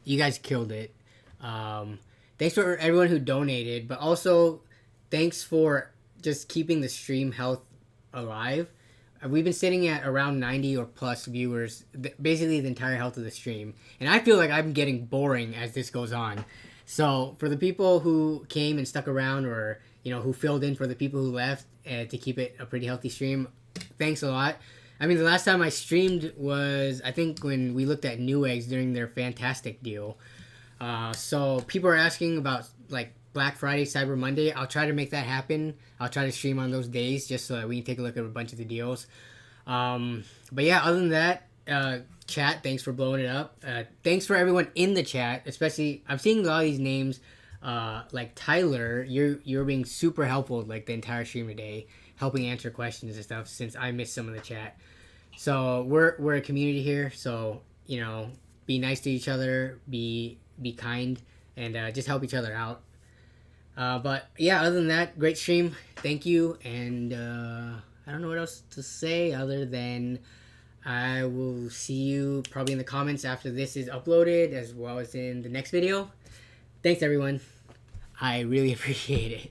you guys killed it. Thanks for everyone who donated. But also, thanks for just keeping the stream health alive. We've been sitting at around 90 or plus viewers, basically the entire health of the stream. And I feel like I'm getting boring as this goes on. So, for the people who came and stuck around, or, you know, who filled in for the people who left to keep it a pretty healthy stream, thanks a lot. I mean, the last time I streamed was, I think, when we looked at Newegg's during their Fantastic deal. So, people are asking about, like, Black Friday, Cyber Monday. I'll try to make that happen. I'll try to stream on those days just so that we can take a look at a bunch of the deals. But yeah, other than that, chat, thanks for blowing it up. Thanks for everyone in the chat, especially, I'm seeing a lot of these names like Tyler, you're being super helpful like the entire stream today, helping answer questions and stuff since I missed some of the chat. So we're a community here, so you know, be nice to each other, be kind, and just help each other out. But yeah, other than that, great stream. Thank you, and I don't know what else to say other than I will see you probably in the comments after this is uploaded, as well as in the next video. Thanks, everyone. I really appreciate it.